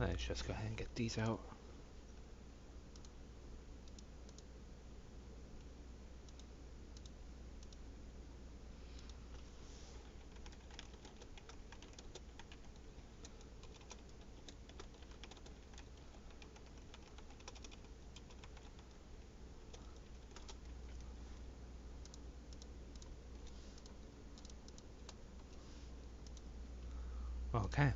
Let's just go ahead and get these out. Okay.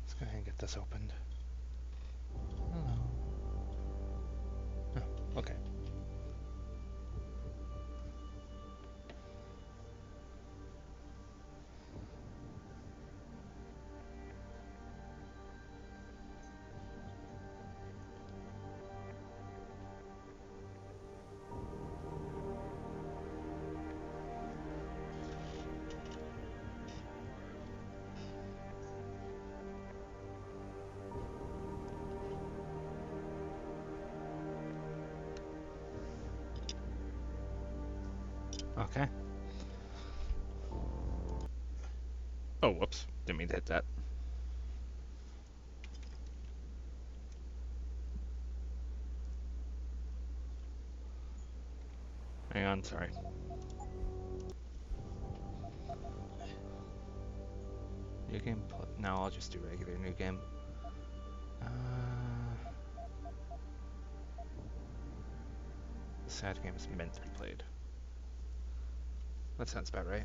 Let's go ahead and get this opened. Hello. Oh, okay. Okay. Oh, whoops. Didn't mean to hit that. Hang on, sorry. New game? No, I'll just do regular new game. The sad game is meant to be played. That sounds about right.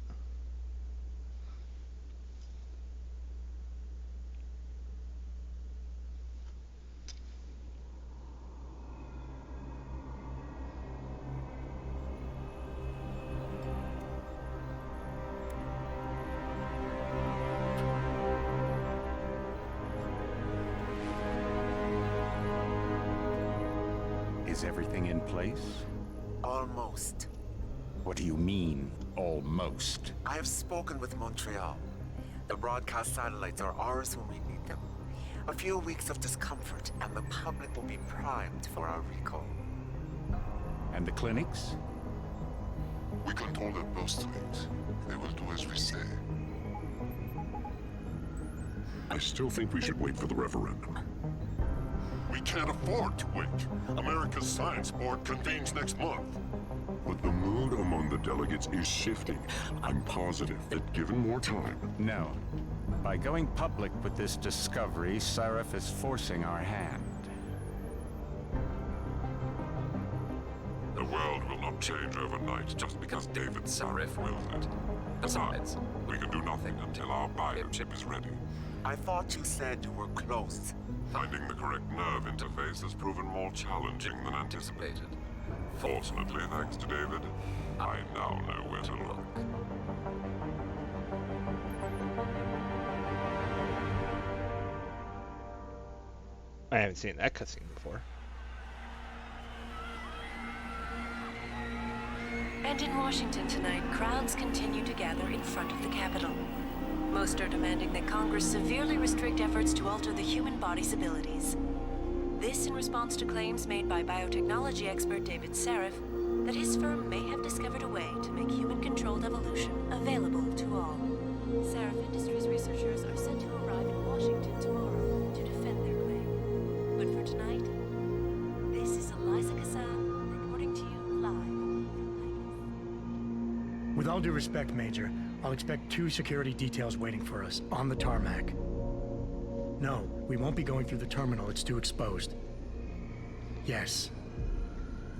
Is everything in place? Almost. What do you mean, almost? I have spoken with Montreal. The broadcast satellites are ours when we need them. A few weeks of discomfort, and the public will be primed for our recall. And the clinics? We control their birth rates. They will do as we say. I still think we should wait for the referendum. We can't afford to wait. America's Science Board convenes next month. But the mood among the delegates is shifting. I'm positive that given more time... No. By going public with this discovery, Sarif is forcing our hand. The world will not change overnight just because David Sarif wills it. Besides, we can do nothing until our biochip is ready. I thought you said you were close. Finding the correct nerve interface has proven more challenging than anticipated. Fortunately, thanks to David, I now know where to look. I haven't seen that cutscene before. And in Washington tonight, crowds continue to gather in front of the Capitol. Most are demanding that Congress severely restrict efforts to alter the human body's abilities. This in response to claims made by biotechnology expert David Sarif that his firm may have discovered a way to make human-controlled evolution available to all. Sarif Industries researchers are set to arrive in Washington tomorrow to defend their claim. But for tonight, this is Eliza Kassan reporting to you live from Vegas. With all due respect, Major, I'll expect 2 security details waiting for us on the tarmac. No, we won't be going through the terminal. It's too exposed. Yes.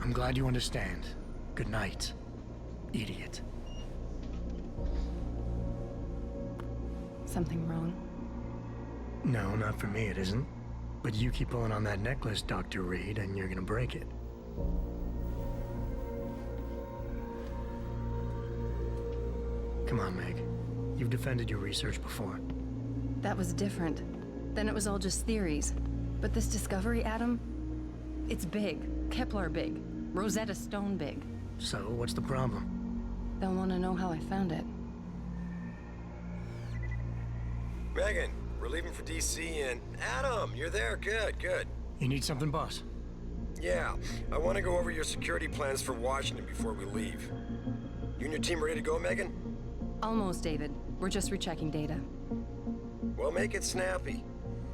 I'm glad you understand. Good night, idiot. Something wrong? No, not for me it isn't. But you keep pulling on that necklace, Dr. Reed, and you're gonna break it. Come on, Meg. You've defended your research before. That was different. Then it was all just theories. But this discovery, Adam, it's big. Kepler big. Rosetta Stone big. So, what's the problem? They'll want to know how I found it. Megan, we're leaving for DC and... Adam, you're there. Good, good. You need something, boss? Yeah, I want to go over your security plans for Washington before we leave. You and your team ready to go, Megan? Almost, David. We're just rechecking data. Well, make it snappy.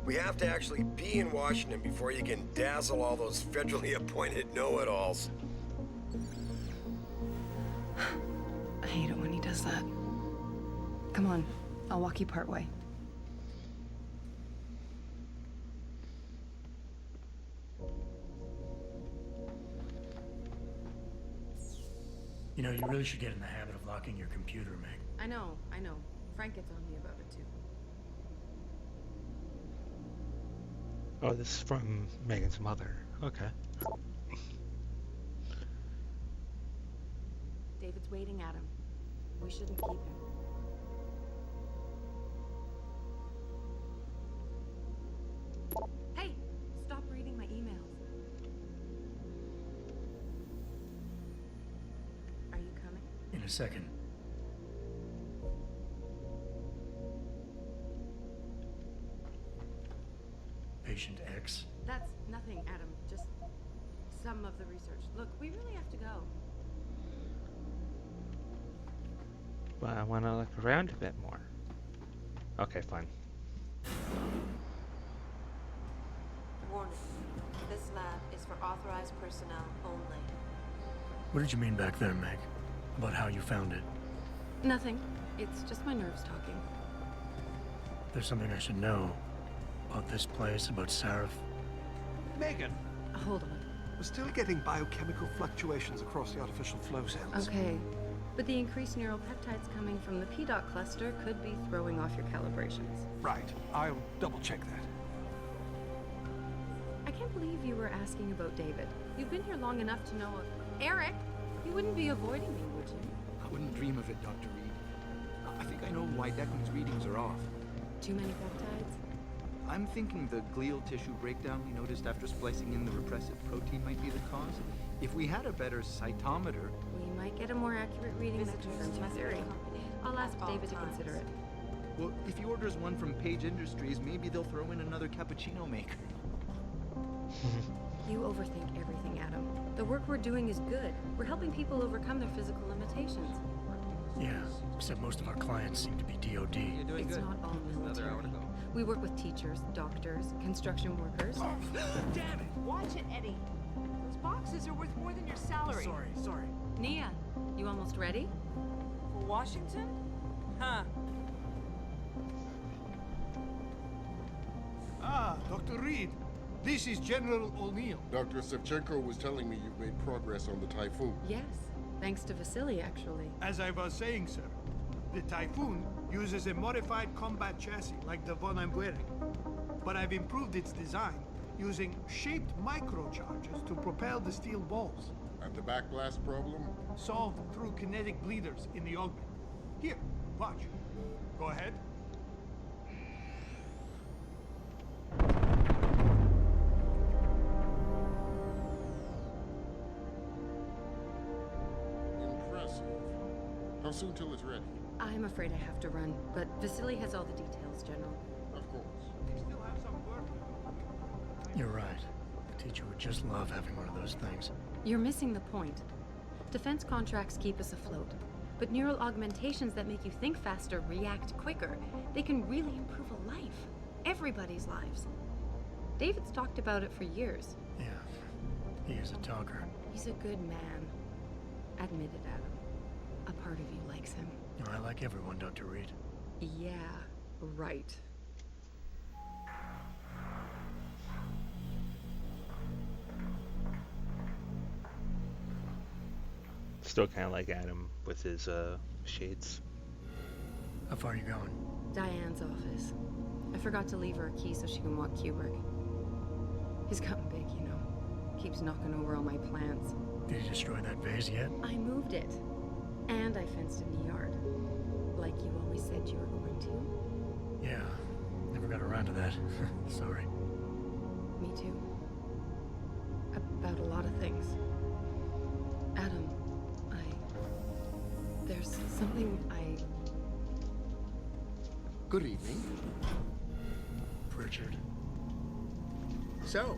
We have to actually be in Washington before you can dazzle all those federally appointed know-it-alls. I hate it when he does that. Come on, I'll walk you part way. You know, you really should get in the habit of locking your computer, Meg. I know. Frank gets on me about it too. Oh, this is from Megan's mother. Okay. David's waiting at him. We shouldn't keep him. Hey! Stop reading my emails. Are you coming? In a second. Patient X. That's nothing, Adam. Just some of the research. Look, we really have to go. Well, I want to look around a bit more. Okay, fine. Warning. This lab is for authorized personnel only. What did you mean back there, Meg? About how you found it? Nothing. It's just my nerves talking. There's something I should know. About this place, about Sarif. Megan, Hold on. we're still getting biochemical fluctuations across the artificial flow cells. Okay. But the increased neural peptides coming from the PDOT cluster could be throwing off your calibrations. Right. I'll double check that. I can't believe you were asking about David. You've been here long enough to know Eric, you wouldn't be avoiding me, would you? I wouldn't dream of it, Dr. Reed. I think I know why Declan's readings are off. Too many peptides? I'm thinking the glial tissue breakdown we noticed after splicing in the repressive protein might be the cause. If we had a better cytometer... We might get a more accurate reading next term, to theory. I'll ask David to consider it. Well, if he orders one from Page Industries, maybe they'll throw in another cappuccino maker. You overthink everything, Adam. The work we're doing is good. We're helping people overcome their physical limitations. Yeah, except most of our clients seem to be DOD. You're doing It's good. not all military. We work with teachers, doctors, construction workers. Damn it! Watch it, Eddie. Those boxes are worth more than your salary. Sorry. Nia, you almost ready? For Washington? Huh. Ah, Dr. Reed. This is General O'Neill. Dr. Sevchenko was telling me you've made progress on the Typhoon. Yes, thanks to Vasily, actually. As I was saying, sir, the Typhoon uses a modified combat chassis like the one I'm wearing. But I've improved its design using shaped microcharges to propel the steel balls. And the backblast problem? Solved through kinetic bleeders in the augment. Here, watch. Go ahead. Impressive. How soon till it's ready? I'm afraid I have to run, but Vasily has all the details, General. Of course. We still have some work. You're right. The teacher would just love having one of those things. You're missing the point. Defense contracts keep us afloat, but neural augmentations that make you think faster, react quicker, they can really improve a life. Everybody's lives. David's talked about it for years. Yeah, he is a talker. He's a good man. Admit it, Adam. A part of you likes him. No, I like everyone, Dr. Reed. Yeah, right. Still kind of like Adam with his shades. How far are you going? Diane's office. I forgot to leave her a key so she can walk Kubrick. He's gotten big, you know. Keeps knocking over all my plants. Did you destroy that vase yet? I moved it. And I fenced in the yard. Like you always said you were going to. Yeah, never got around to that. Sorry. Me too. About a lot of things. Adam, there's something Good evening. Pritchard. So,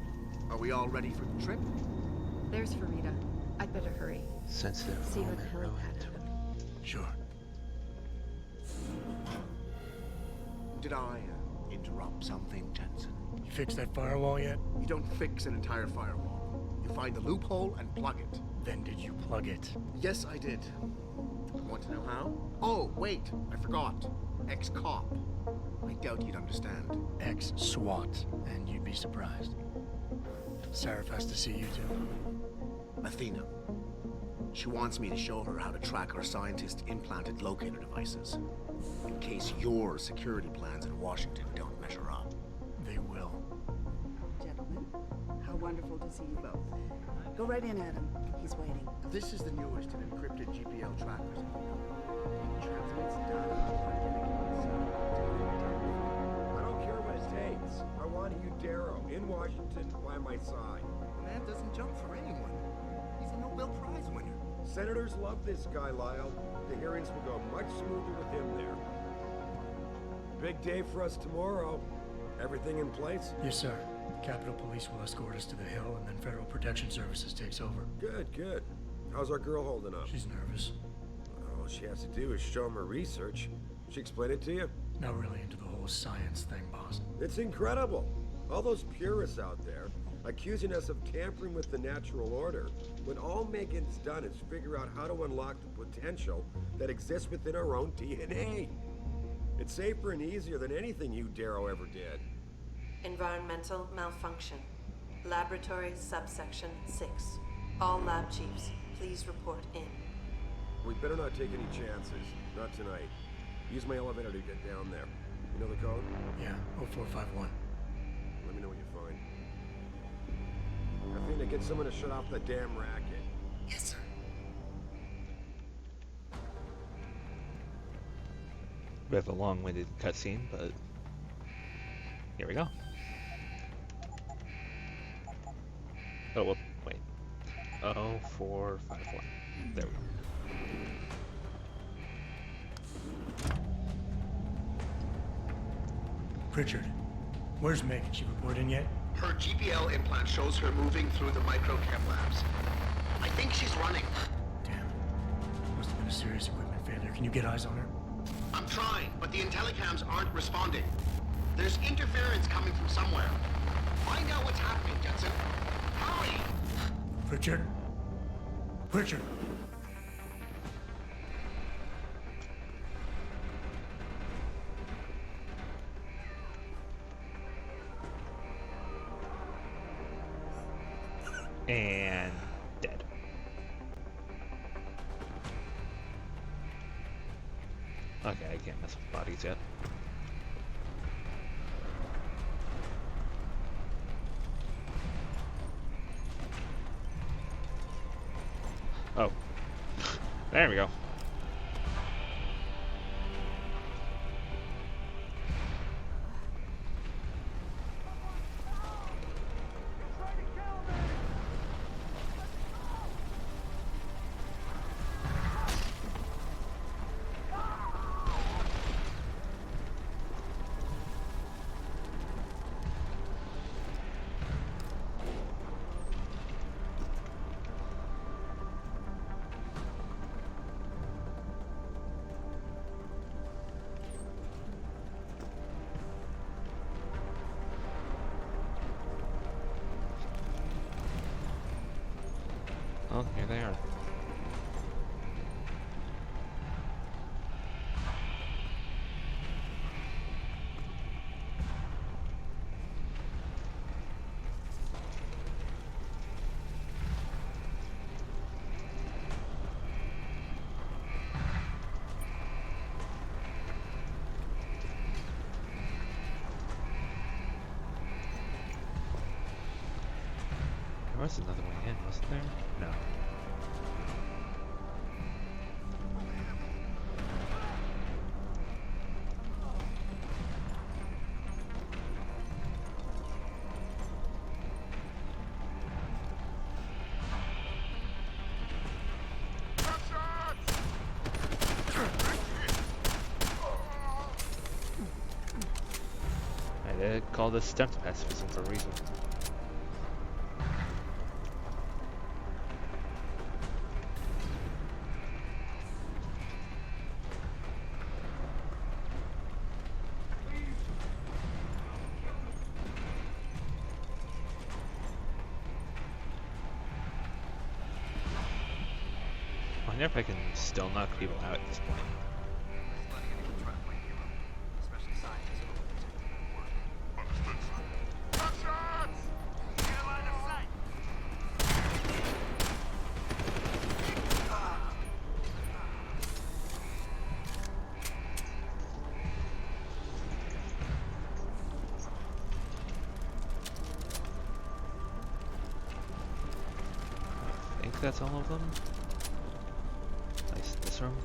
are we all ready for the trip? There's Farida. I'd better hurry. Sensitive See what moment, the helipad, ruined. Adam. Sure. Did I interrupt something, Jensen? You fixed that firewall yet? You don't fix an entire firewall. You find the loophole and plug it. Then did you plug it? Yes, I did. Want to know how? Oh, wait, I forgot. Ex-cop. I doubt you'd understand. Ex-SWAT, and you'd be surprised. Sarif has to see you too. Athena. She wants me to show her how to track our scientist-implanted locator devices. In case your security plans in Washington don't measure up. They will. Gentlemen, how wonderful to see you both. Go right in, Adam. He's waiting. This is the newest in encrypted GPL trackers. It transmits data to our dedicated server. I don't care what it takes. I want Hugh Darrow in Washington by my side. Man doesn't jump for anyone. He's a Nobel Prize winner. Senators love this guy, Lyle. The hearings will go much smoother with him there. Big day for us tomorrow. Everything in place? Yes, sir. Capitol Police will escort us to the Hill, and then Federal Protection Services takes over. Good, good. How's our girl holding up? She's nervous. All she has to do is show him her research. She explain it to you? Not really into the whole science thing, boss. It's incredible. All those purists out there accusing us of tampering with the natural order, when all Megan's done is figure out how to unlock the potential that exists within our own DNA. It's safer and easier than anything you Darrow ever did. Environmental malfunction. Laboratory subsection 6. All lab chiefs, please report in. We better not take any chances. Not tonight. Use my elevator to get down there. You know the code? Yeah, 0451. Let me know what you find. Athena, get someone to shut off the damn racket. Yes, sir. Bit of a long-winded cutscene, but here we go. Oh, well, wait. 0451. There we go. Pritchard, where's Megan? She report in yet? Her GPL implant shows her moving through the microchem labs. I think she's running. Damn. Must have been a serious equipment failure. Can you get eyes on her? I'm trying, but the intellicams aren't responding. There's interference coming from somewhere. Find out what's happening, Jensen. Hurry! Pritchard? Pritchard! And dead. Okay, I can't mess with bodies yet. Oh. There we go. Oh, here they are. There was another way in, wasn't there? No. I did call this stem pacifism for a reason. wonder if I can still knock people out at this point. I think that's all of them. At least this room.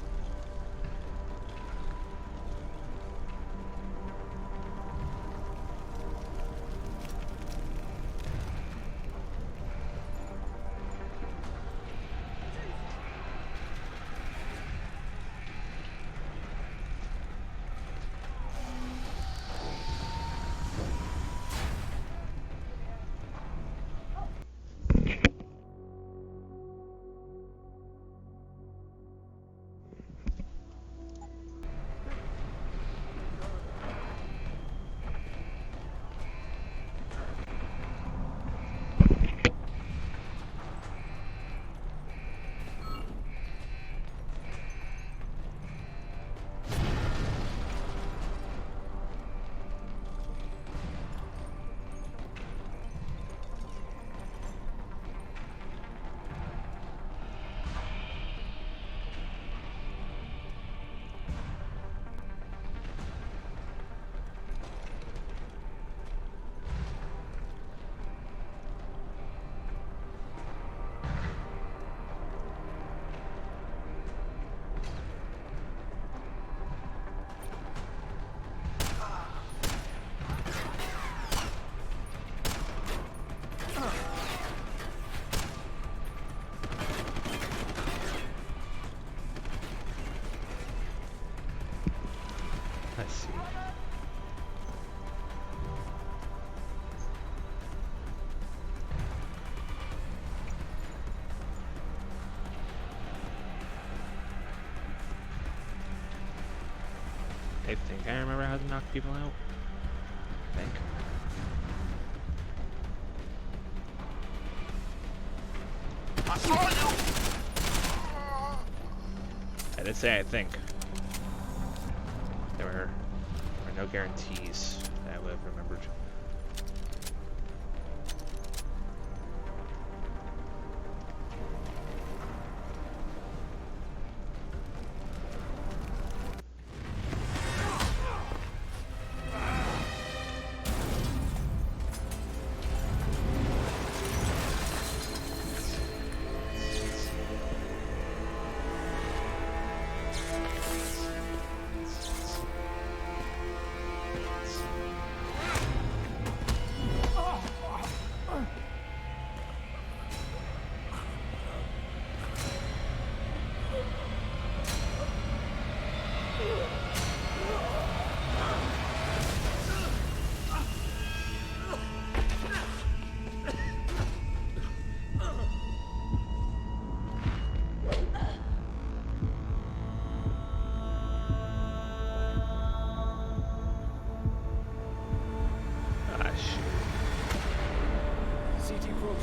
Let's see. I think I remember how to knock people out. I think. I saw you! I did say I think. There were no guarantees that I would have remembered.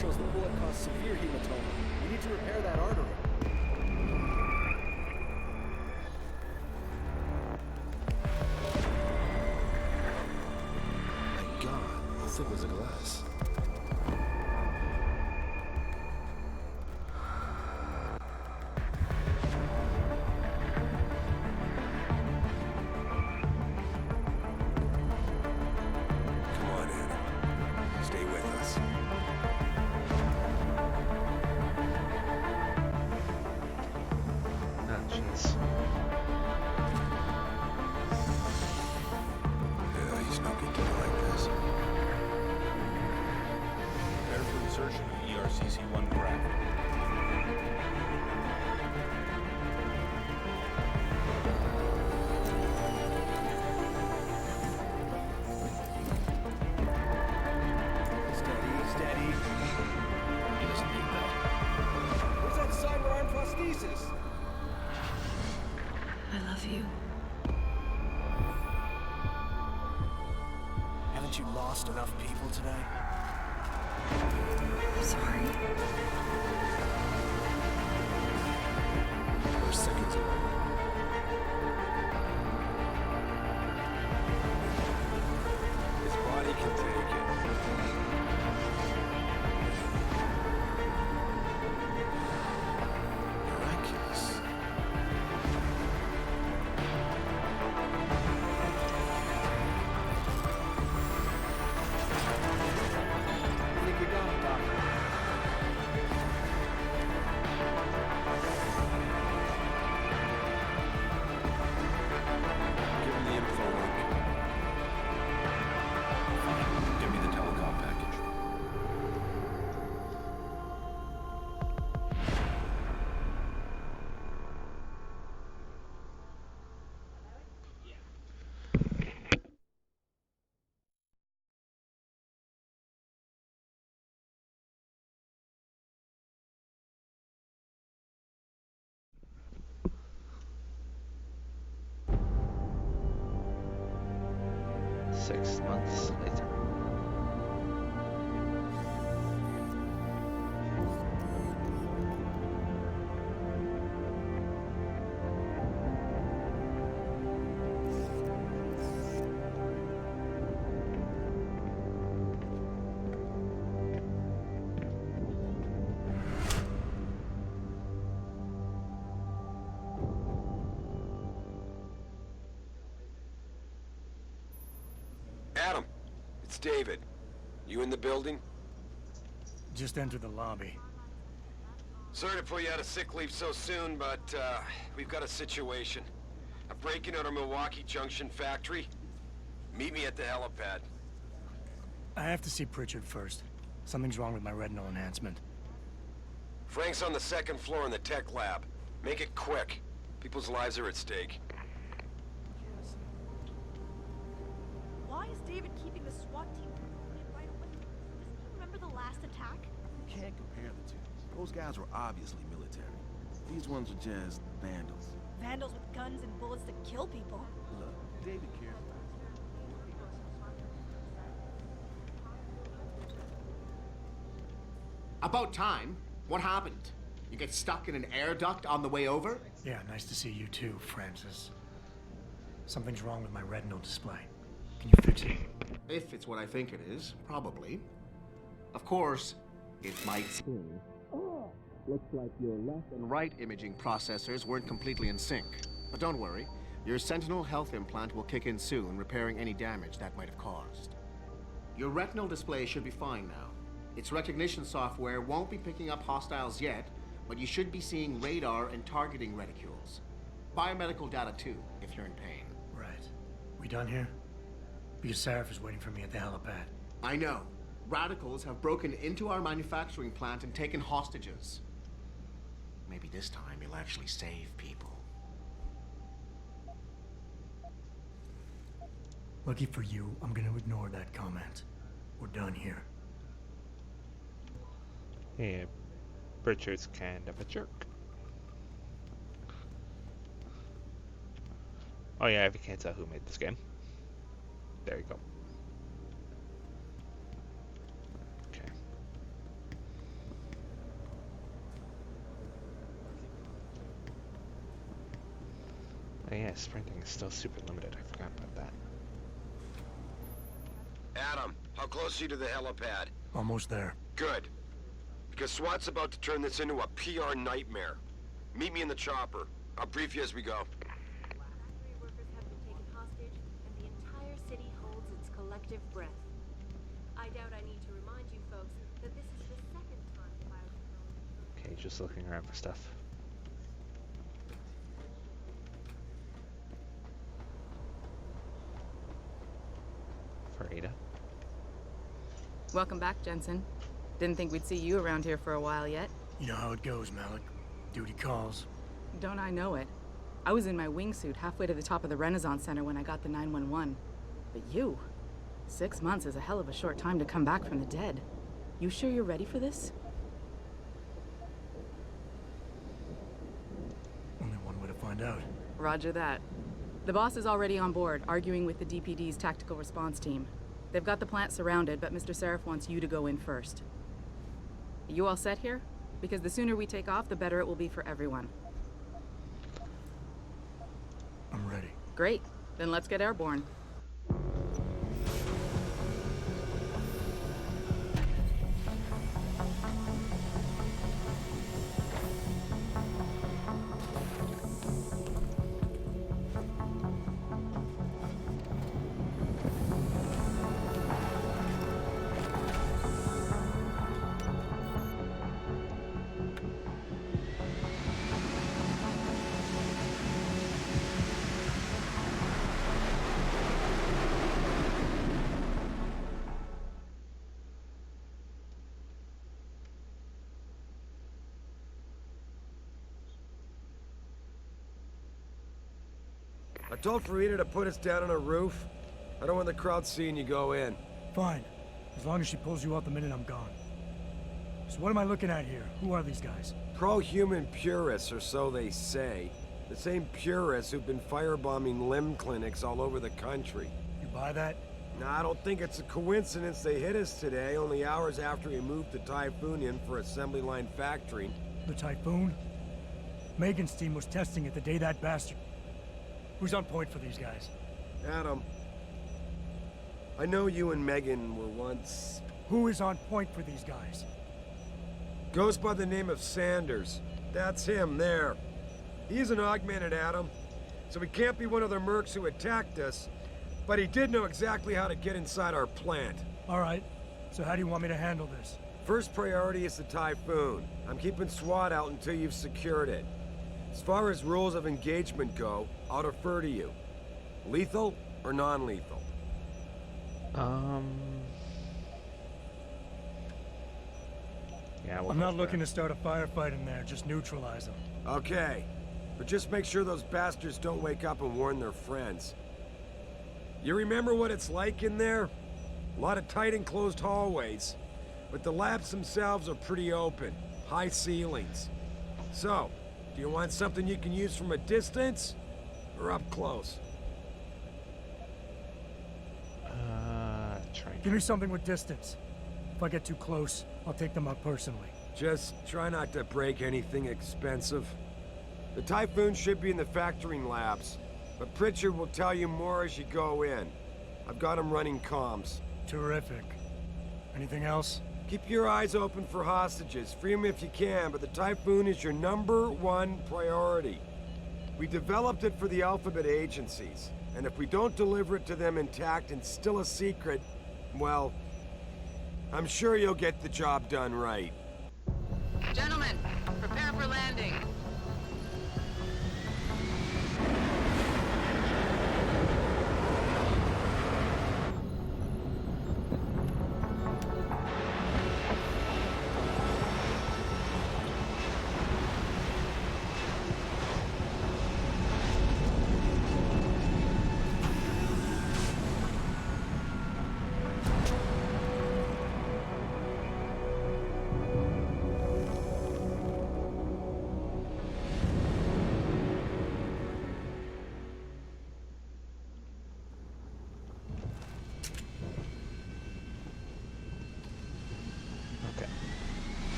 Shows the bullet caused severe hematoma. We need to repair that artery. My God, how thick was the glass? Come on, Anna. Stay with us. Jeez. Yeah, he's no good to me like this. Prepare for insertion of ERCC-1 craft. Steady. He doesn't need that. What's that cyber arm prosthesis? I love you. Haven't you lost enough people today? I'm sorry. matter of seconds away. His body can take it. Miraculous. I think we got it, Doctor. Give him the info link. Give me the telecom package. Six months later. Adam, it's David. You in the building? Just enter the lobby. Sorry to pull you out of sick leave so soon, but we've got a situation. A break-in at our Milwaukee Junction factory. Meet me at the helipad. I have to see Pritchard first. Something's wrong with my retinal enhancement. Frank's on the second floor in the tech lab. Make it quick. People's lives are at stake. Why is David keeping the SWAT team right away? Doesn't he remember the last attack? You can't compare the two. Those guys were obviously military. These ones are just vandals. Vandals with guns and bullets that kill people. Look, David cares about About time. What happened? You get stuck in an air duct on the way over? Yeah, nice to see you too, Francis. Something's wrong with my retinal display. Can you fix it? If it's what I think it is, probably. Of course, it might seem. Looks like your left and right imaging processors weren't completely in sync. But don't worry, your Sentinel health implant will kick in soon, repairing any damage that might have caused. Your retinal display should be fine now. Its recognition software won't be picking up hostiles yet, but you should be seeing radar and targeting reticules. Biomedical data too, if you're in pain. Right. We done here? Because Sarif is waiting for me at the helipad. I know. Radicals have broken into our manufacturing plant and taken hostages. Maybe this time you'll actually save people. Lucky for you, I'm gonna ignore that comment. We're done here. Yeah, Pritchard's kind of a jerk. Oh yeah, if you can't tell who made this game. There you go. Okay. Oh yeah, sprinting is still super limited. I forgot about that. Adam, how close are you to the helipad? Almost there. Good. Because SWAT's about to turn this into a PR nightmare. Meet me in the chopper. I'll brief you as we go. Factory workers have been taken hostage, and the entire city holds its collective breath. I doubt I need to remind you folks that this is the second time biotechnology... Okay, just looking around for stuff. For Ada. Welcome back, Jensen. Didn't think we'd see you around here for a while yet. You know how it goes, Malik. Duty calls. Don't I know it? I was in my wingsuit halfway to the top of the Renaissance Center when I got the 911. But you? 6 months is a hell of a short time to come back from the dead. You sure you're ready for this? Only one way to find out. Roger that. The boss is already on board, arguing with the DPD's tactical response team. They've got the plant surrounded, but Mr. Sarif wants you to go in first. You all set here? Because the sooner we take off, the better it will be for everyone. I'm ready. Great. Then let's get airborne. I told Farida to put us down on a roof. I don't want the crowd seeing you go in. Fine. As long as she pulls you out the minute I'm gone. So what am I looking at here? Who are these guys? Pro-human purists, or so they say. The same purists who've been firebombing limb clinics all over the country. You buy that? Nah, I don't think it's a coincidence they hit us today, only hours after we moved the Typhoon in for assembly line factory. The Typhoon? Megan's team was testing it the day that bastard... Who's on point for these guys? Adam. I know you and Megan were once... Who is on point for these guys? Goes by the name of Sanders. That's him, there. He's an augmented Adam, so he can't be one of the mercs who attacked us, but he did know exactly how to get inside our plant. All right. So how do you want me to handle this? First priority is the Typhoon. I'm keeping SWAT out until you've secured it. As far as rules of engagement go, I'll defer to you. Lethal or non-lethal? Yeah, I'm not looking to start a firefight in there, just neutralize them. Okay. But just make sure those bastards don't wake up and warn their friends. You remember what it's like in there? A lot of tight enclosed hallways. But the labs themselves are pretty open. High ceilings. So, do you want something you can use from a distance? Or up close? Give me something with distance. If I get too close, I'll take them out personally. Just try not to break anything expensive. The Typhoon should be in the factoring labs, but Pritchard will tell you more as you go in. I've got him running comms. Terrific. Anything else? Keep your eyes open for hostages. Free them if you can, but the Typhoon is your #1 priority. We developed it for the Alphabet agencies, and if we don't deliver it to them intact and still a secret, well, I'm sure you'll get the job done right. Gentlemen, prepare for landing.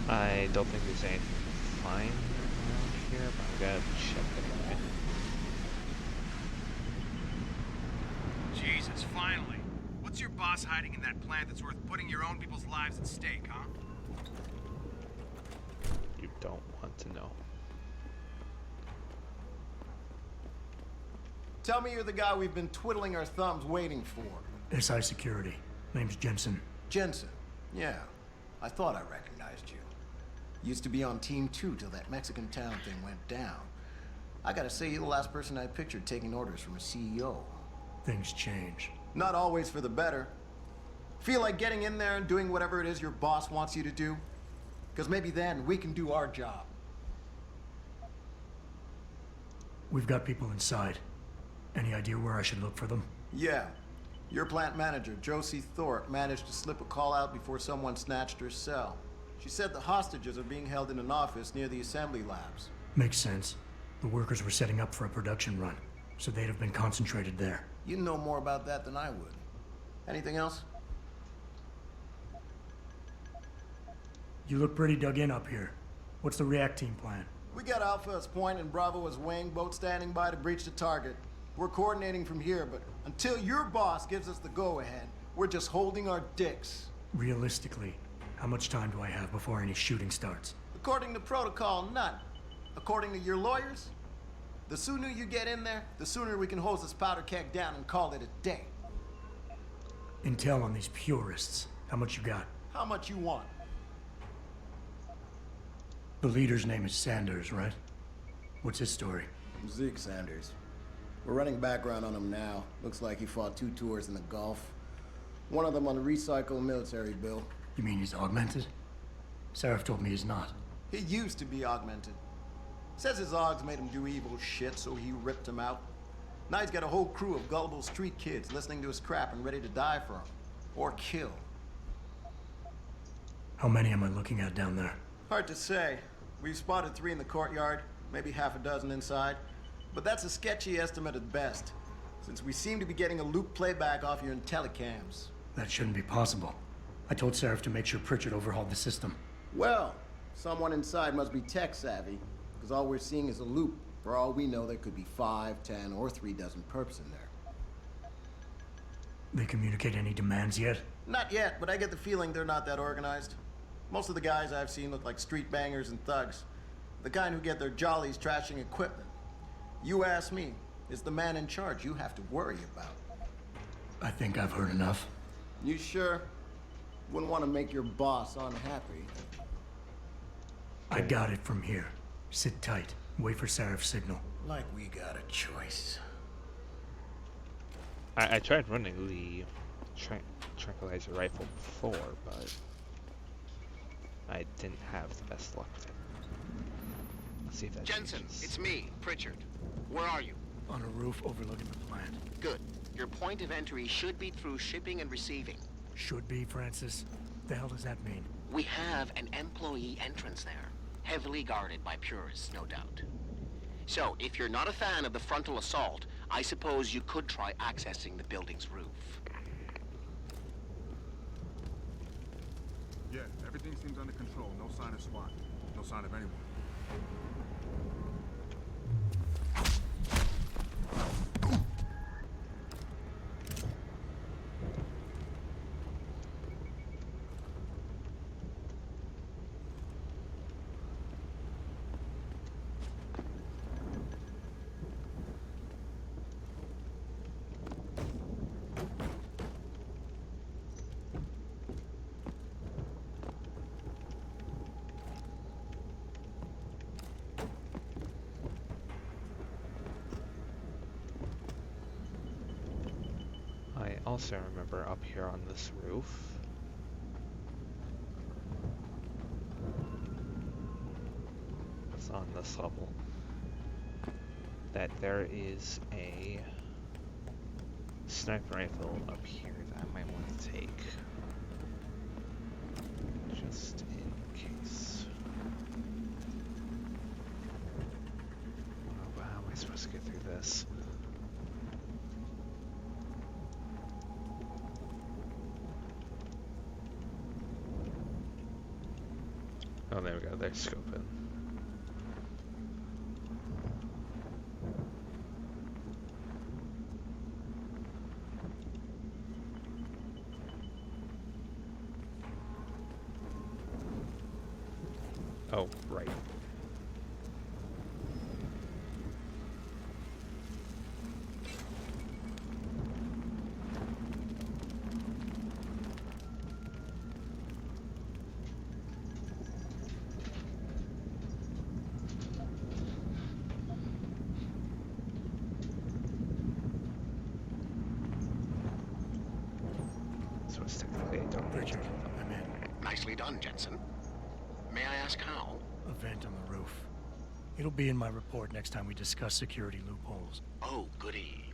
I don't think there's anything fine around here, but I'm gonna check anyway. Jesus, finally. What's your boss hiding in that plant that's worth putting your own people's lives at stake, huh? You don't want to know. Tell me you're the guy we've been twiddling our thumbs waiting for. SI Security. Name's Jensen. Jensen. Yeah. I thought I recognized you. Used to be on Team 2 till that Mexican town thing went down. I gotta say, you're the last person I pictured taking orders from a CEO. Things change. Not always for the better. Feel like getting in there and doing whatever it is your boss wants you to do? Because maybe then we can do our job. We've got people inside. Any idea where I should look for them? Yeah. Your plant manager, Josie Thorpe, managed to slip a call out before someone snatched her cell. She said the hostages are being held in an office near the assembly labs. Makes sense. The workers were setting up for a production run, so they'd have been concentrated there. You know more about that than I would. Anything else? You look pretty dug in up here. What's the react team plan? We got Alpha as point and Bravo as wing, both standing by to breach the target. We're coordinating from here, but until your boss gives us the go-ahead, we're just holding our dicks. Realistically, how much time do I have before any shooting starts? According to protocol, none. According to your lawyers, the sooner you get in there, the sooner we can hose this powder keg down and call it a day. Intel on these purists. How much you got? How much you want? The leader's name is Sanders, right? What's his story? Zeke Sanders. We're running background on him now. Looks like he fought 2 tours in the Gulf. One of them on a recycled military bill. You mean he's augmented? Sarif told me he's not. He used to be augmented. Says his Augs made him do evil shit, so he ripped him out. Now he's got a whole crew of gullible street kids listening to his crap and ready to die for him. Or kill. How many am I looking at down there? Hard to say. We've spotted 3 in the courtyard, maybe half a dozen inside. But that's a sketchy estimate at best, since we seem to be getting a loop playback off your telecams. That shouldn't be possible. I told Sarif to make sure Pritchard overhauled the system. Well, someone inside must be tech savvy, because all we're seeing is a loop. For all we know, there could be 5, 10, or 3 dozen perps in there. They communicate any demands yet? Not yet, but I get the feeling they're not that organized. Most of the guys I've seen look like street bangers and thugs. The kind who get their jollies trashing equipment. You ask me, it's the man in charge you have to worry about. I think I've heard enough. You sure? Wouldn't want to make your boss unhappy. I got it from here. Sit tight. Wait for Sarif's signal. Like we got a choice. I tried running the tranquilizer rifle before, but I didn't have the best luck with it. Let's see if that Jensen, changes. it's me, Pritchard. Where are you? On a roof overlooking the plant. Good. Your point of entry should be through shipping and receiving. Should be, Francis. The hell does that mean? We have an employee entrance there. Heavily guarded by purists, no doubt. So, if you're not a fan of the frontal assault, I suppose you could try accessing the building's roof. Yeah, everything seems under control. No sign of SWAT. No sign of anyone. I also remember up here on this roof, it's on this level, that there is a sniper rifle up here that I might want to take, just in case. Oh, how am I supposed to get through this? Oh, there we go. There's scoping. Oh, right. So it's technically a double. Richard, I'm in. Nicely done, Jensen. May I ask how? A vent on the roof. It'll be in my report next time we discuss security loopholes. Oh, goody.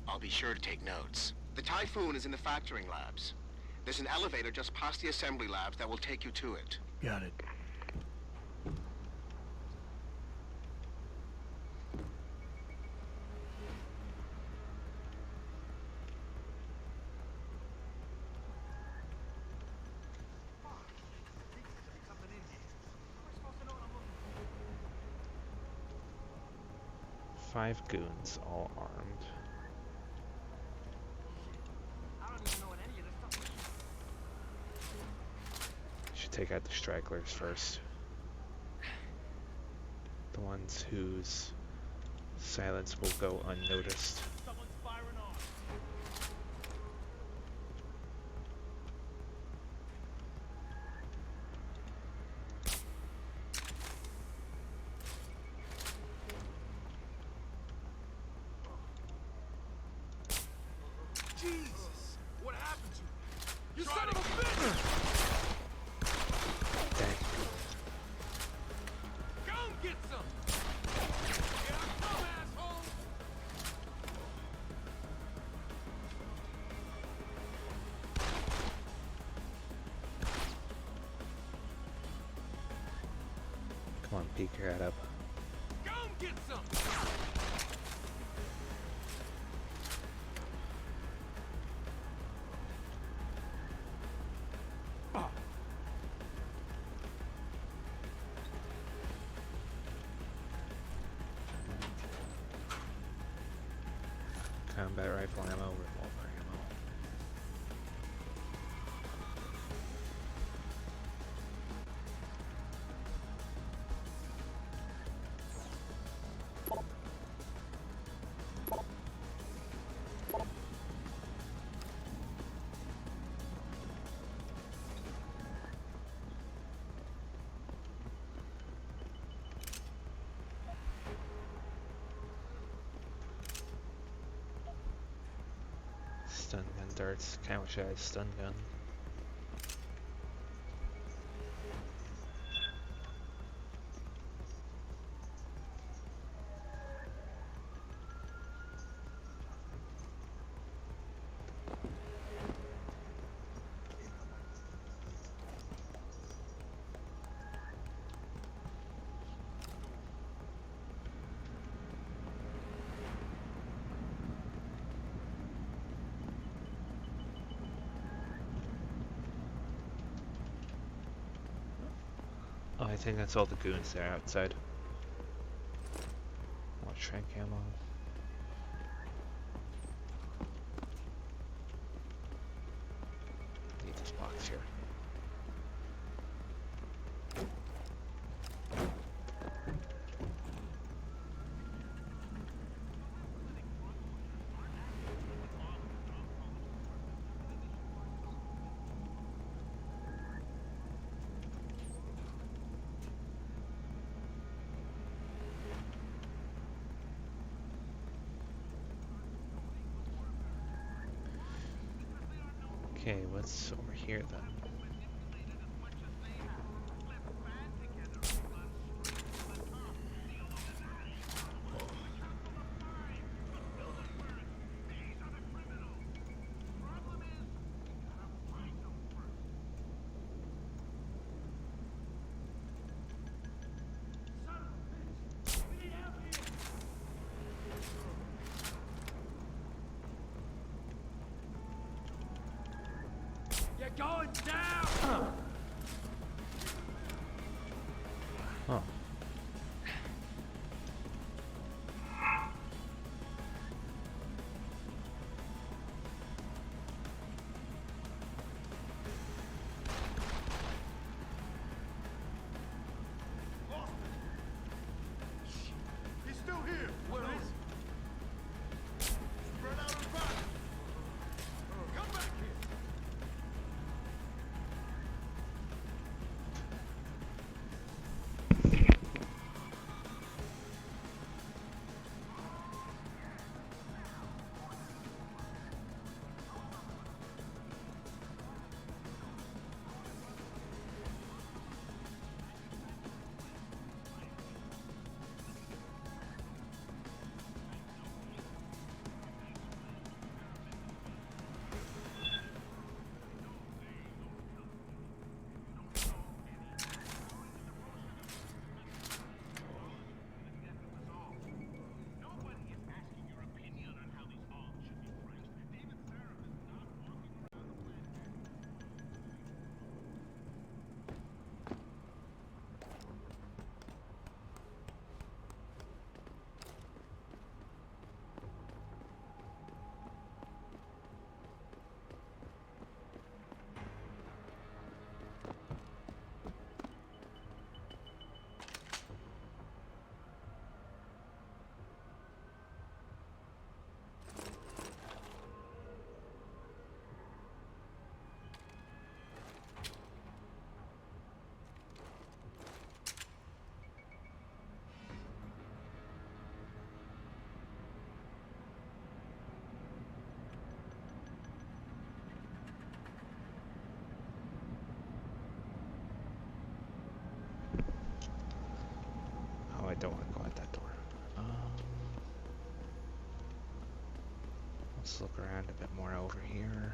I'll be sure to take notes. The Typhoon is in the factoring labs. There's an elevator just past the assembly labs that will take you to it. Got it. 5 goons, all armed. Should take out the stragglers first. The ones whose silence will go unnoticed. Jesus! What happened to you? You son of a bitch! Dang. Go and get some! Get up, come, asshole! Come on, peek your head up. Go and get some! Combat rifle ammo, revolver ammo. Stun gun darts. Kinda wish I had a stun gun. Oh, I think that's all the goons there outside. More trank ammo. Need this box here. Okay, what's over here then? You're going down! Oh. He's still here! Where is he? Spread out and run! Come back here! don't want to go out that door. Let's look around a bit more over here.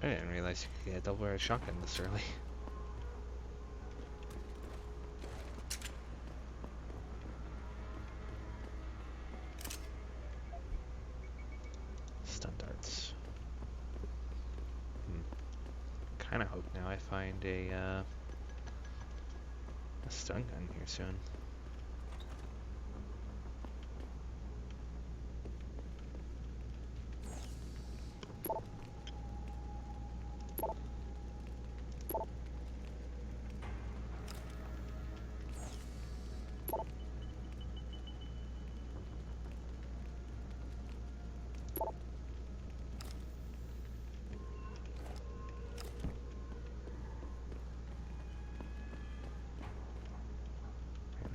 I didn't realize you could get a double-barrel shotgun this early. Stun darts. Kind of hope now I find a stun gun here soon.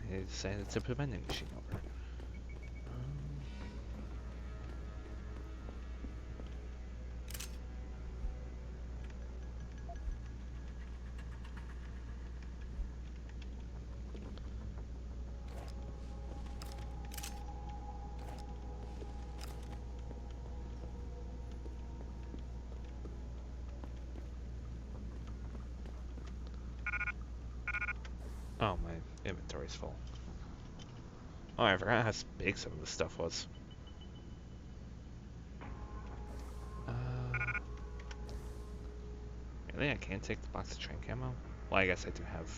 They decided to put a vending machine over. Oh, my inventory's full. Oh, I forgot how big some of this stuff was. Really? I can't take the box of trank ammo? Well, I guess I do have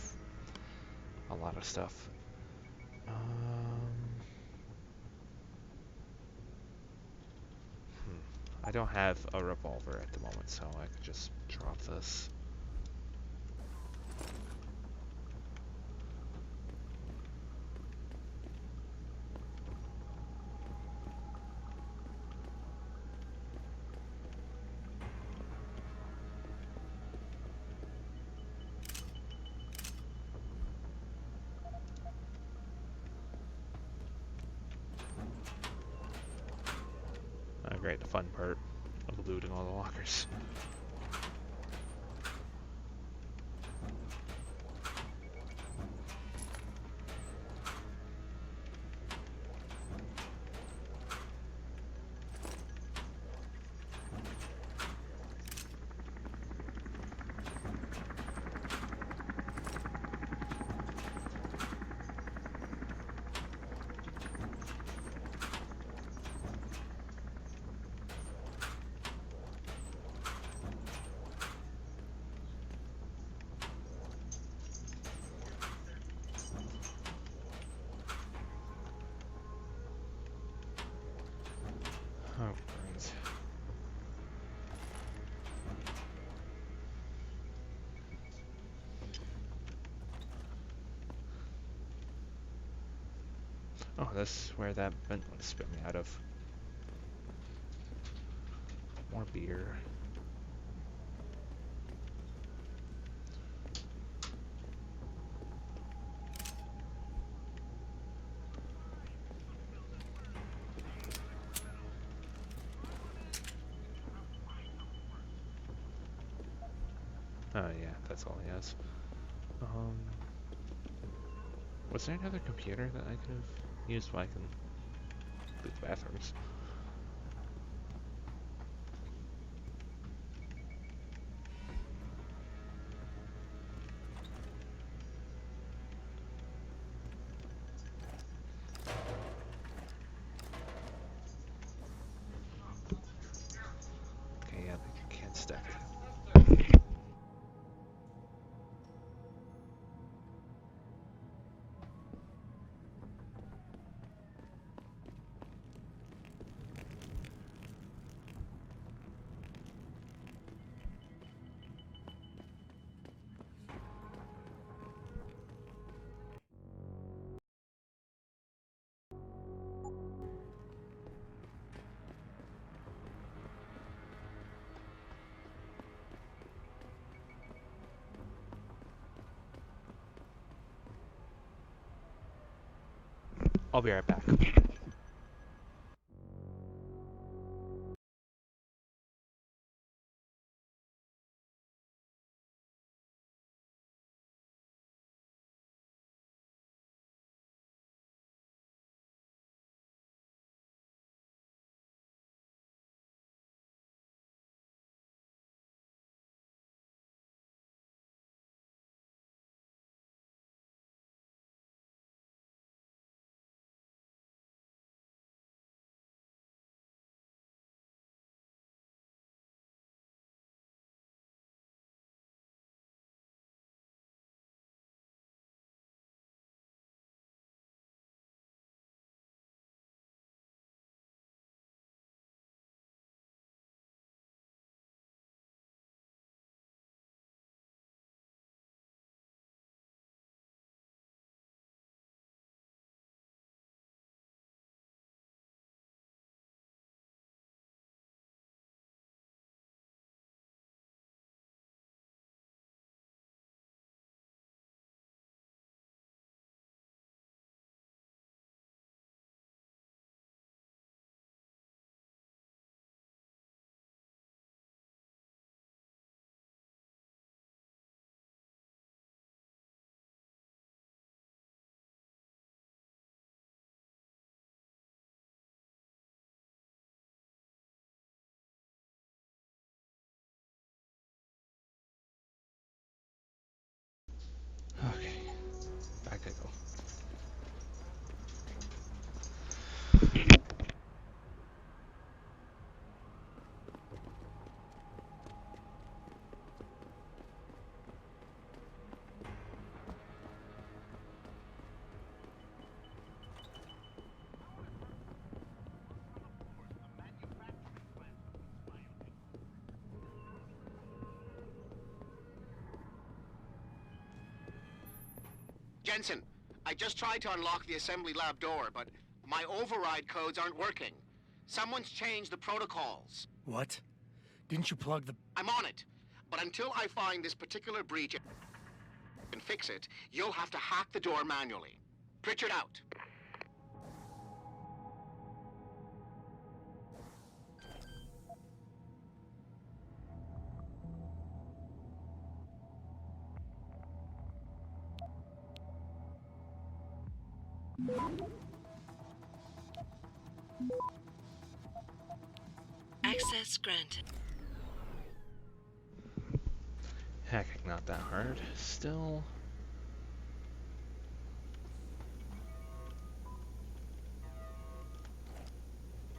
a lot of stuff. I don't have a revolver at the moment, so I could just drop this. Oh, great, the fun part of looting all the lockers. Oh, great. Oh, that's where that vent was spit me out of. More beer. Oh yeah, that's all he has. Was there another computer that I could have used while I can loot the bathrooms? Okay, yeah, they can't stack. I'll be right back. Jensen, I just tried to unlock the assembly lab door, but my override codes aren't working. Someone's changed the protocols. What? Didn't you plug the... I'm on it, but until I find this particular breach and fix it, you'll have to hack the door manually. Pritchard out. Access granted. Hacking not that hard. Still.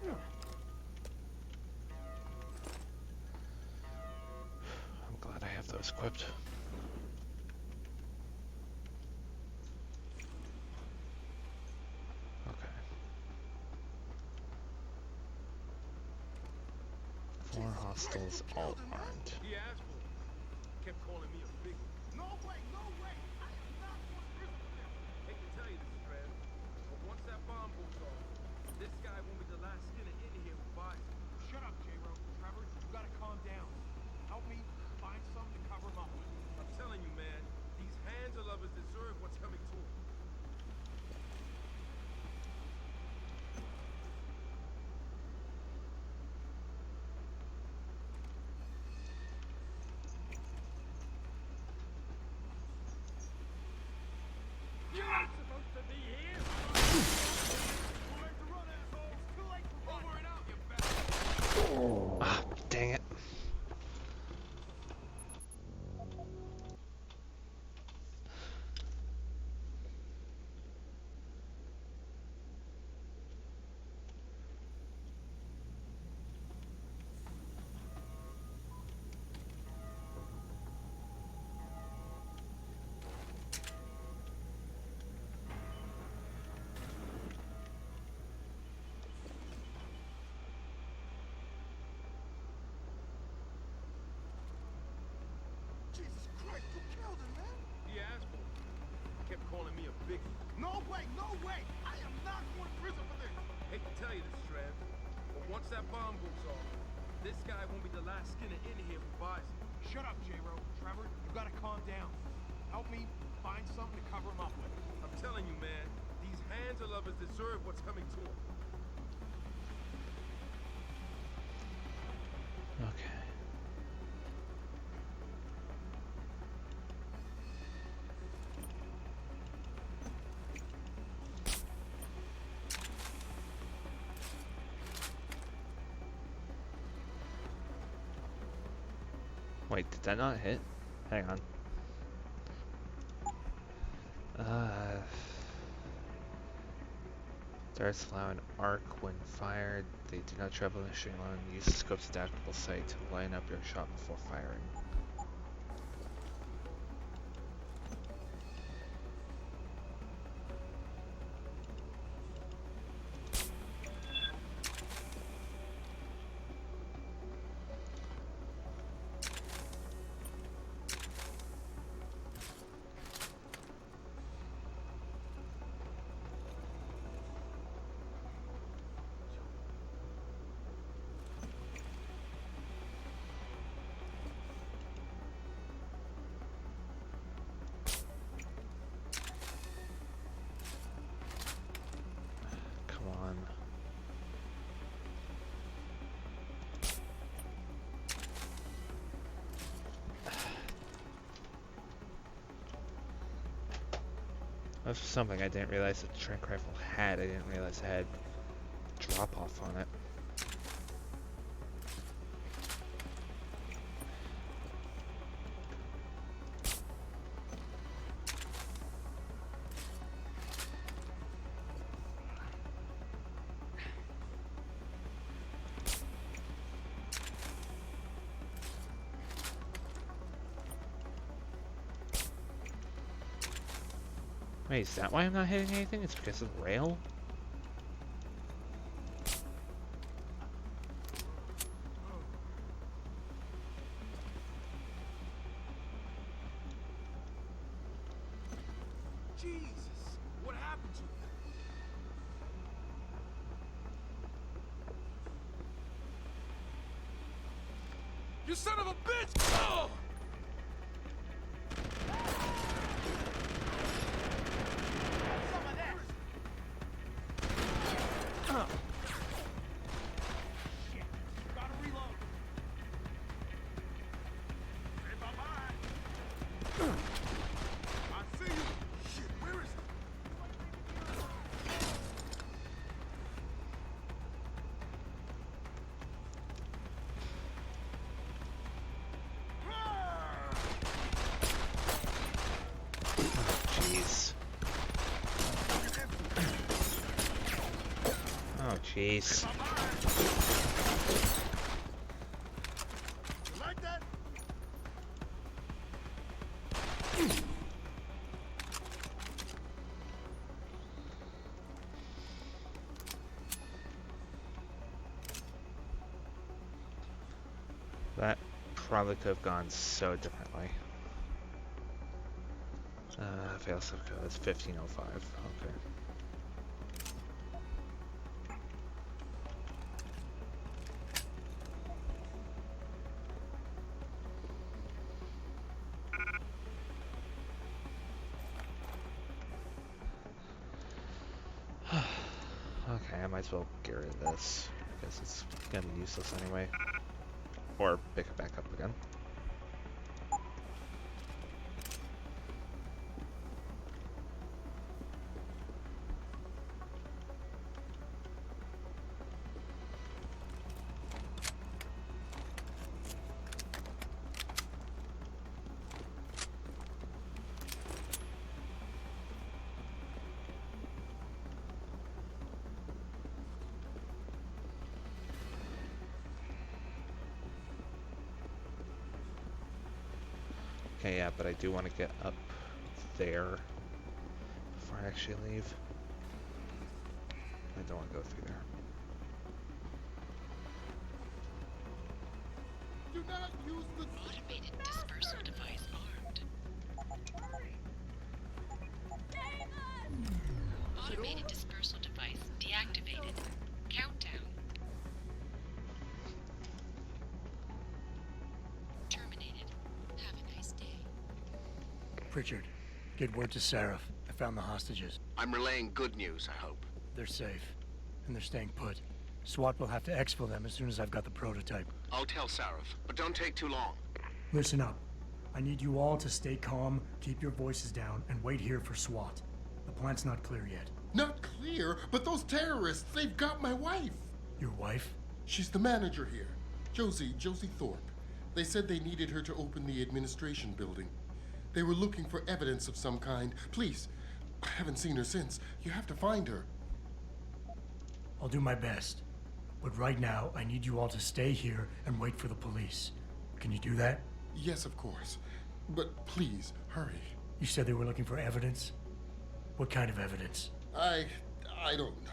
I'm glad I have those equipped. Okay. 4 hostiles all armed. He asked for it. Kept calling me a big one. No way, no way! I am not one prison for this! Hate to tell you this, Fred, but once that bomb goes off, this guy won't be the last skinner in here who buys it. Shut up, J-Ro. Trevor, you gotta calm down. Help me find something to cover him up with. I'm telling you, man, these hands of lovers deserve what's coming to them. You're not supposed to be here! Too late to run, assholes! Too late to run! Over and out, you bastard! Ah, dang it. Jesus Christ, who killed him, man? He asked for it. Kept calling me a big one. No way, no way! I am not going to prison for this! Hate to tell you this, Trev, but once that bomb goes off, this guy won't be the last skinner in here who buys it. Shut up, J-Ro. Trevor, you gotta calm down. Help me find something to cover him up with. I'm telling you, man, these hands of lovers deserve what's coming to them. Okay. Wait, did that not hit? Hang on. Darts allow an arc when fired. They do not travel in a straight line. Use the scope's adaptable sight to line up your shot before firing. That's something I didn't realize the tranq rifle had. I didn't realize it had drop off on it. Wait, is that why I'm not hitting anything? It's because of the rail? Jesus, what happened to you? You son of a bitch! Oh! Oh, jeez. You like that? That probably could have gone so differently. Fail safe code. It's 1505. Okay. Okay, I might as well get rid of this, because it's gonna be useless anyway. Or pick it back up again. Okay, yeah, but I do want to get up there before I actually leave. I don't want to go through there. Do not use the automated dispersal device armed. Automated dispersal device deactivated. Countdown. Terminated. Have a nice day. Pritchard, get word to Sarif. I found the hostages. I'm relaying good news, I hope. They're safe, and they're staying put. SWAT will have to exfil them as soon as I've got the prototype. I'll tell Sarif, but don't take too long. Listen up. I need you all to stay calm, keep your voices down, and wait here for SWAT. The plant's not clear yet. Not clear, but those terrorists, they've got my wife. Your wife? She's the manager here. Josie Thorpe. They said they needed her to open the administration building. They were looking for evidence of some kind. Please, I haven't seen her since. You have to find her. I'll do my best. But right now, I need you all to stay here and wait for the police. Can you do that? Yes, of course. But please, hurry. You said they were looking for evidence? What kind of evidence? I don't know.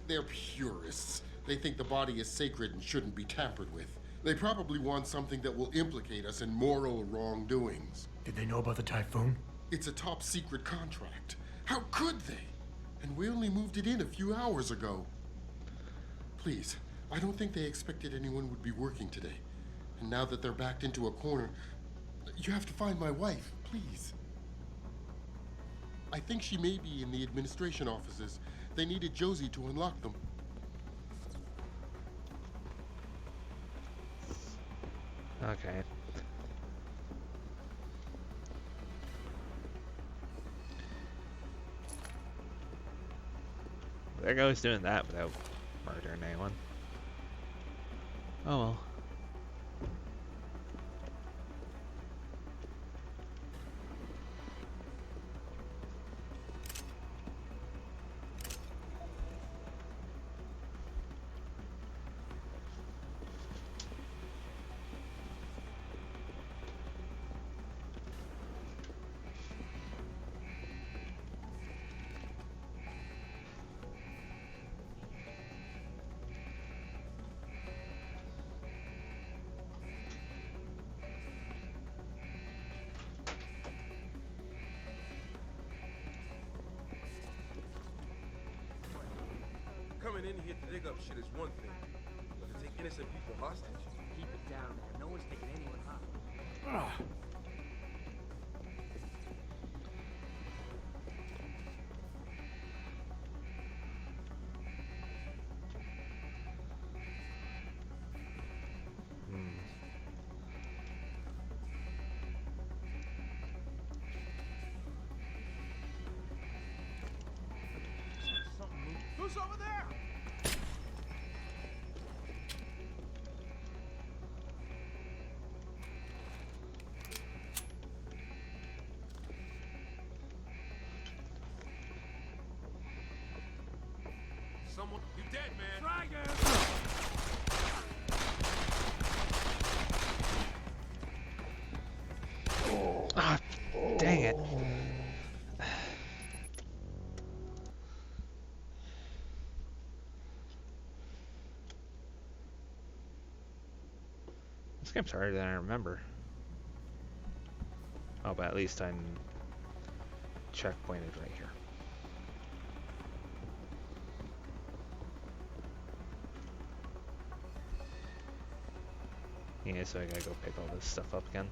They're purists. They think the body is sacred and shouldn't be tampered with. They probably want something that will implicate us in moral wrongdoings. Did they know about the typhoon? It's a top secret contract. How could they? And we only moved it in a few hours ago. Please, I don't think they expected anyone would be working today. And now that they're backed into a corner, you have to find my wife, please. I think she may be in the administration offices. They needed Josie to unlock them. Okay. There goes doing that without murdering anyone. Oh well. coming in here to dig up shit is one thing, but to take innocent people hostage? Keep it down, man. No one's taking anyone hostage. Who's over there? Someone, you dead, man. Dragon! Ah, dang it. This game's harder than I remember. Oh, but at least I'm checkpointed right here. Yeah, so I gotta go pick all this stuff up again.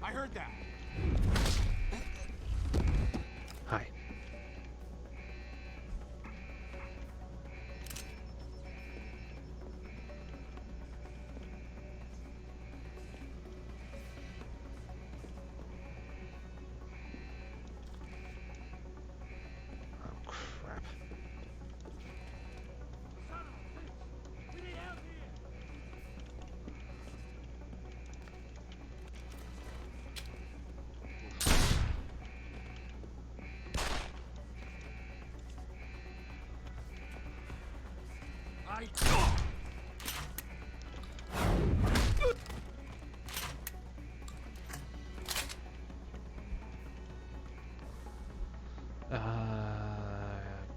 I heard that. Hi. Oh, crap. We need help here.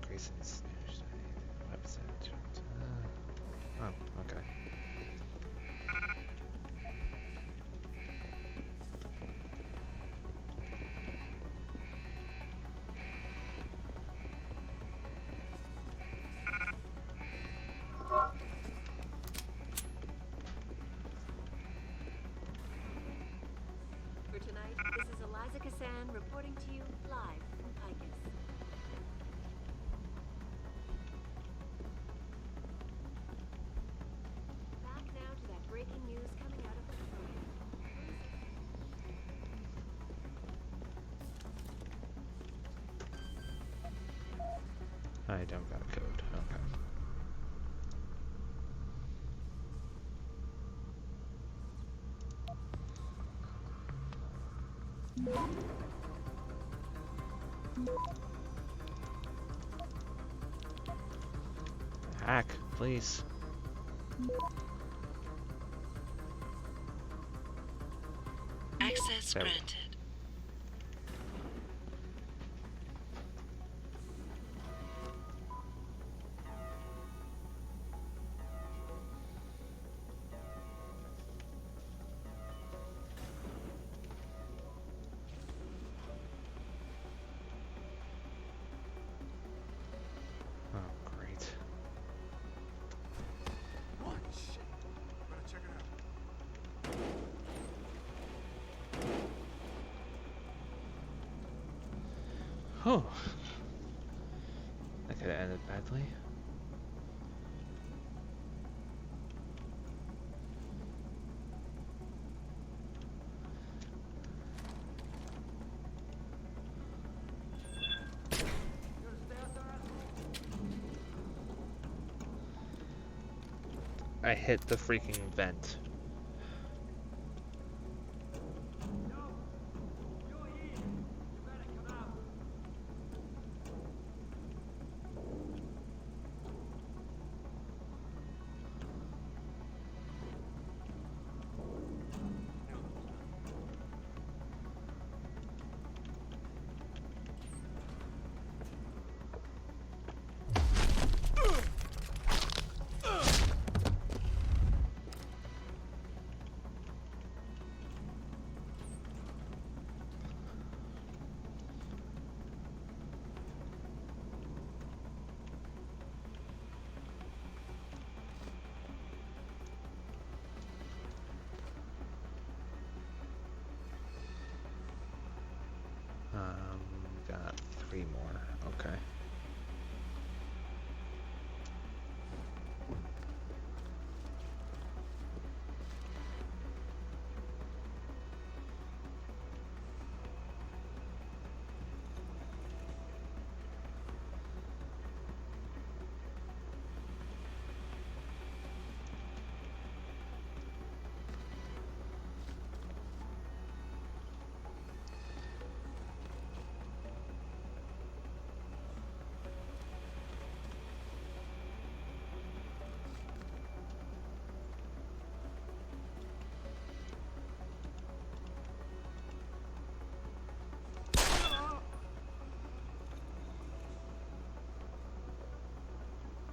Grayson's website. Oh, okay. For tonight, this is Eliza Kassan reporting to you live from Picus. Back now to that breaking news coming out of the program. I don't got a code. Okay. Hack, please. Access There we go. granted. Oh, great. What? Shit. Better check it out. Oh. That could have ended badly. I hit the freaking vent. Got 3 more. Okay.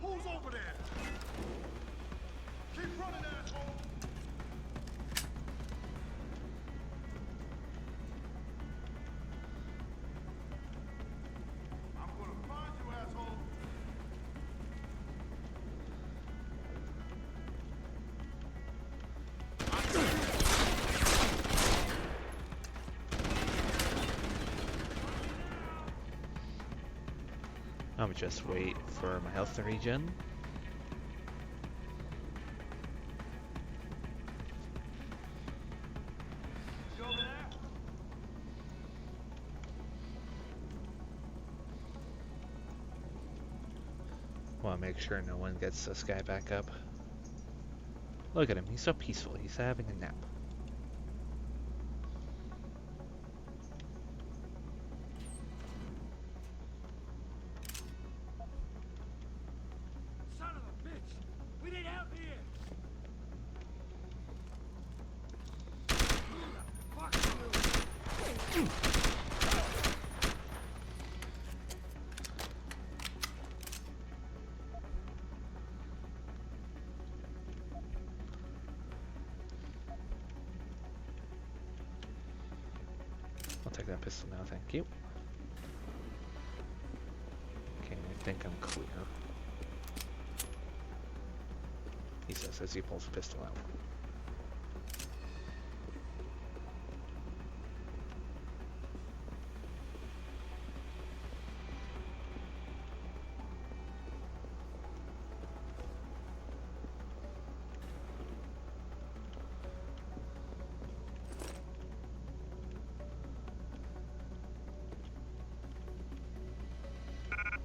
Who's over there? Keep running, asshole! I'm gonna find you, asshole! I'm just wait for my health to regen. Want to make sure no one gets this guy back up. Look at him, he's so peaceful, he's having a nap. Son of a bitch! We need help here! Fuck you! I'll take that pistol now, thank you. Okay, I think I'm clear. He says as he pulls the pistol out.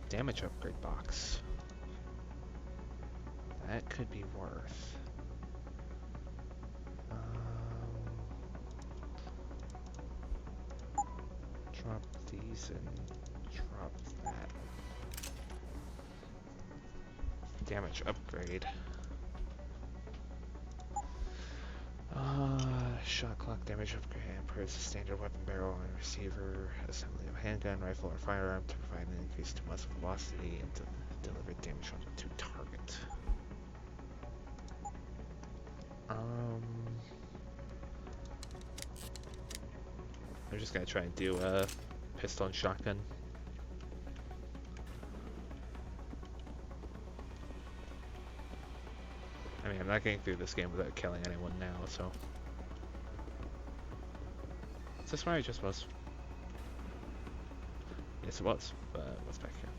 Damage upgrade box. That could be worth. Drop these and drop that. Damage upgrade. Shot clock damage upgrade improves the standard weapon barrel and receiver assembly of handgun, rifle, or firearm to provide an increase to muzzle velocity and to deliver damage to target. I'm just gonna try and do a pistol and shotgun. I mean, I'm not getting through this game without killing anyone now, so. Is this where I just was? Yes, it was, but what's back here?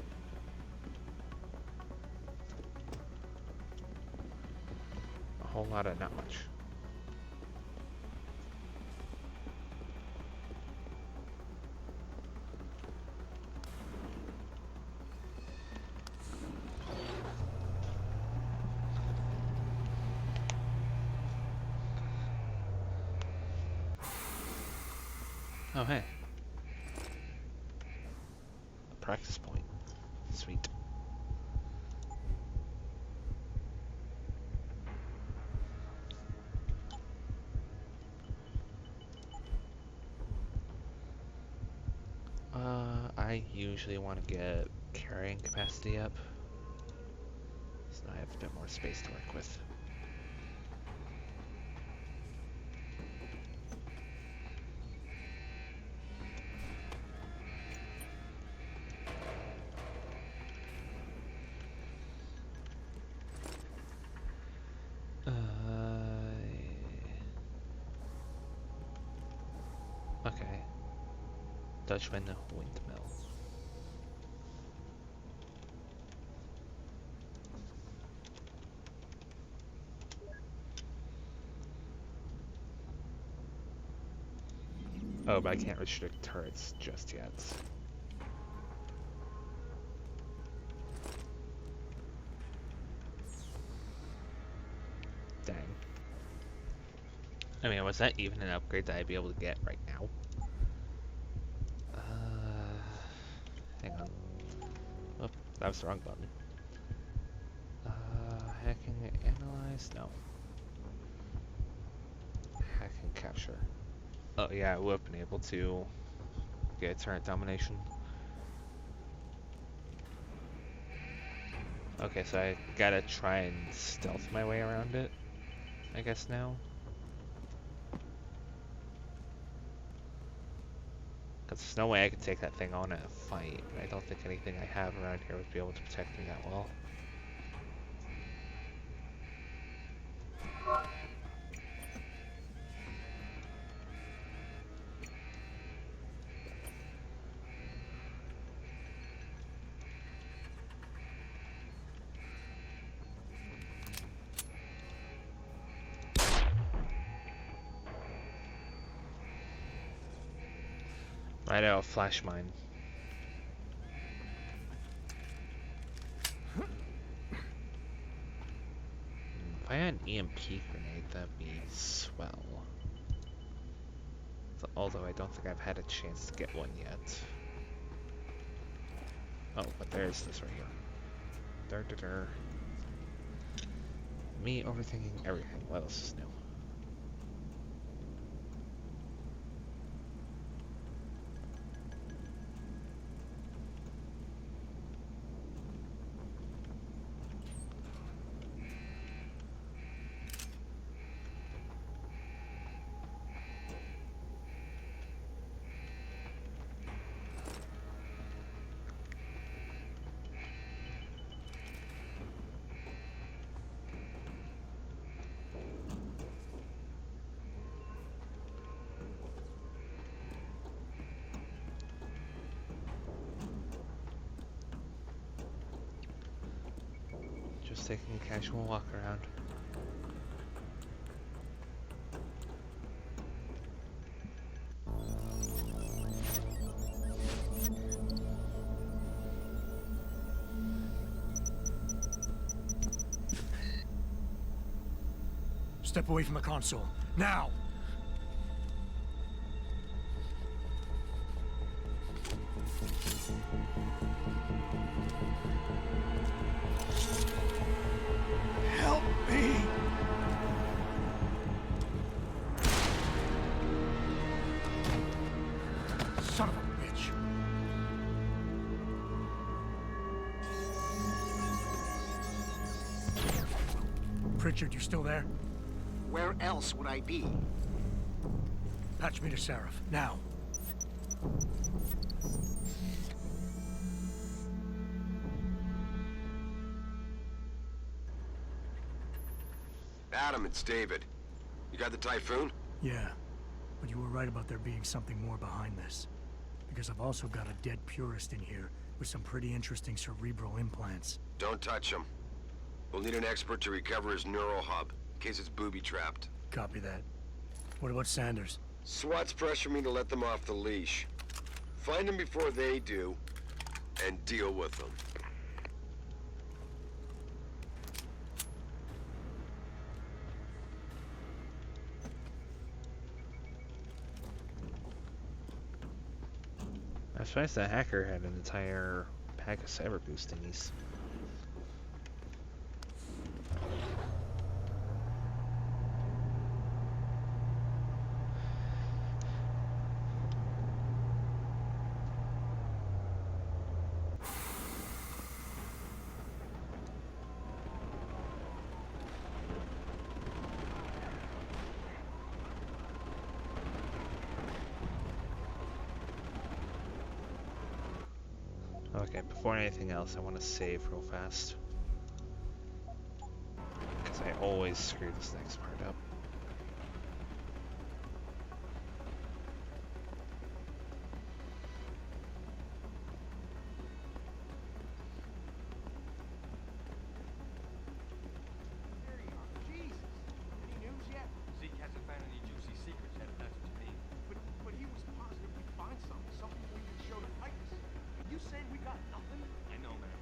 A whole lot of not much. hey. A practice point. Sweet. I usually want to get carrying capacity up, so I have a bit more space to work with. Okay. Dutchman windmill. Oh, but I can't restrict turrets just yet. Dang. I mean, was that even an upgrade that I'd be able to get right now? Hang on. Oh, that was the wrong button. Hacking, analyze? No. Hacking, capture. Oh yeah, I would have been able to get turret domination. Okay, so I gotta try and stealth my way around it, I guess now. Because there's no way I could take that thing on in a fight, and I don't think anything I have around here would be able to protect me that well. Right out, flash mine. If I had an EMP grenade, that'd be swell. So, although I don't think I've had a chance to get one yet. Oh, but there's this right here. Me overthinking everything. What else is new? Just taking a casual walk around. Step away from the console. Now! Help me! Son of a bitch. Pritchard, you still there? Where else would I be? Patch me to Seraph, now. Adam, it's David. You got the Typhoon? Yeah, but you were right about there being something more behind this. Because I've also got a dead purist in here with some pretty interesting cerebral implants. Don't touch him. We'll need an expert to recover his neural hub, in case it's booby-trapped. Copy that. What about Sanders? SWAT's pressure me to let them off the leash. Find them before they do, and deal with them. surprised the hacker had an entire pack of cyber boost thingies. Okay, before anything else, I want to save real fast. Because I always screw this next part up. Jesus! Any news yet? Zeke hasn't found any juicy secrets yet, if that's what you mean. But he was positive we'd find something we could show to Titus. You saying we got nothing? I know, man.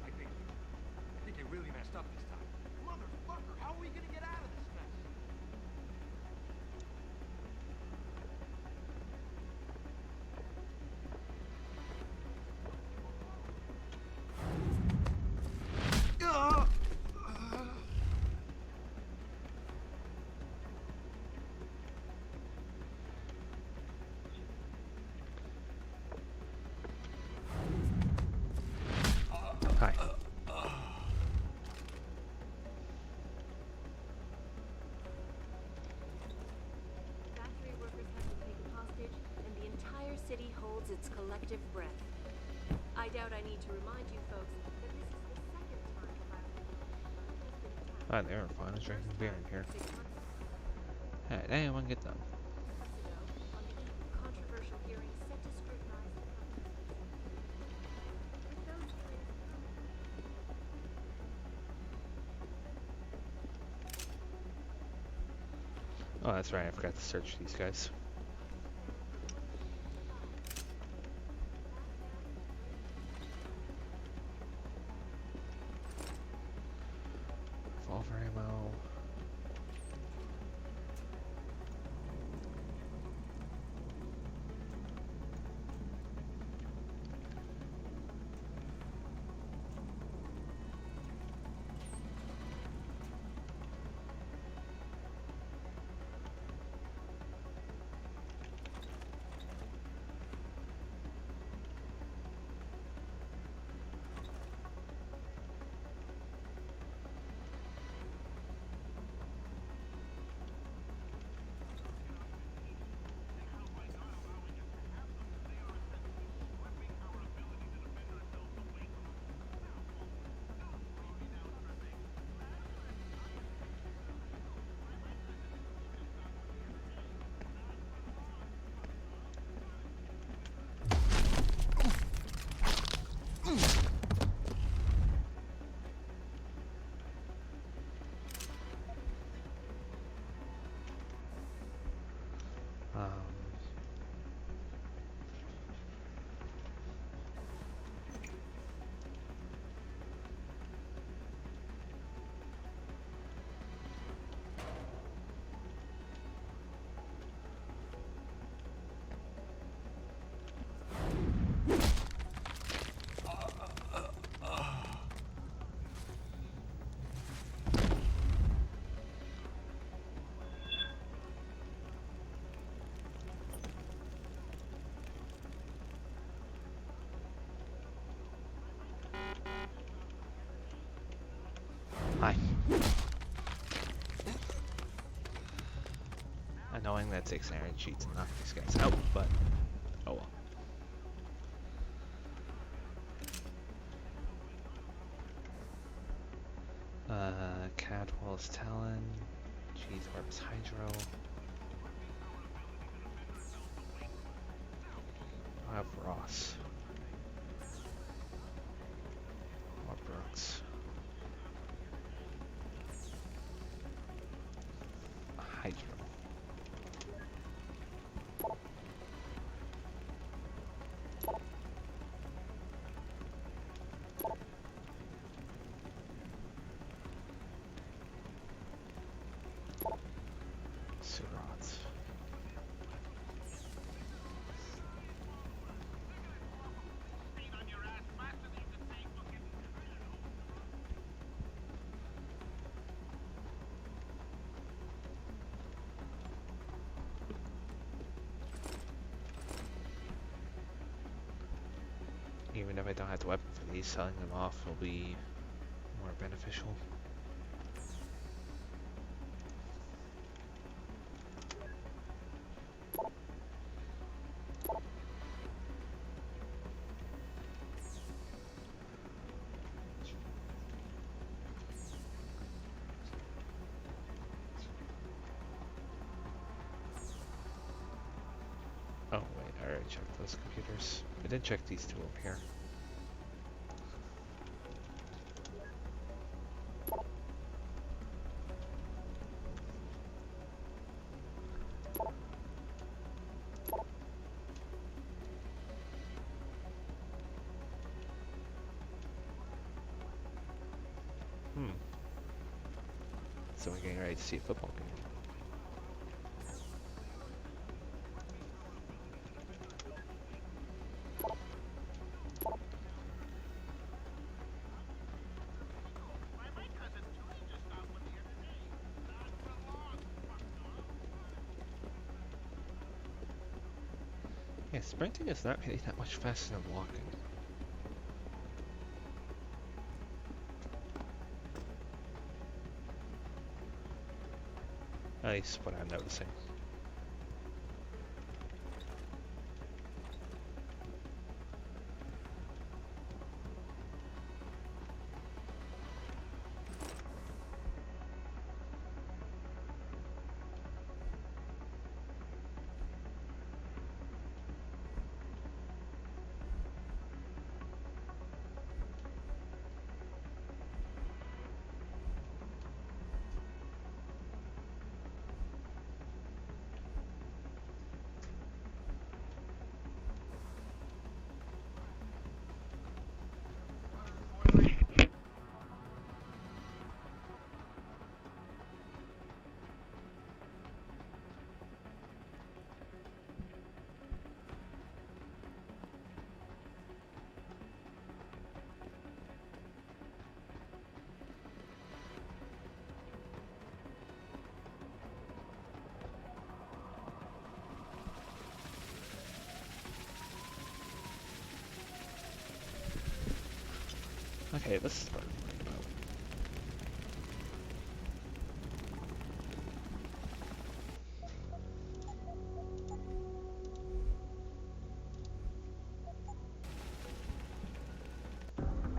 I think they really messed up this time. Motherfucker, how are we gonna get out of this mess? Hi. Factory workers have been taken hostage, and the entire city holds its collective breath. I doubt I need to remind you folks that this is the second time Ah, they were fine. I was drinking beer in here. Hey, did anyone get them? controversial hearing set to scrutinize the with those hearings. Oh, that's right. I forgot to search these guys. Revolver ammo. Hi. Knowing that takes iron sheets and knock these guys out, but oh well. Cadwell's Talon, G-Thorpe's Hydro. I have Ross. Or Brooks. Hydro. even if I don't have the weapon for these, selling them off will be more beneficial. Oh wait, I already checked those computers. I did check these two over here. So we're getting ready to see a football game. Yeah, sprinting is not really that much faster than walking. At least what I'm noticing. Okay, this is what I'm worried about.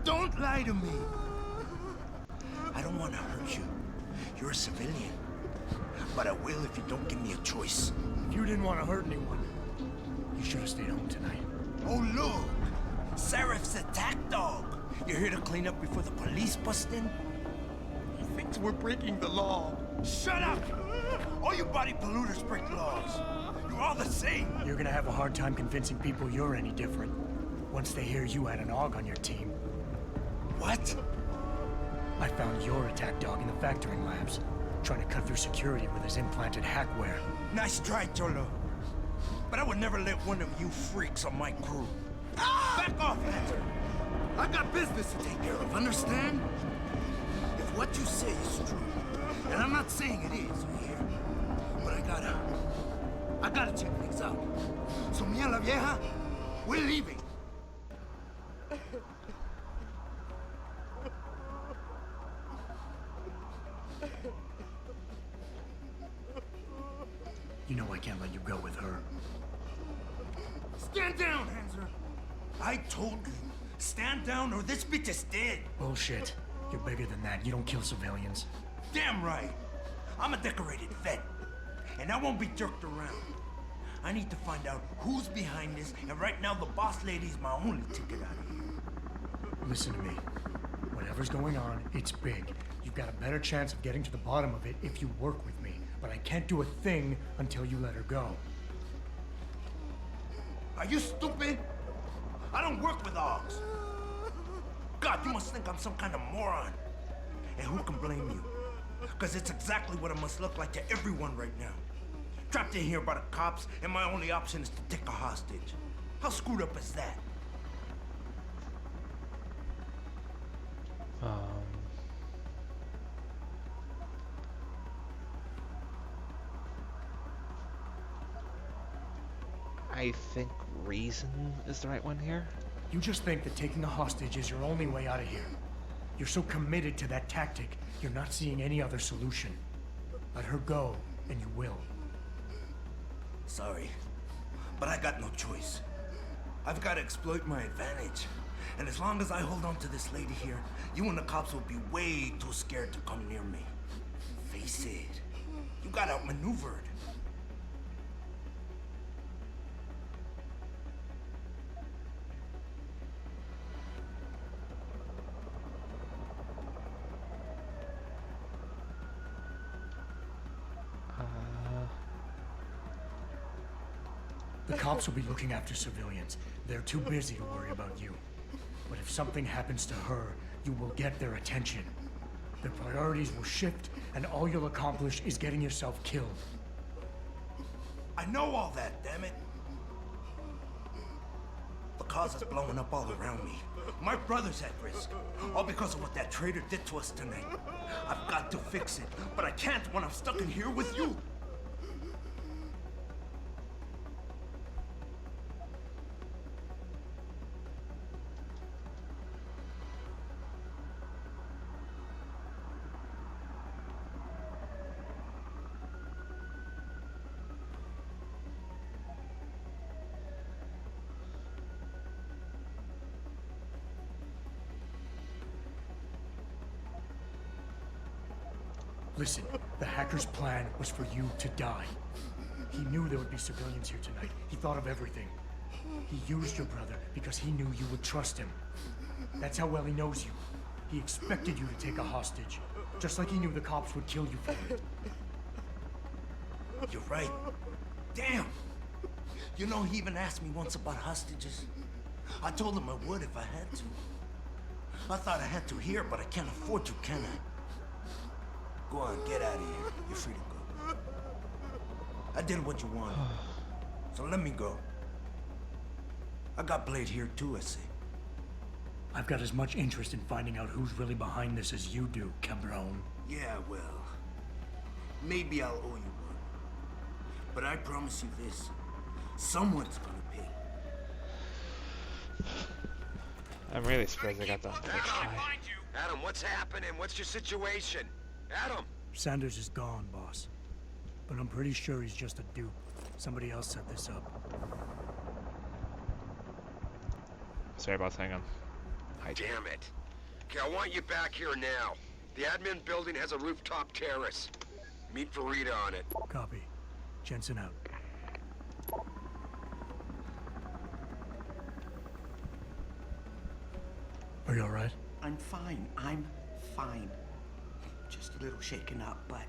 Don't lie to me! I don't want to hurt you. You're a civilian. But I will if you don't give me a choice. If you didn't want to hurt anyone, you should have stayed home tonight. Oh, look! Serif's attack dog! You're here to clean up before the police bust in? He thinks we're breaking the law. Shut up! All you body polluters break laws. You're all the same. You're gonna have a hard time convincing people you're any different once they hear you had an AUG on your team. What? I found your attack dog in the factoring labs, trying to cut through security with his implanted hackware. Nice try, Cholo. But I would never let one of you freaks on my crew. Ah! Back off, Hunter! I got business to take care of, understand? If what you say is true, and I'm not saying it is here, but I gotta check things out. So me and la vieja, we're leaving. You know I can't let you go with her. Stand down, Hanser! I told you, stand down or this bitch is dead. Bullshit. You're bigger than that. You don't kill civilians. Damn right. I'm a decorated vet, and I won't be jerked around. I need to find out who's behind this, and right now the boss lady's my only ticket out of here. Listen to me. Whatever's going on, it's big. You've got a better chance of getting to the bottom of it if you work with me. But I can't do a thing until you let her go. Are you stupid? I don't work with AUGs. God, you must think I'm some kind of moron. And who can blame you? Because it's exactly what it must look like to everyone right now. Trapped in here by the cops, and my only option is to take a hostage. How screwed up is that? I think reason is the right one here. You just think that taking a hostage is your only way out of here. You're so committed to that tactic, you're not seeing any other solution. Let her go, and you will. Sorry, but I got no choice. I've got to exploit my advantage. And as long as I hold on to this lady here, you and the cops will be way too scared to come near me. Face it, you got outmaneuvered. The cops will be looking after civilians. They're too busy to worry about you. But if something happens to her, you will get their attention. Their priorities will shift, and all you'll accomplish is getting yourself killed. I know all that, damn it. The cause is blowing up all around me. My brother's at risk. All because of what that traitor did to us tonight. I've got to fix it, but I can't when I'm stuck in here with you. Listen, the hacker's plan was for you to die. He knew there would be civilians here tonight. He thought of everything. He used your brother because he knew you would trust him. That's how well he knows you. He expected you to take a hostage, just like he knew the cops would kill you for it. You're right. Damn! You know, he even asked me once about hostages. I told him I would if I had to. I thought I had to here, but I can't afford to, can I? Go on, get out of here. You're free to go. I did what you wanted, so let me go. I got Blade here too, I see. I've got as much interest in finding out who's really behind this as you do, Cabron. Yeah, well, maybe I'll owe you one. But I promise you this, someone's gonna pay. I'm really surprised I got that on the first try. Adam, what's happening? What's your situation? Adam! Sanders is gone, boss. But I'm pretty sure he's just a dupe. Somebody else set this up. Sorry about saying him. Damn it. Okay, I want you back here now. The admin building has a rooftop terrace. Meet for Rita on it. Copy. Jensen out. Are you alright? I'm fine. I'm fine. Just a little shaken up, but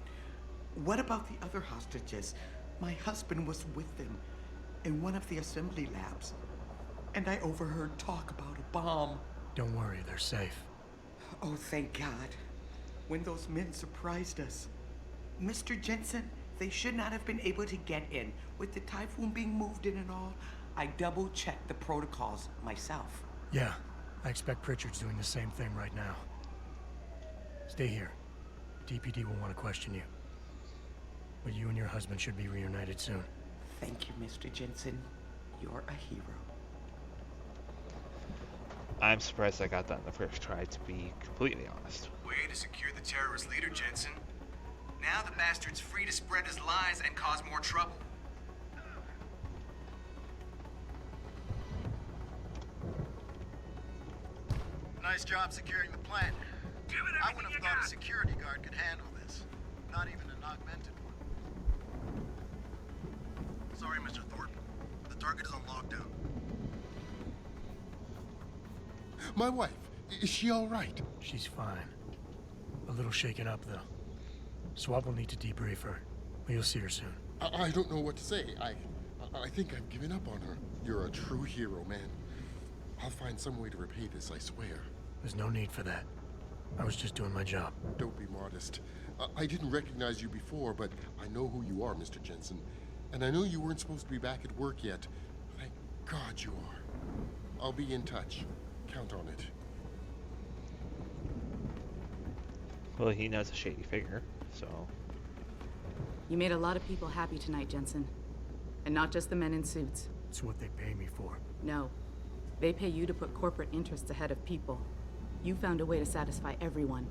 what about the other hostages? My husband was with them in one of the assembly labs, and I overheard talk about a bomb. Don't worry, they're safe. Oh, thank God. When those men surprised us. Mr. Jensen, they should not have been able to get in. With the Typhoon being moved in and all, I double-checked the protocols myself. Yeah, I expect Pritchard's doing the same thing right now. Stay here. DPD will want to question you. But you and your husband should be reunited soon. Thank you, Mr. Jensen. You're a hero. I'm surprised I got that in the first try, to be completely honest. Way to secure the terrorist leader, Jensen. Now the bastard's free to spread his lies and cause more trouble. Nice job securing the plant. I wouldn't have thought a security guard could handle this. Not even an augmented one. Sorry, Mr. Thorpe. The target is on lockdown. My wife, is she all right? She's fine. A little shaken up, though. Swab will need to debrief her, but you'll see her soon. I don't know what to say. I think I've given up on her. You're a true hero, man. I'll find some way to repay this, I swear. There's no need for that. I was just doing my job. Don't be modest. I didn't recognize you before, but I know who you are, Mr. Jensen. And I know you weren't supposed to be back at work yet. Thank God you are. I'll be in touch. Count on it. Well, he knows a shady figure, so... You made a lot of people happy tonight, Jensen. And not just the men in suits. It's what they pay me for. No. They pay you to put corporate interests ahead of people. You found a way to satisfy everyone.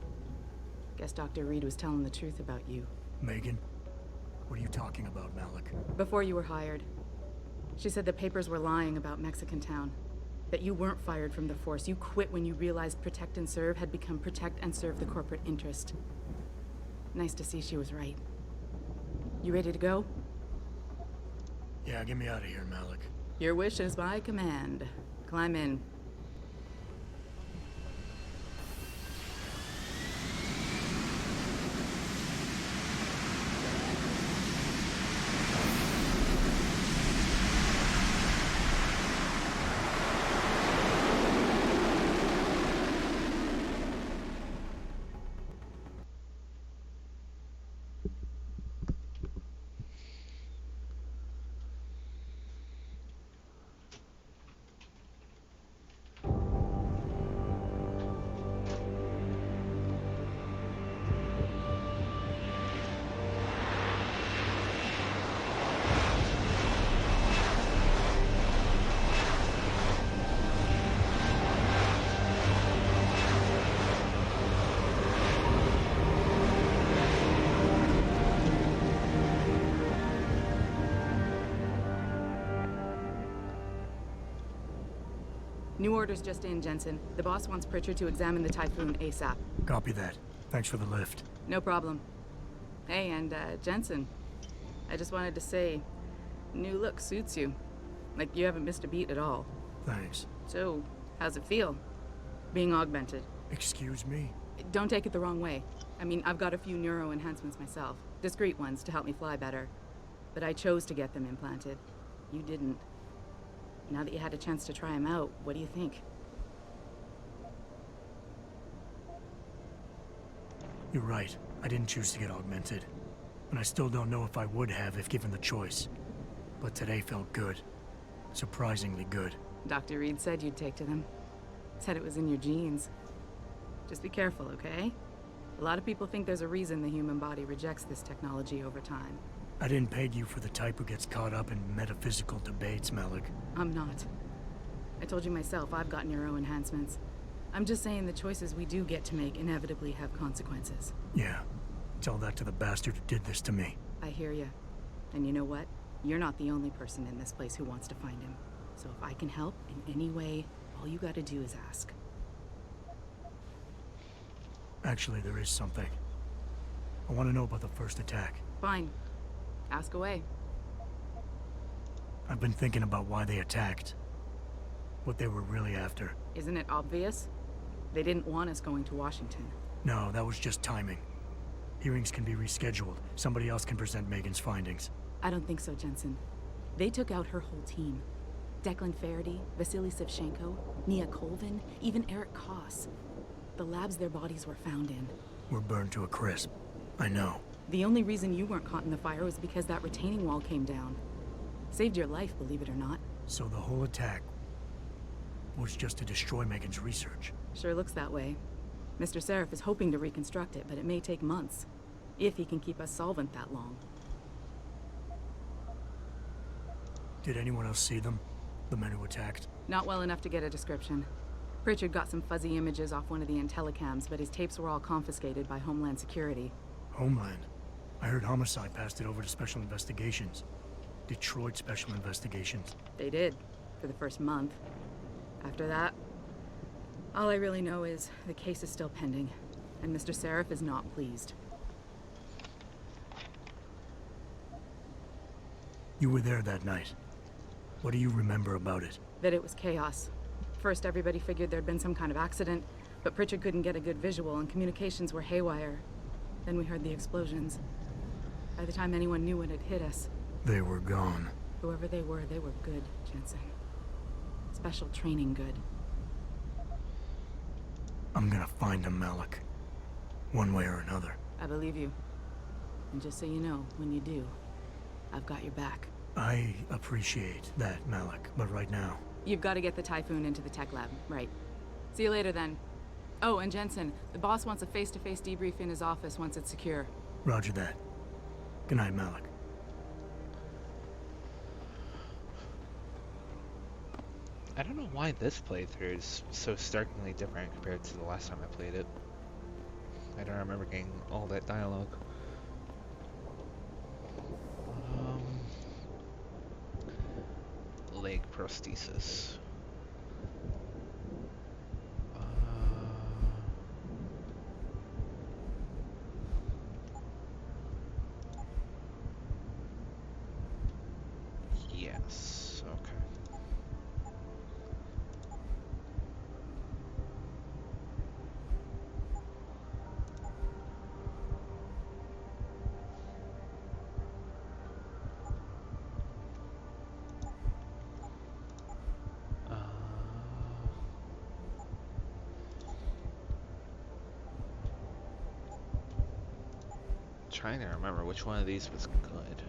Guess Dr. Reed was telling the truth about you. Megan? What are you talking about, Malik? Before you were hired, she said the papers were lying about Mexican Town. That you weren't fired from the force. You quit when you realized Protect and Serve had become Protect and Serve the corporate interest. Nice to see she was right. You ready to go? Yeah, get me out of here, Malik. Your wish is my command. Climb in. New orders just in, Jensen. The boss wants Pritchard to examine the Typhoon ASAP. Copy that. Thanks for the lift. No problem. Hey, and Jensen, I just wanted to say, new look suits you. Like you haven't missed a beat at all. Thanks. So, how's it feel? Being augmented? Excuse me? Don't take it the wrong way. I mean, I've got a few neuro enhancements myself. Discreet ones to help me fly better. But I chose to get them implanted. You didn't. Now that you had a chance to try them out, what do you think? You're right. I didn't choose to get augmented. And I still don't know if I would have if given the choice. But today felt good. Surprisingly good. Dr. Reed said you'd take to them. Said it was in your genes. Just be careful, okay? A lot of people think there's a reason the human body rejects this technology over time. I didn't peg you for the type who gets caught up in metaphysical debates, Malik. I'm not. I told you myself, I've got neuro enhancements. I'm just saying the choices we do get to make inevitably have consequences. Yeah. Tell that to the bastard who did this to me. I hear you. And you know what? You're not the only person in this place who wants to find him. So if I can help in any way, all you gotta do is ask. Actually, there is something. I want to know about the first attack. Fine. Ask away. I've been thinking about why they attacked. What they were really after. Isn't it obvious? They didn't want us going to Washington. No, that was just timing. Hearings can be rescheduled. Somebody else can present Megan's findings. I don't think so, Jensen. They took out her whole team. Declan Faraday, Vasily Savchenko, Nia Colvin, even Eric Koss. The labs their bodies were found in. We're burned to a crisp. I know. The only reason you weren't caught in the fire was because that retaining wall came down. Saved your life, believe it or not. So the whole attack was just to destroy Megan's research. Sure looks that way. Mr. Seraph is hoping to reconstruct it, but it may take months. If he can keep us solvent that long. Did anyone else see them? The men who attacked? Not well enough to get a description. Pritchard got some fuzzy images off one of the Intellicams, but his tapes were all confiscated by Homeland Security. Homeland? I heard Homicide passed it over to Special Investigations. Detroit Special Investigations. They did, for the first month. After that, all I really know is the case is still pending, and Mr. Seraph is not pleased. You were there that night. What do you remember about it? That it was chaos. First, everybody figured there'd been some kind of accident, but Pritchard couldn't get a good visual, and communications were haywire. Then we heard the explosions. By the time anyone knew what had hit us... They were gone. Whoever they were good, Jensen. Special training good. I'm gonna find them, Malik. One way or another. I believe you. And just so you know, when you do, I've got your back. I appreciate that, Malik, but right now... You've got to get the Typhoon into the tech lab, right. See you later, then. Oh, and Jensen, the boss wants a face-to-face debrief in his office once it's secure. Roger that. Good night, Malik. I don't know why this playthrough is so starkly different compared to the last time I played it. I don't remember getting all that dialogue. Leg prosthesis. Yes, okay. Trying to remember which one of these was good.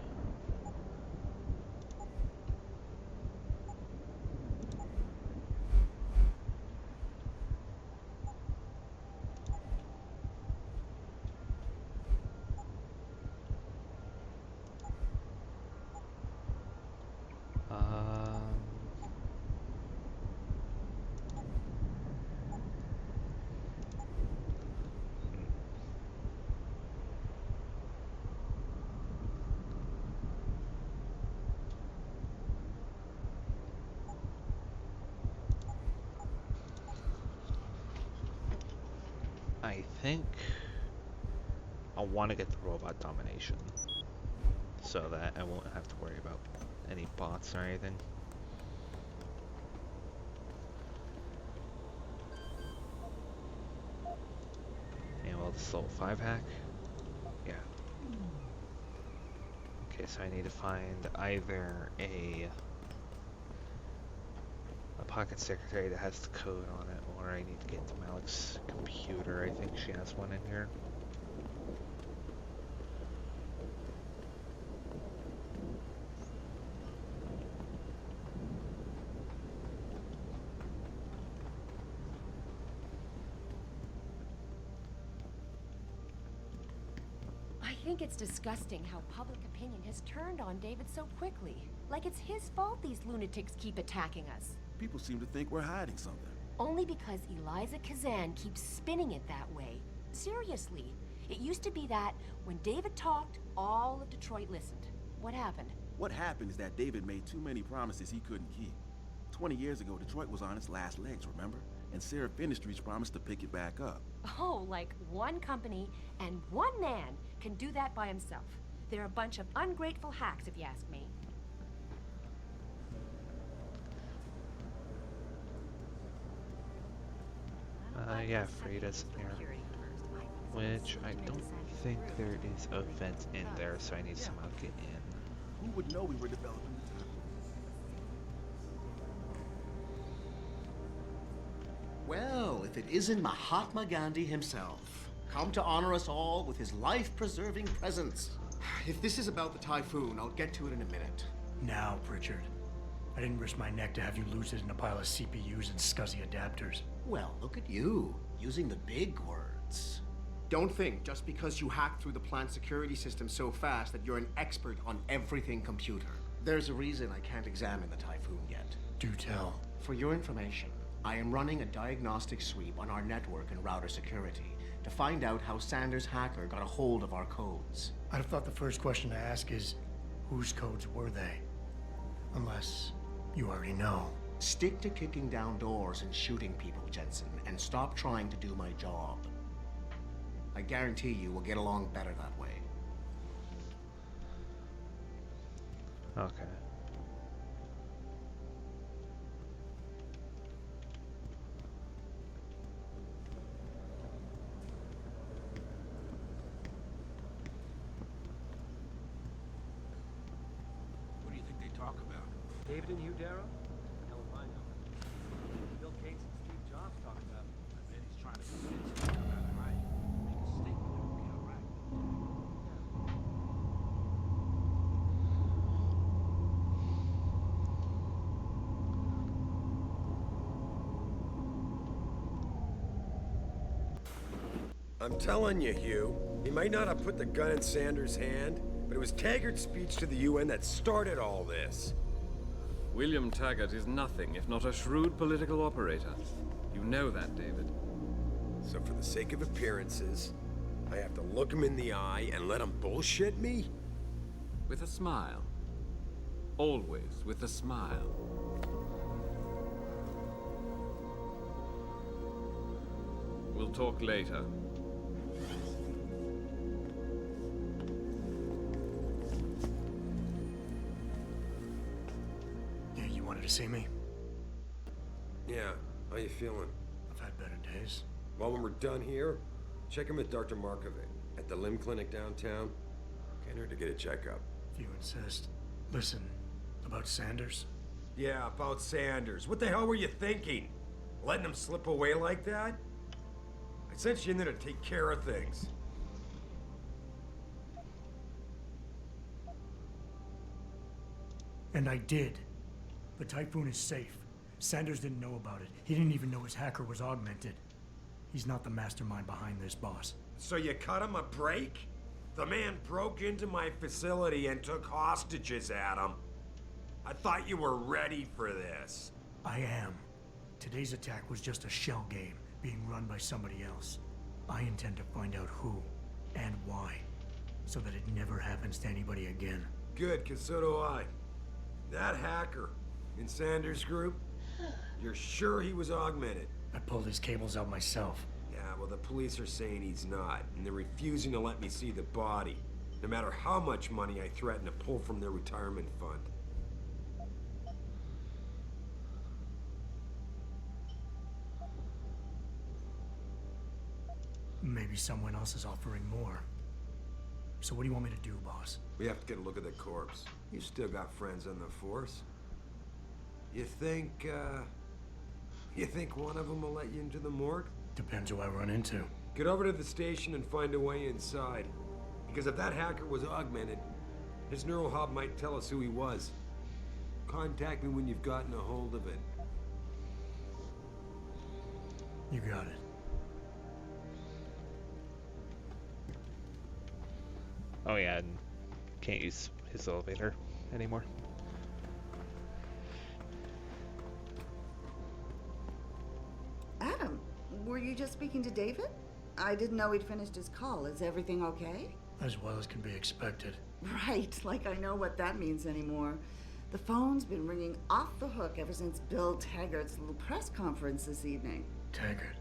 I think I want to get the robot domination so that I won't have to worry about any bots or anything. And well, this level 5 hack? Yeah. Okay, so I need to find either a pocket secretary that has the code on it, or I need to get to Malik's computer. I think she has one in here. I think it's disgusting how public opinion has turned on David so quickly. Like it's his fault these lunatics keep attacking us. People seem to think we're hiding something. Only because Eliza Kazan keeps spinning it that way. Seriously, it used to be that when David talked, all of Detroit listened. What happened? What happened is that David made too many promises he couldn't keep. 20 years ago, Detroit was on its last legs, remember? And Seraph Industries promised to pick it back up. Oh, like one company and one man can do that by himself. They're a bunch of ungrateful hacks, if you ask me. Yeah, Frida's in here. Which I don't think there is a vent in there, so I need to somehow get in. Who would know we were developing the time? Well, if it isn't Mahatma Gandhi himself, come to honor us all with his life-preserving presence. If this is about the typhoon, I'll get to it in a minute. Now, Pritchard. I didn't risk my neck to have you lose it in a pile of CPUs and scuzzy adapters. Well, look at you, using the big words. Don't think just because you hacked through the plant security system so fast that you're an expert on everything computer. There's a reason I can't examine the typhoon yet. Do tell. For your information, I am running a diagnostic sweep on our network and router security to find out how Sanders' hacker got a hold of our codes. I'd have thought the first question to ask is, whose codes were they? Unless you already know. Stick to kicking down doors and shooting people, Jensen, and stop trying to do my job. I guarantee you we'll get along better that way. Okay. What do you think they talk about? David and Hugh Darrow? Hell if I know. Bill Gates and Steve Jobs talk about it. I bet he's trying to convince you to come out right. Make a statement that will be all right. I'm telling you, Hugh, he might not have put the gun in Sanders' hand, but it was Taggart's speech to the UN that started all this. William Taggart is nothing if not a shrewd political operator. You know that, David. So for the sake of appearances, I have to look him in the eye and let him bullshit me? With a smile. Always with a smile. We'll talk later. Yeah, you wanted to see me? Yeah, how you feeling? I've had better days. Well, when we're done here, check him with Dr. Markovic at the limb clinic downtown. Can't hurt to get a checkup. If you insist. Listen, about Sanders? Yeah, about Sanders. What the hell were you thinking? Letting him slip away like that? I sent you in there to take care of things. And I did. The Typhoon is safe. Sanders didn't know about it. He didn't even know his hacker was augmented. He's not the mastermind behind this, boss. So you cut him a break? The man broke into my facility and took hostages at him. I thought you were ready for this. I am. Today's attack was just a shell game being run by somebody else. I intend to find out who and why, so that it never happens to anybody again. Good, 'cause so do I. That hacker in Sanders' group, you're sure he was augmented? I pulled his cables out myself. Yeah, well, the police are saying he's not, and they're refusing to let me see the body, no matter how much money I threaten to pull from their retirement fund. Maybe someone else is offering more. So what do you want me to do, boss? We have to get a look at the corpse. You still got friends on the force. You think one of them will let you into the morgue? Depends who I run into. Get over to the station and find a way inside. Because if that hacker was augmented, his neural hub might tell us who he was. Contact me when you've gotten a hold of it. You got it. Oh yeah, and can't use his elevator anymore. Adam, were you just speaking to David? I didn't know he'd finished his call. Is everything okay? As well as can be expected. Right, like I know what that means anymore. The phone's been ringing off the hook ever since Bill Taggart's little press conference this evening. Taggart.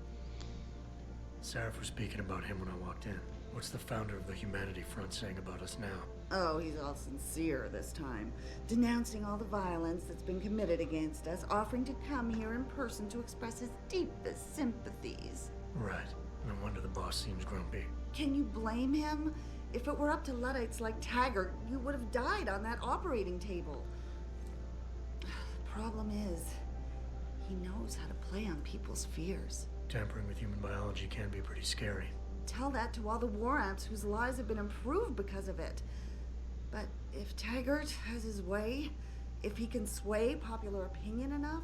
Sarah was speaking about him when I walked in. What's the founder of the Humanity Front saying about us now? Oh, he's all sincere this time, denouncing all the violence that's been committed against us, offering to come here in person to express his deepest sympathies. Right. No wonder the boss seems grumpy. Can you blame him? If it were up to Luddites like Taggart, you would have died on that operating table. The problem is, he knows how to play on people's fears. Tampering with human biology can be pretty scary. Tell that to all the war ants whose lives have been improved because of it. But if Taggart has his way, if he can sway popular opinion enough,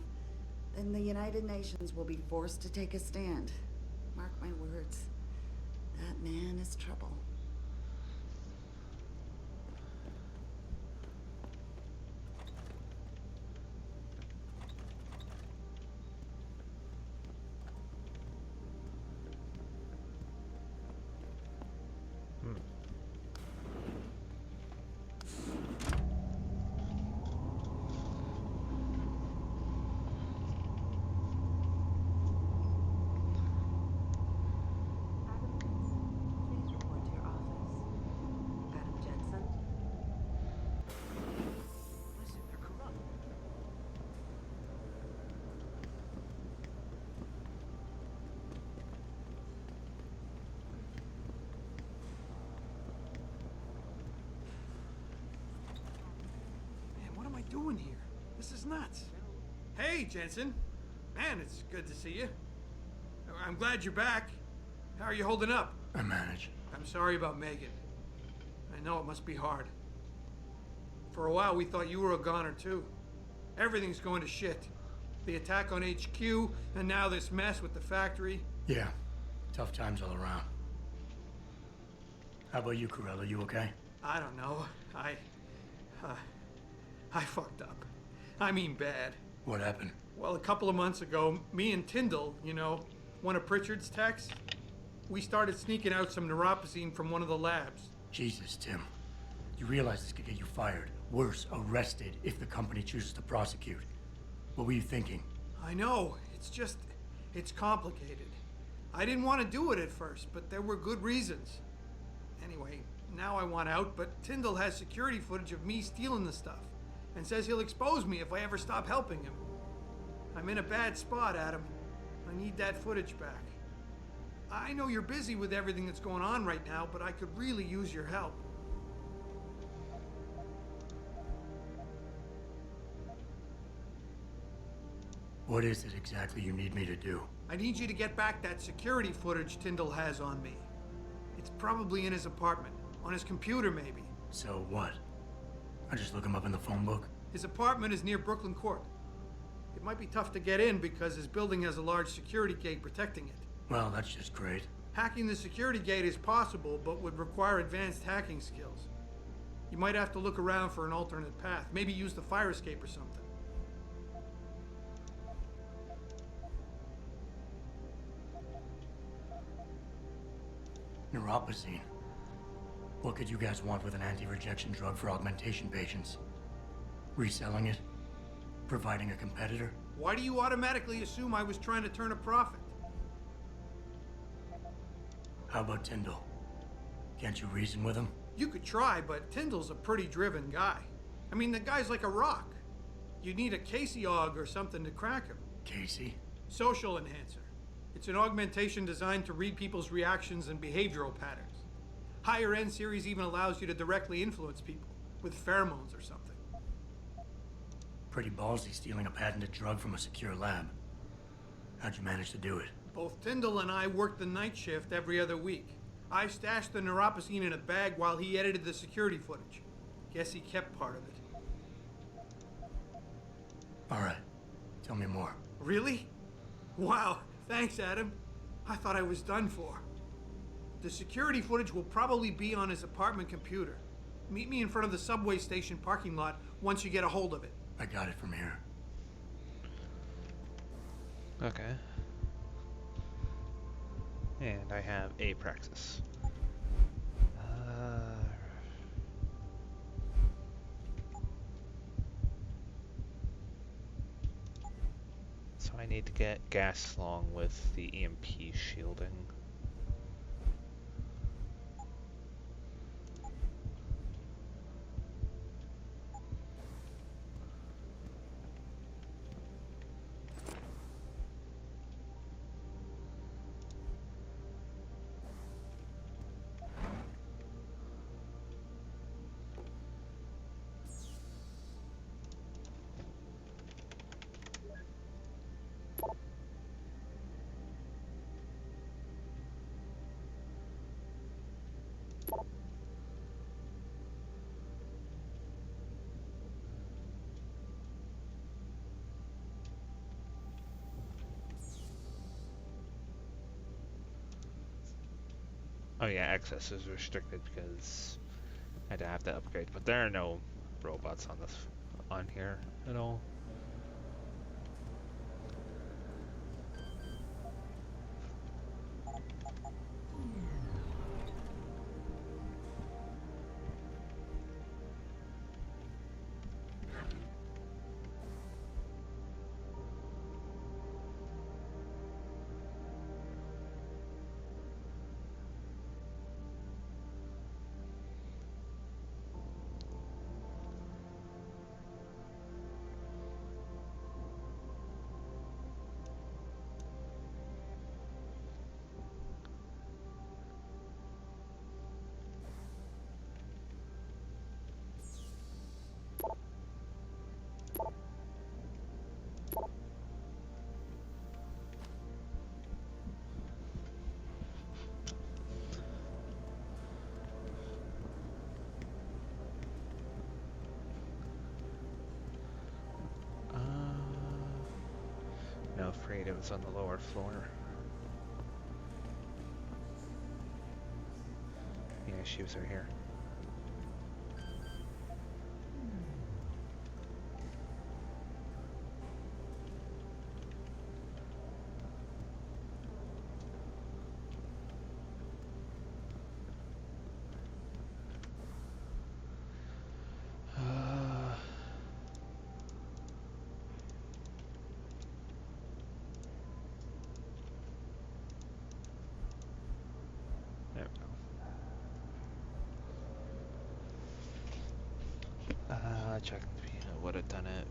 then the United Nations will be forced to take a stand. Mark my words. That man is trouble. Doing here? This is nuts. Hey, Jensen. Man, it's good to see you. I'm glad you're back. How are you holding up? I manage. I'm sorry about Megan. I know it must be hard. For a while, we thought you were a goner, too. Everything's going to shit. The attack on HQ, and now this mess with the factory. Yeah. Tough times all around. How about you, Corella? You okay? I don't know. I fucked up. I mean bad. What happened? Well, a couple of months ago, me and Tyndall, you know, one of Pritchard's techs, we started sneaking out some neuropozyne from one of the labs. Jesus, Tim. You realize this could get you fired. Worse, arrested if the company chooses to prosecute. What were you thinking? I know. It's complicated. I didn't want to do it at first, but there were good reasons. Anyway, now I want out, but Tyndall has security footage of me stealing the stuff and says he'll expose me if I ever stop helping him. I'm in a bad spot, Adam. I need that footage back. I know you're busy with everything that's going on right now, but I could really use your help. What is it exactly you need me to do? I need you to get back that security footage Tyndall has on me. It's probably in his apartment. On his computer, maybe. So what? I just look him up in the phone book? His apartment is near Brooklyn Court. It might be tough to get in because his building has a large security gate protecting it. Well, that's just great. Hacking the security gate is possible, but would require advanced hacking skills. You might have to look around for an alternate path. Maybe use the fire escape or something. Neuropozyne. What could you guys want with an anti-rejection drug for augmentation patients? Reselling it? Providing a competitor? Why do you automatically assume I was trying to turn a profit? How about Tyndall? Can't you reason with him? You could try, but Tyndall's a pretty driven guy. I mean, the guy's like a rock. You'd need a Casey aug or something to crack him. Casey? Social enhancer. It's an augmentation designed to read people's reactions and behavioral patterns. Higher end series even allows you to directly influence people with pheromones or something. Pretty ballsy stealing a patented drug from a secure lab. How'd you manage to do it? Both Tyndall and I worked the night shift every other week. I stashed the neuropozyne in a bag while he edited the security footage. Guess he kept part of it. All right. Tell me more. Really? Wow. Thanks, Adam. I thought I was done for. The security footage will probably be on his apartment computer. Meet me in front of the subway station parking lot once you get a hold of it. I got it from here. Okay. And I have a praxis. So I need to get gas along with the EMP shielding. Oh yeah, access is restricted because I'd have to upgrade, but there are no robots on here at all. No, afraid it was on the lower floor. Yeah, she was right here. What check. I would have done it.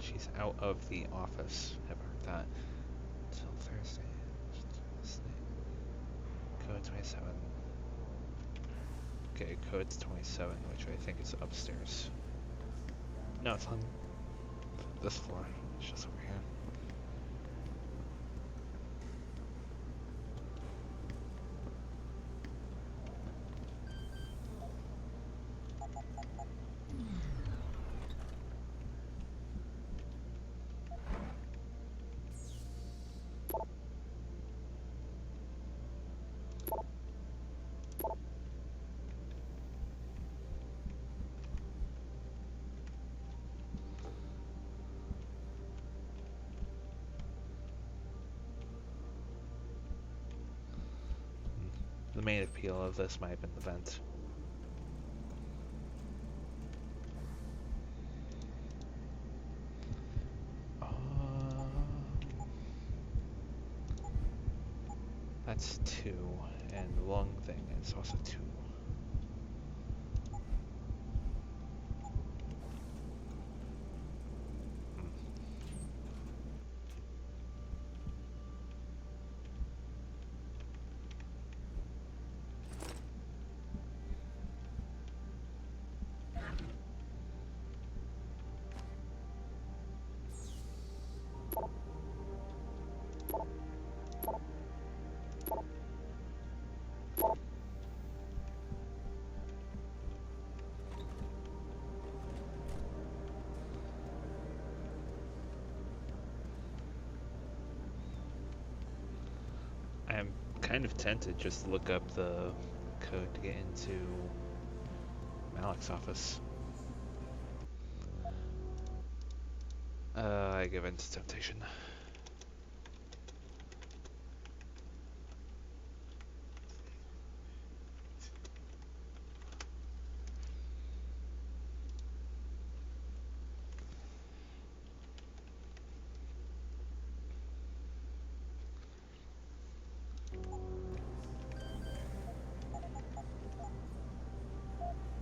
She's out of the office. I've heard that. Till Thursday. Code 27. Okay, code's 27, which I think is upstairs. No, it's on this floor. It's just over here. The main appeal of this might have been the vent. That's 2, and the lung thing is also 2. I'm kind of tempted just to look up the code to get into Malik's office. I give in to temptation.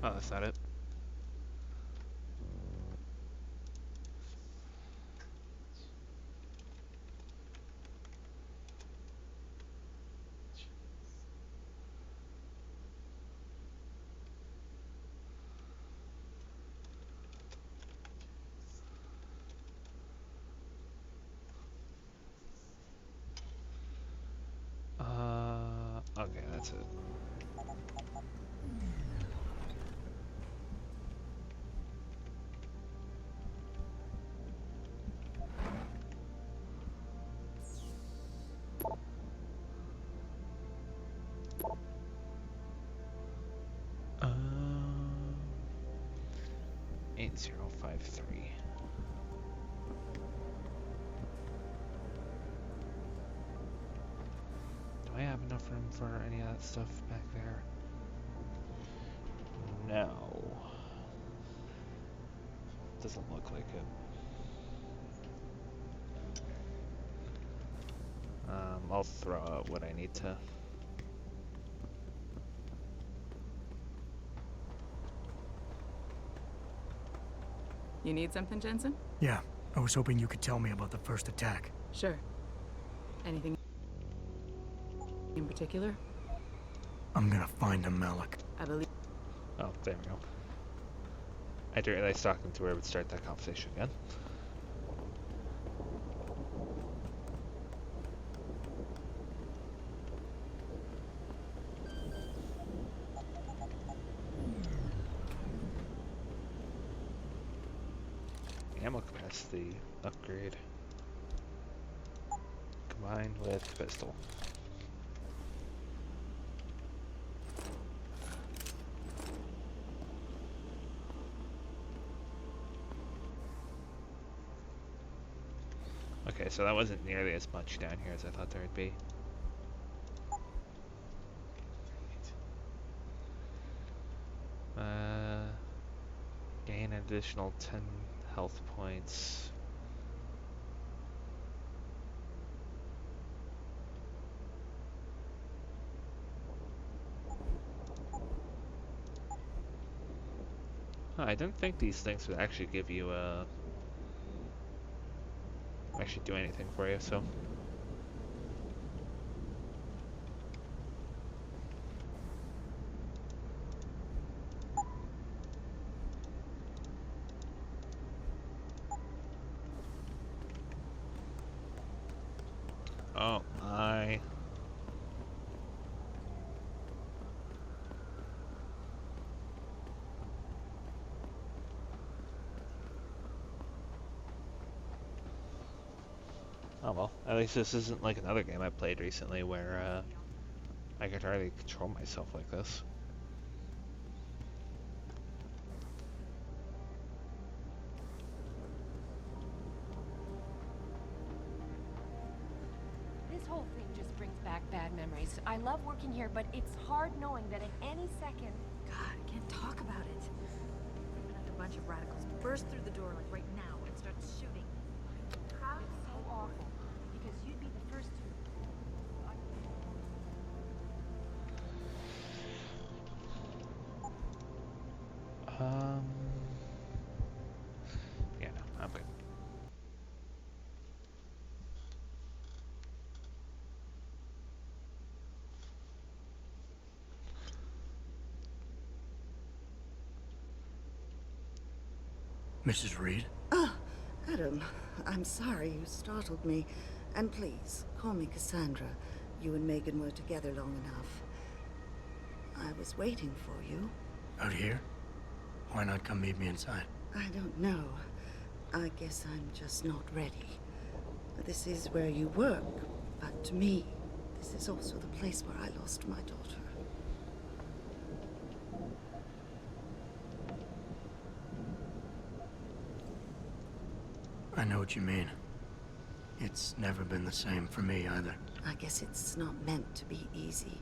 Oh, that's not it. Okay, that's it. Uh, 8053. Do I have enough room for any of that stuff back there? No. Doesn't look like it. I'll throw out what I need to. You need something, Jensen? Yeah, I was hoping you could tell me about the first attack. Sure. Anything in particular? I'm gonna find him, Malik. I believe. Oh, there we go. I didn't realize talking to her would start that conversation again. Ammo capacity upgrade combined with pistol. Okay, so that wasn't nearly as much down here as I thought there would be. Gain an additional 10 health points. I didn't think these things would actually give you actually do anything for you, so. Oh my. Oh well, at least this isn't like another game I played recently where I could hardly control myself like this. This whole thing just brings back bad memories. I love working here, but it's hard knowing that at any second... God, I can't talk about it. Even if a bunch of radicals burst through the door like right now and start shooting. How so awful? Because you'd be the first to... Yeah, no, I'm good. Mrs. Reed? Ah, Adam, I'm sorry you startled me. And please, call me Cassandra. You and Megan were together long enough. I was waiting for you. Out here? Why not come meet me inside? I don't know. I guess I'm just not ready. This is where you work, but to me, this is also the place where I lost my daughter. I know what you mean. It's never been the same for me either. I guess it's not meant to be easy.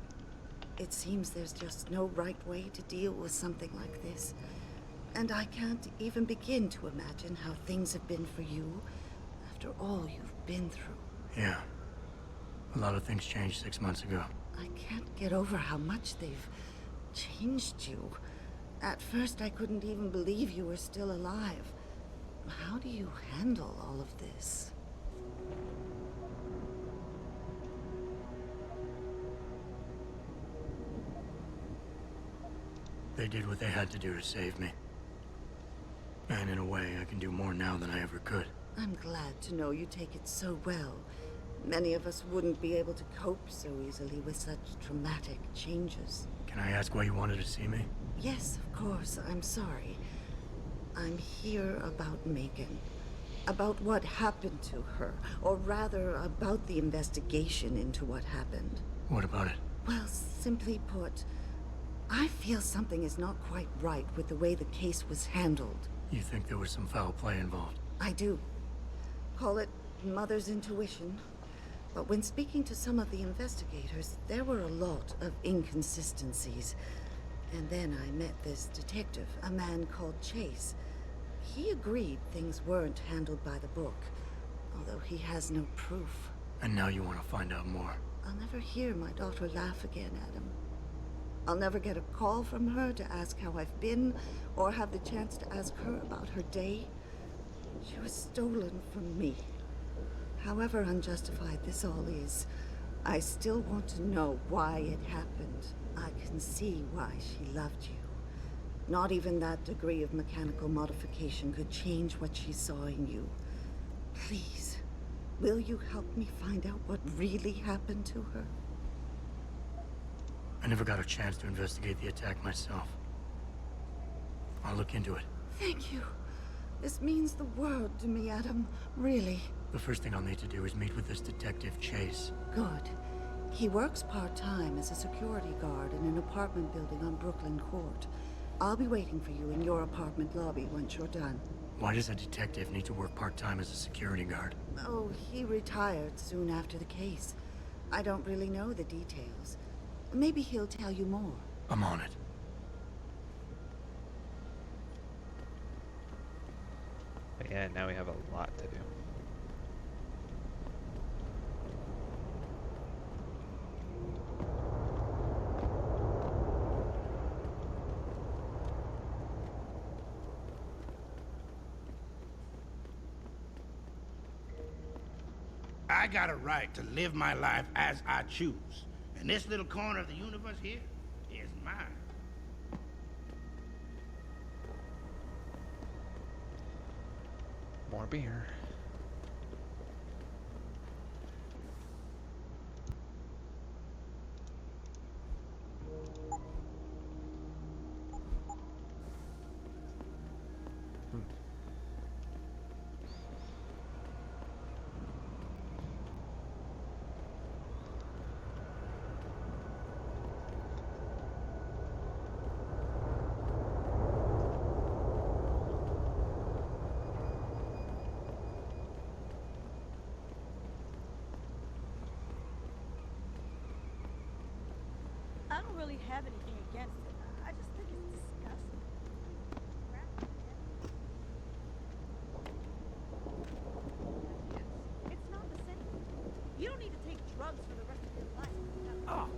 It seems there's just no right way to deal with something like this. And I can't even begin to imagine how things have been for you after all you've been through. Yeah. A lot of things changed 6 months ago. I can't get over how much they've changed you. At first, I couldn't even believe you were still alive. How do you handle all of this? They did what they had to do to save me. And in a way, I can do more now than I ever could. I'm glad to know you take it so well. Many of us wouldn't be able to cope so easily with such traumatic changes. Can I ask why you wanted to see me? Yes, of course. I'm sorry. I'm here about Megan. About what happened to her. Or rather, about the investigation into what happened. What about it? Well, simply put, I feel something is not quite right with the way the case was handled. You think there was some foul play involved? I do. Call it mother's intuition. But when speaking to some of the investigators, there were a lot of inconsistencies. And then I met this detective, a man called Chase. He agreed things weren't handled by the book, although he has no proof. And now you want to find out more? I'll never hear my daughter laugh again, Adam. I'll never get a call from her to ask how I've been, or have the chance to ask her about her day. She was stolen from me. However unjustified this all is, I still want to know why it happened. I can see why she loved you. Not even that degree of mechanical modification could change what she saw in you. Please, will you help me find out what really happened to her? I never got a chance to investigate the attack myself. I'll look into it. Thank you. This means the world to me, Adam. Really. The first thing I'll need to do is meet with this detective, Chase. Good. He works part-time as a security guard in an apartment building on Brooklyn Court. I'll be waiting for you in your apartment lobby once you're done. Why does a detective need to work part-time as a security guard? Oh, he retired soon after the case. I don't really know the details. Maybe he'll tell you more. I'm on it. But yeah, now we have a lot to do. I got a right to live my life as I choose. And this little corner of the universe here is mine. More beer. I don't really have anything against it. I just think it's disgusting. It's not the same. You don't need to take drugs for the rest of your life. Oh.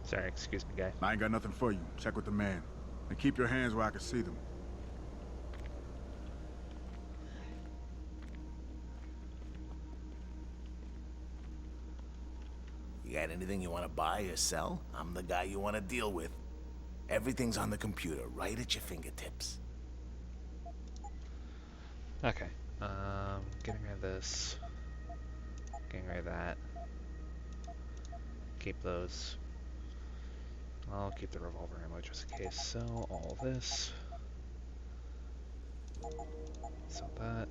Sorry, excuse me, guy. I ain't got nothing for you. Check with the man. And keep your hands where I can see them. You got anything you want to buy or sell? I'm the guy you want to deal with. Everything's on the computer, right at your fingertips. Okay. Getting rid of this. Getting rid of that. Keep those. I'll keep the revolver ammo just in case. Sell all this. Sell that.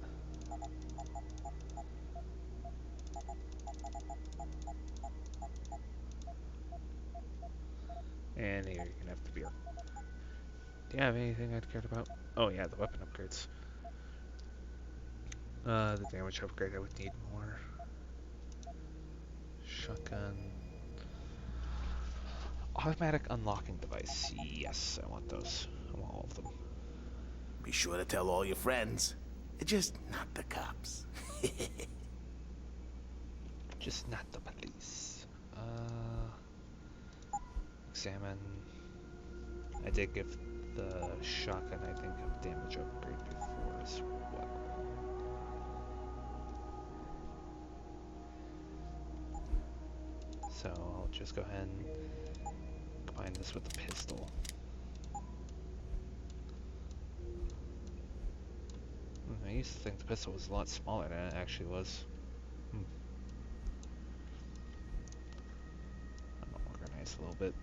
And here you can have the beer. Do you have anything I'd cared about? Oh yeah, the weapon upgrades. The damage upgrade I would need more. Shotgun. Automatic unlocking device. Yes, I want those. I want all of them. Be sure to tell all your friends. Just not the cops. Just not the police. Examine. I did give the shotgun, I think, a damage upgrade before as well. So I'll just go ahead and combine this with the pistol. I used to think the pistol was a lot smaller than it actually was. I'm organized a little bit.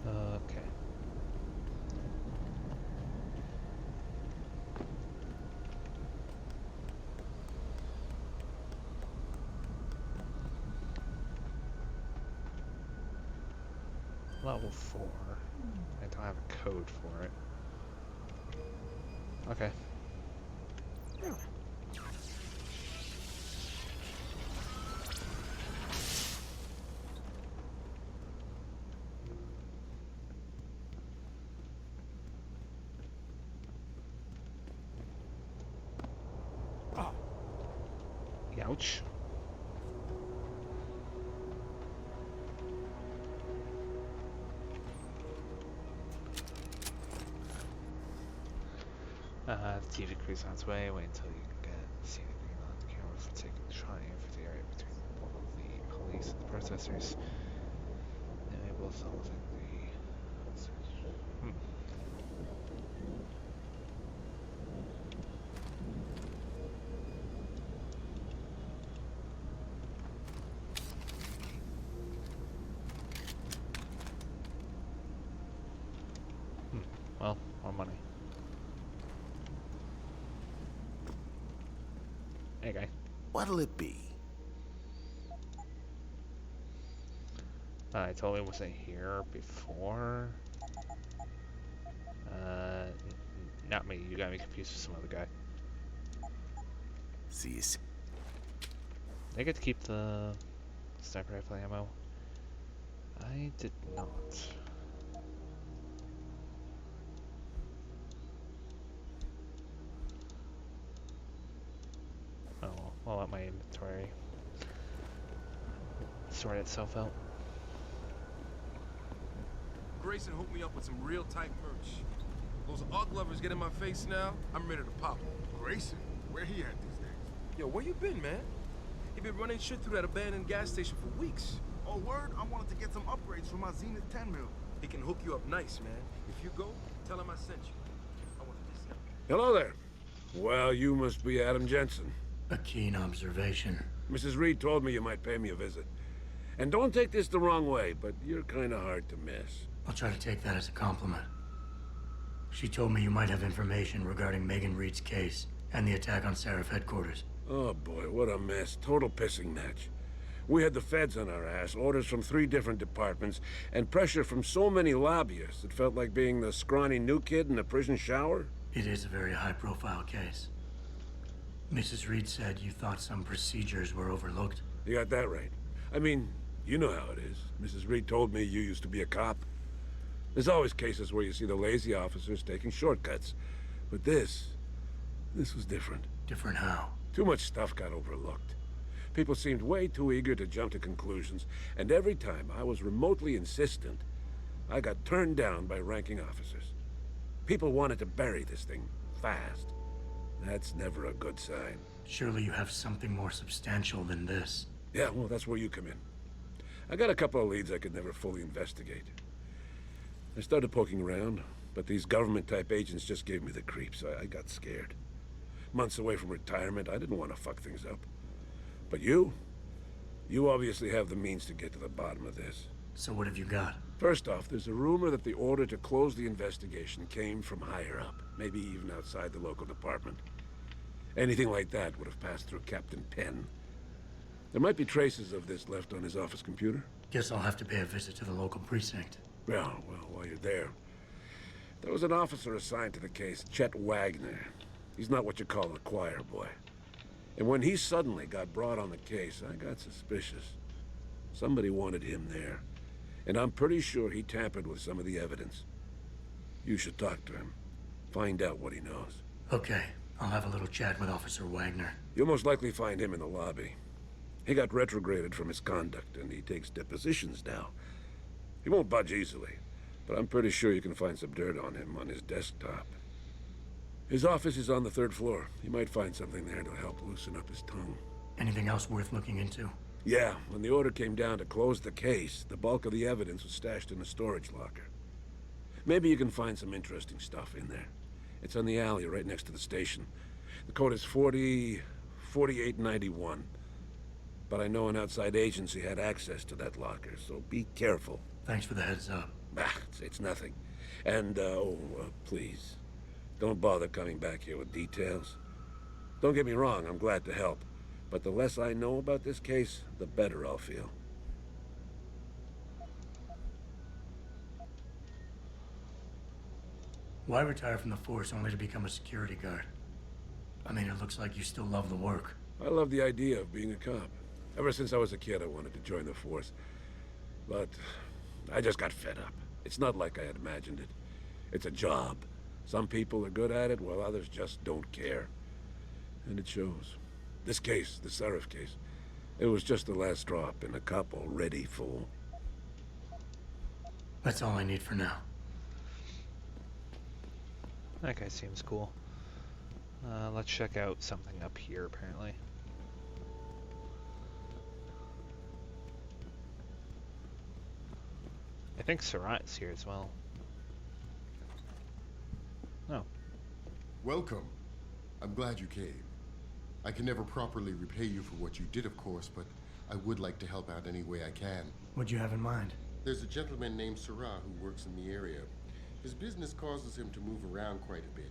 Okay. Level 4. I don't have a code for it. Okay. Ouch. The TV crew's on its way. Wait until you can see the green on the camera for taking the shot for the area between the police and the protesters. Enable solving the... well, more money. Hey, guy. What'll it be? I totally wasn't here before. Not me. You got me confused with some other guy. See you soon. I get to keep the sniper rifle ammo. I did not. Oh, I'll let my inventory sort itself out. Grayson hooked me up with some real tight merch. Those ug lovers get in my face now, I'm ready to pop them. Grayson, where he at these days? Yo, where you been, man? He been running shit through that abandoned gas station for weeks. Oh, word? I wanted to get some upgrades for my Zenith 10 mil. He can hook you up nice, man. If you go, tell him I sent you. I want to see. Hello there. Well, you must be Adam Jensen. A keen observation. Mrs. Reed told me you might pay me a visit. And don't take this the wrong way, but you're kind of hard to miss. I'll try to take that as a compliment. She told me you might have information regarding Megan Reed's case and the attack on Seraph headquarters. Oh boy, what a mess. Total pissing match. We had the feds on our ass, orders from 3 different departments, and pressure from so many lobbyists it felt like being the scrawny new kid in a prison shower. It is a very high-profile case. Mrs. Reed said you thought some procedures were overlooked. You got that right. I mean, you know how it is. Mrs. Reed told me you used to be a cop. There's always cases where you see the lazy officers taking shortcuts. But this was different. Different how? Too much stuff got overlooked. People seemed way too eager to jump to conclusions, and every time I was remotely insistent, I got turned down by ranking officers. People wanted to bury this thing fast. That's never a good sign. Surely you have something more substantial than this. Yeah, well, that's where you come in. I got a couple of leads I could never fully investigate. I started poking around, but these government-type agents just gave me the creeps. I got scared. Months away from retirement, I didn't want to fuck things up. But you obviously have the means to get to the bottom of this. So what have you got? First off, there's a rumor that the order to close the investigation came from higher up, maybe even outside the local department. Anything like that would have passed through Captain Penn. There might be traces of this left on his office computer. Guess I'll have to pay a visit to the local precinct. Well, while you're there, there was an officer assigned to the case, Chet Wagner. He's not what you call a choir boy. And when he suddenly got brought on the case, I got suspicious. Somebody wanted him there. And I'm pretty sure he tampered with some of the evidence. You should talk to him. Find out what he knows. Okay, I'll have a little chat with Officer Wagner. You'll most likely find him in the lobby. He got retrograded from his conduct, and he takes depositions now. He won't budge easily, but I'm pretty sure you can find some dirt on him on his desktop. His office is on the 3rd floor. You might find something there to help loosen up his tongue. Anything else worth looking into? Yeah, when the order came down to close the case, the bulk of the evidence was stashed in a storage locker. Maybe you can find some interesting stuff in there. It's on the alley right next to the station. The code is 4891. But I know an outside agency had access to that locker, so be careful. Thanks for the heads up. It's nothing. And, please, don't bother coming back here with details. Don't get me wrong, I'm glad to help. But the less I know about this case, the better I'll feel. Why retire from the force only to become a security guard? I mean, it looks like you still love the work. I love the idea of being a cop. Ever since I was a kid, I wanted to join the force. But I just got fed up. It's not like I had imagined it. It's a job. Some people are good at it, while others just don't care. And it shows. This case, the Seraph case, it was just the last drop in a cup already full. That's all I need for now. That guy seems cool. Let's check out something up here, apparently. I think Surratt's here as well. Oh. Welcome. I'm glad you came. I can never properly repay you for what you did, of course, but I would like to help out any way I can. What'd you have in mind? There's a gentleman named Surratt who works in the area. His business causes him to move around quite a bit,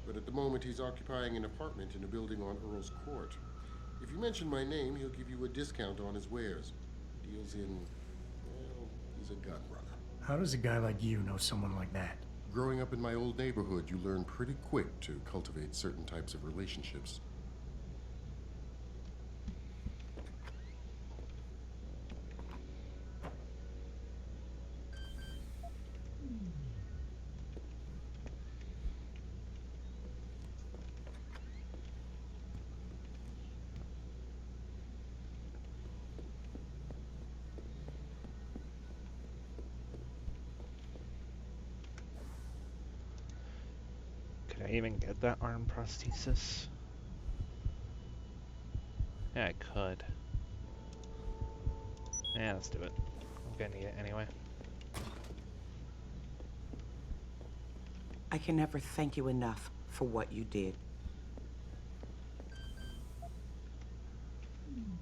but at the moment he's occupying an apartment in a building on Earl's Court. If you mention my name, he'll give you a discount on his wares. Deals in, well, he's a gun runner. How does a guy like you know someone like that? Growing up in my old neighborhood, you learn pretty quick to cultivate certain types of relationships. Could I even get that arm prosthesis? Yeah, I could. Yeah, let's do it. I'm gonna need it anyway. I can never thank you enough for what you did.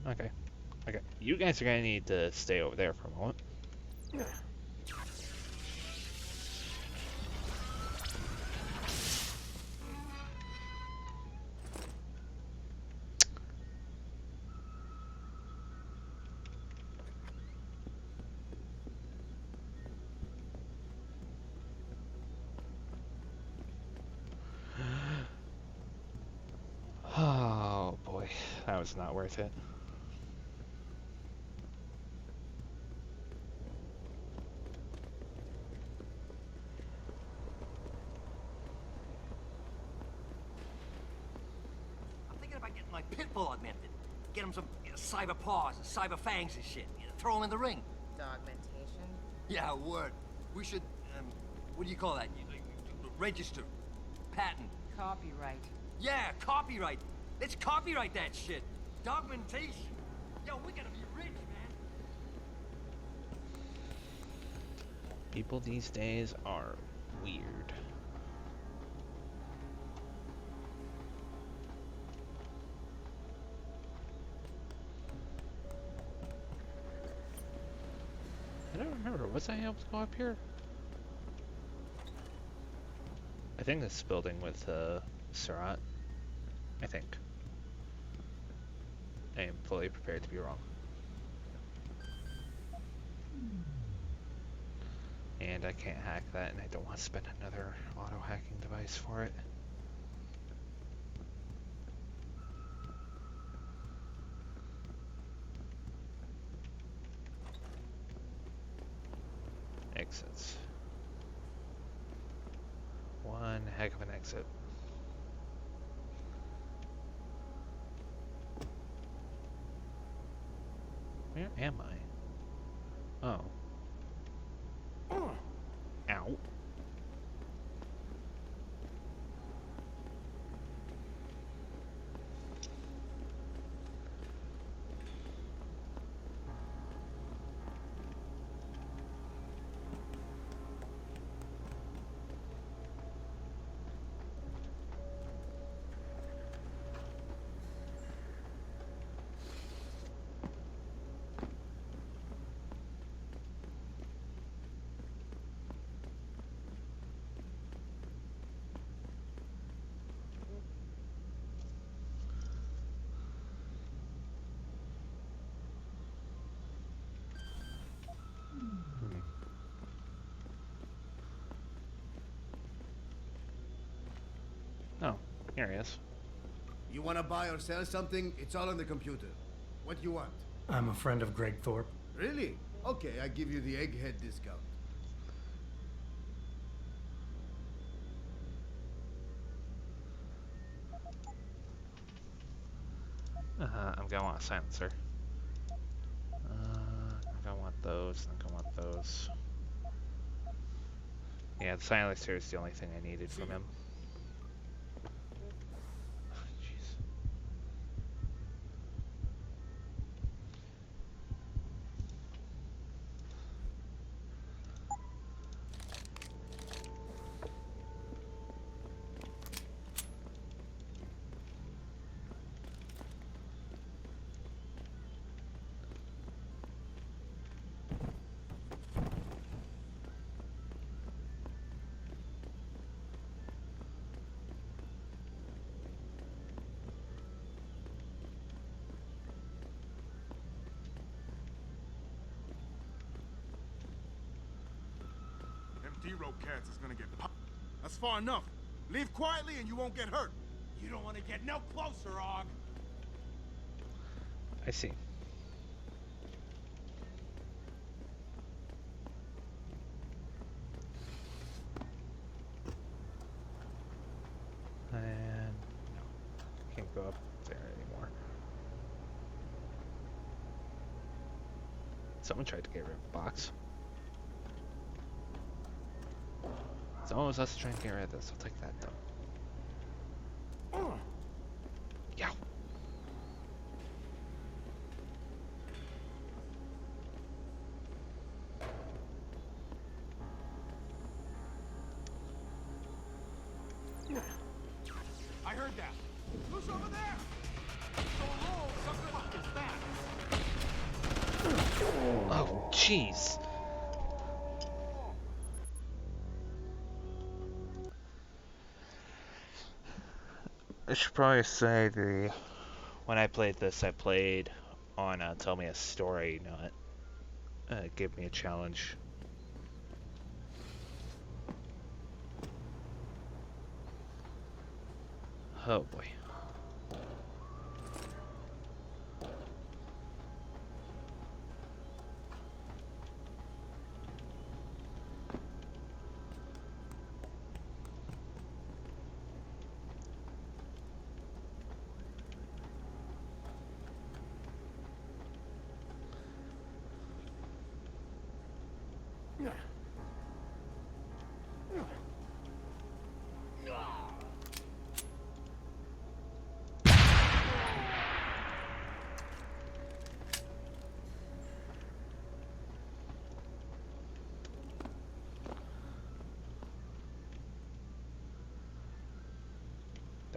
Okay. Okay. You guys are gonna need to stay over there for a moment. Oh boy, that was not worth it. I'm thinking about getting my pit bull augmented. Get him some cyber paws and cyber fangs and shit. Throw him in the ring. Augmentation? Yeah, word. We should, what do you call that? Register. Patent. Copyright. Yeah, copyright. Let's copyright that shit. Dogmentation. Yo, we're gonna be rich, man. People these days are weird. I don't remember, was I able to go up here? I think this building with Surat. I think. I am fully prepared to be wrong. And I can't hack that, and I don't want to spend another auto-hacking device for it. Exits. One heck of an exit. Where am I? Oh. Ow. Oh, here he is. You want to buy or sell something? It's all on the computer. What do you want? I'm a friend of Greg Thorpe. Really? Okay, I give you the egghead discount. I'm gonna want a silencer. I'm gonna want those, I'm gonna want those. Yeah, the silencer is the only thing I needed from him. Jeez. Zero cats is gonna get popped. That's far enough. Leave quietly and you won't get hurt. You don't want to get no closer, Og. I see. And no, can't go up there anymore. Someone tried to get rid of the box. Someone was also trying to get rid of this. I'll take that though. Yeah. I heard that. Who's over there? So low, something is that? Oh, jeez. I should probably say when I played this, I played on Tell Me a Story, not Give Me a Challenge. Oh boy.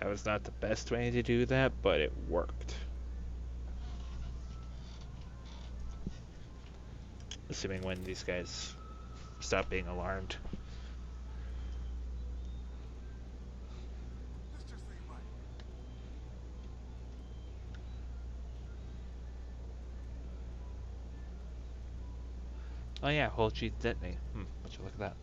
That was not the best way to do that, but it worked. Assuming when these guys stop being alarmed. Oh yeah, whole cheat detonate. Would you look at that?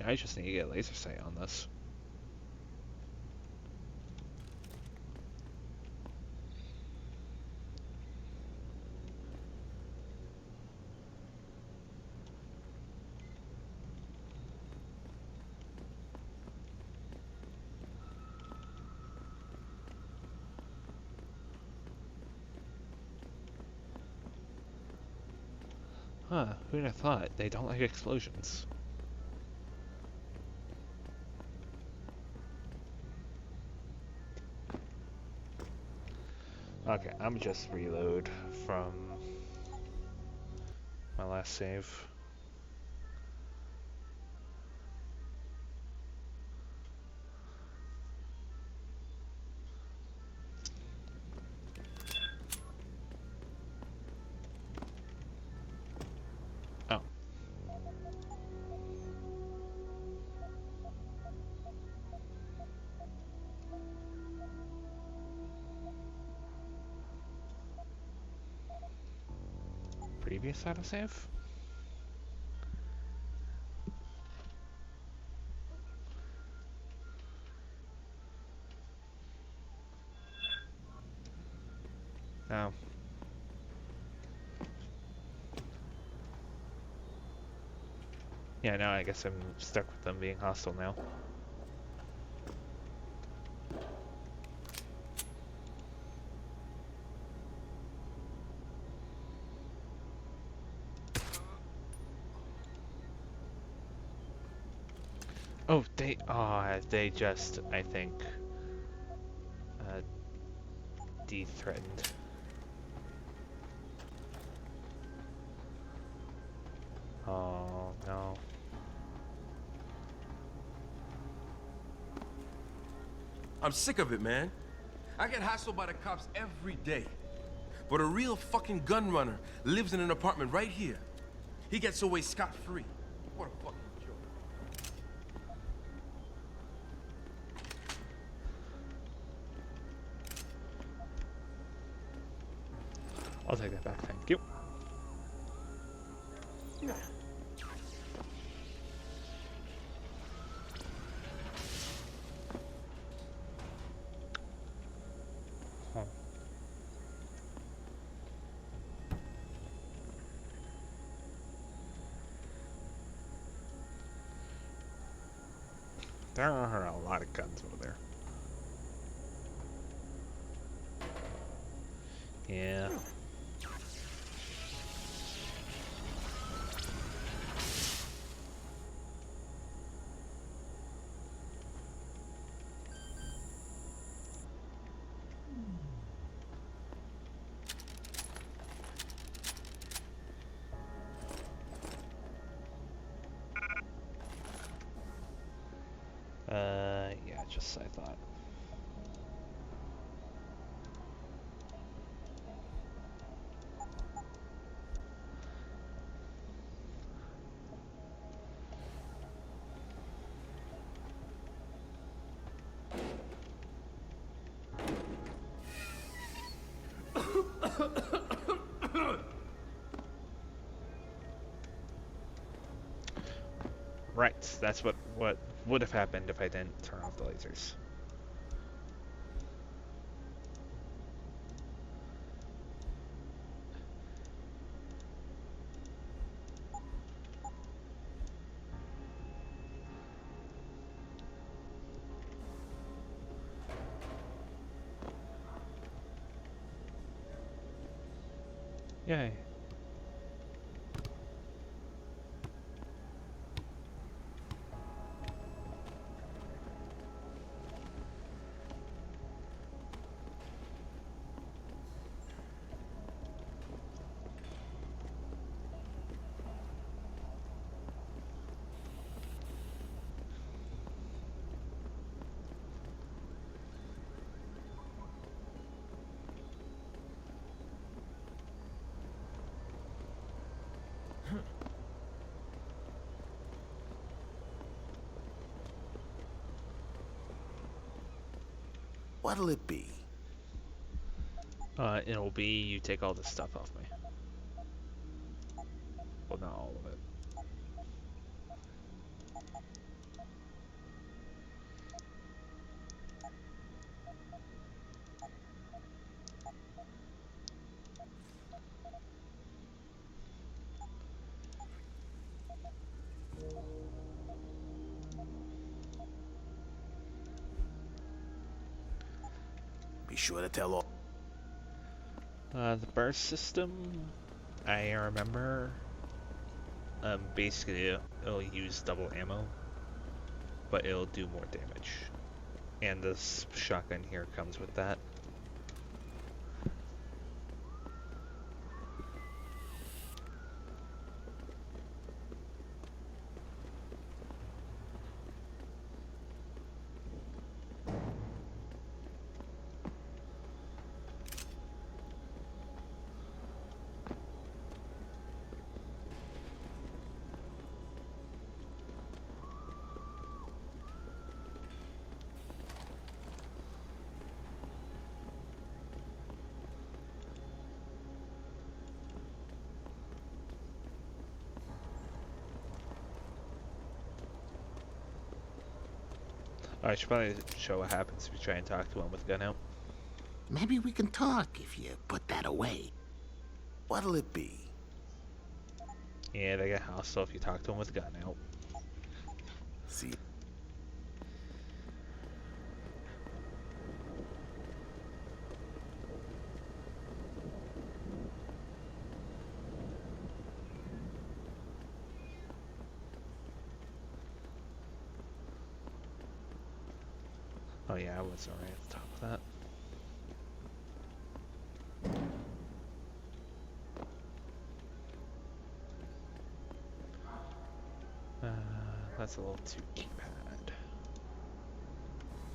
I just need to get laser sight on this. Huh, who'd have thought? They don't like explosions. Okay, I'm just reload from my last save. Oh. Previous autosave? No. Yeah, no, I guess I'm stuck with them being hostile now. Oh, they just, I think, de-threatened. Oh, no. I'm sick of it, man. I get hassled by the cops every day. But a real fucking gun runner lives in an apartment right here. He gets away scot-free. What a fucking joke. I'll take that back, thank you. Huh. There are a lot of guns over there. Yeah. Yeah, just I thought. Right, that's what would have happened if I didn't turn off the lasers. Yay. What'll it be? It'll be you take all this stuff off me. Well, not all of it. Be sure to tell all. The burst system, I remember, basically it'll use double ammo, but it'll do more damage. And this shotgun here comes with that. I should probably show what happens if you try and talk to him with a gun out. Maybe we can talk if you put that away. What'll it be? Yeah, they get hostile if you talk to him with a gun out. See. Oh yeah, I was already at the top of that. That's a little too keypad.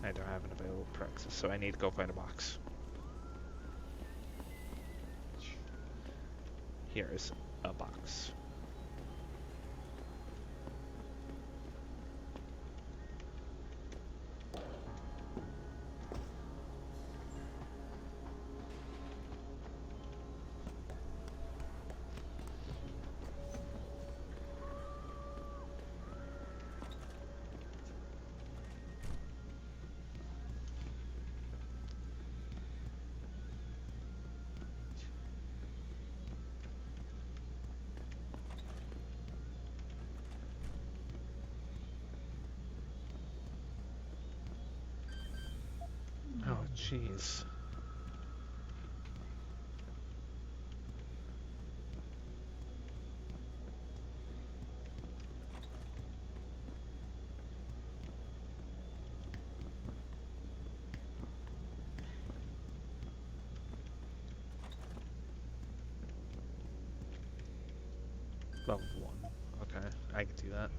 I don't have an available Praxis, so I need to go find a box. Here's a box. Oh, jeez. Level 1. Okay, I can do that.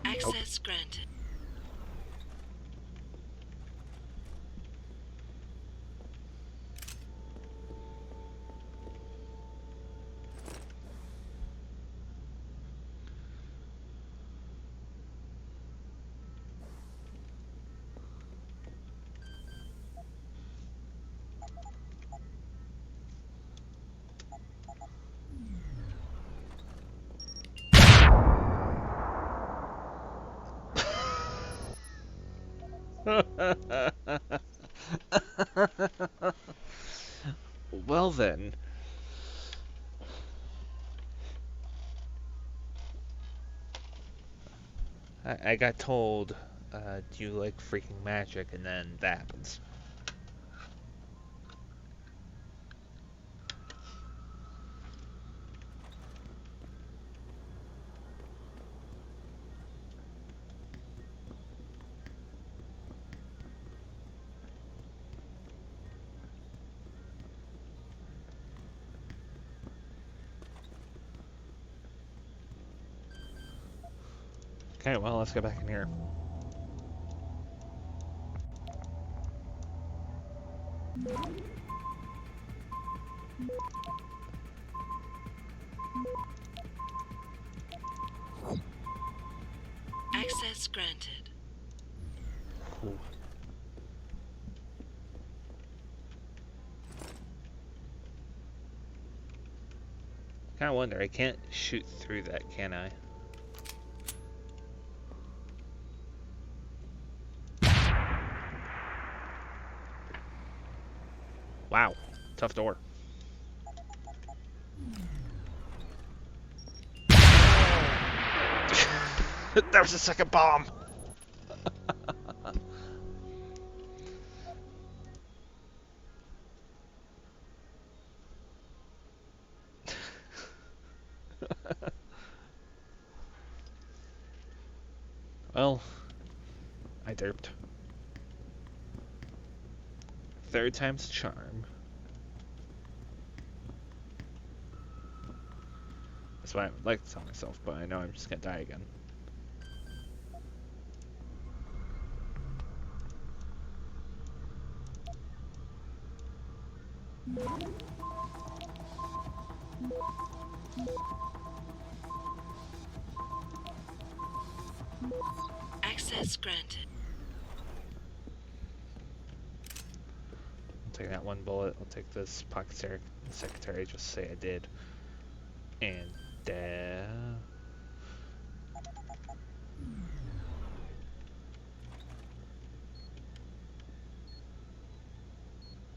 Access granted. Well then. I got told, do you like freaking magic? And then that happens. Okay, well, let's go back in here. Access granted. Cool. Kinda wonder, I can't shoot through that, can I? Wow, tough door. There's a second bomb! Well, I derped. Third time's a charm. That's what I would like to tell myself, but I know I'm just gonna die again. Access granted. I'll take that one bullet. I'll take this pocket secretary. Just say I did. And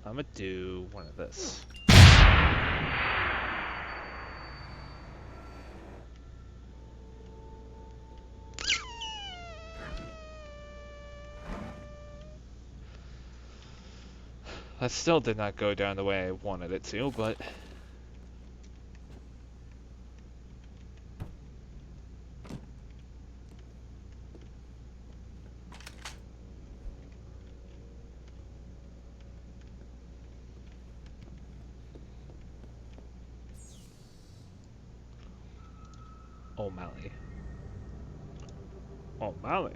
I'm gonna do one of this. That still did not go down the way I wanted it to, but... O'Malley. O'Malley?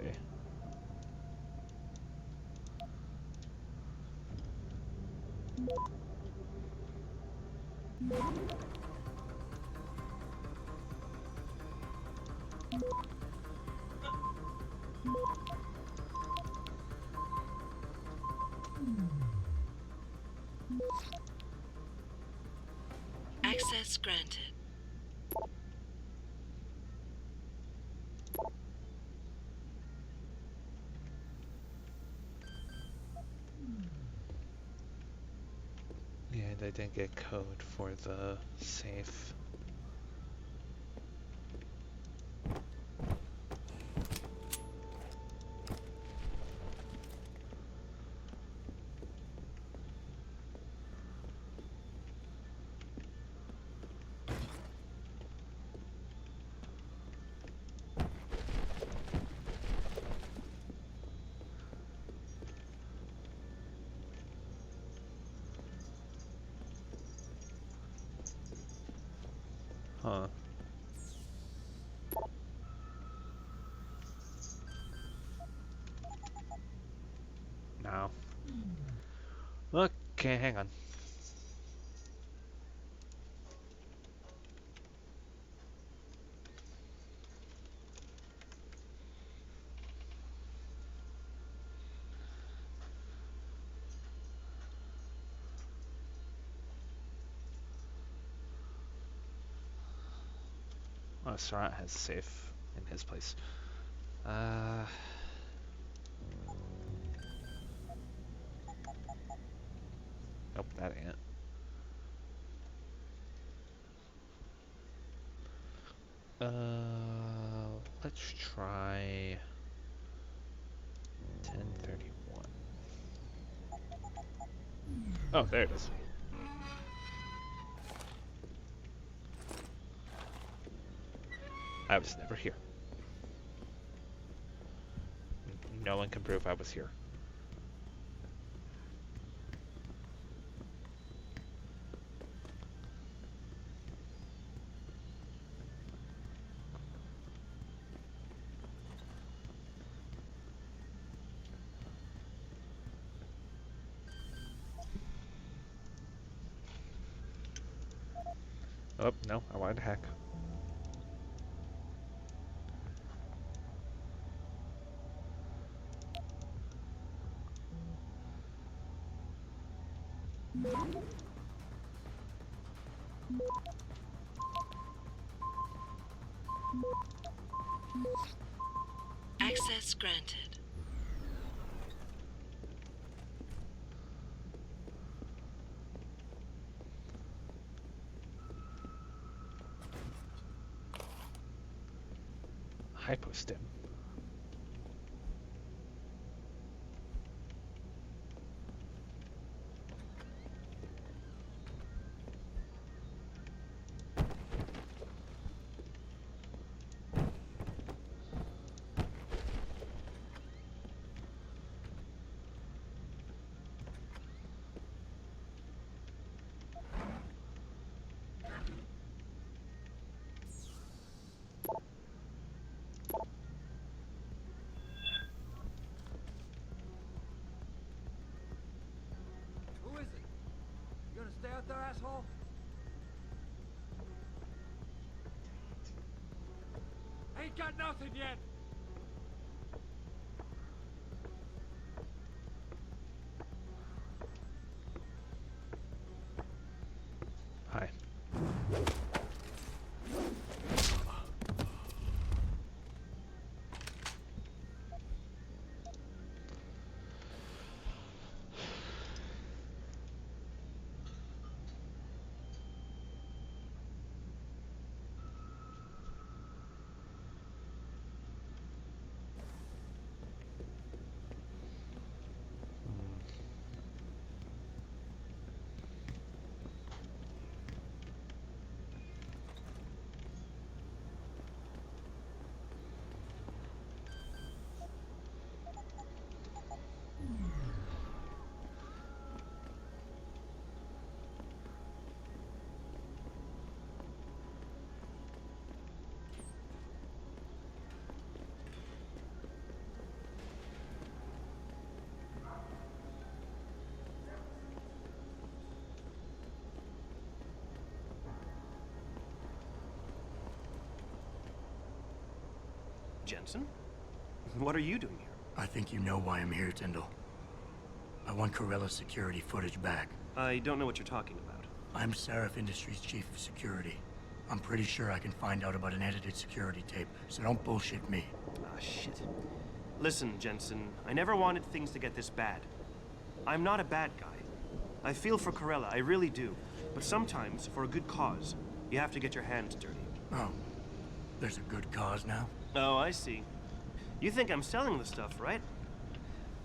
Access granted. Yeah, and I didn't get code for the safe. Huh. No. Okay, hang on. Oh, Sarat has a safe in his place. Nope, that ain't. Let's try 1031. Oh, there it is. I was never here. No one can prove I was here. Oh, no, I wanted to hack. Access granted. Hypostim. Who is it? You gonna stay out there, asshole? Ain't got nothing yet. Hi. Jensen? What are you doing here? I think you know why I'm here, Tyndall. I want Corella's security footage back. I don't know what you're talking about. I'm Seraph Industries' chief of security. I'm pretty sure I can find out about an edited security tape, so don't bullshit me. Ah, shit. Listen, Jensen, I never wanted things to get this bad. I'm not a bad guy. I feel for Corella, I really do. But sometimes, for a good cause, you have to get your hands dirty. Oh, there's a good cause now? Oh, I see. You think I'm selling the stuff, right?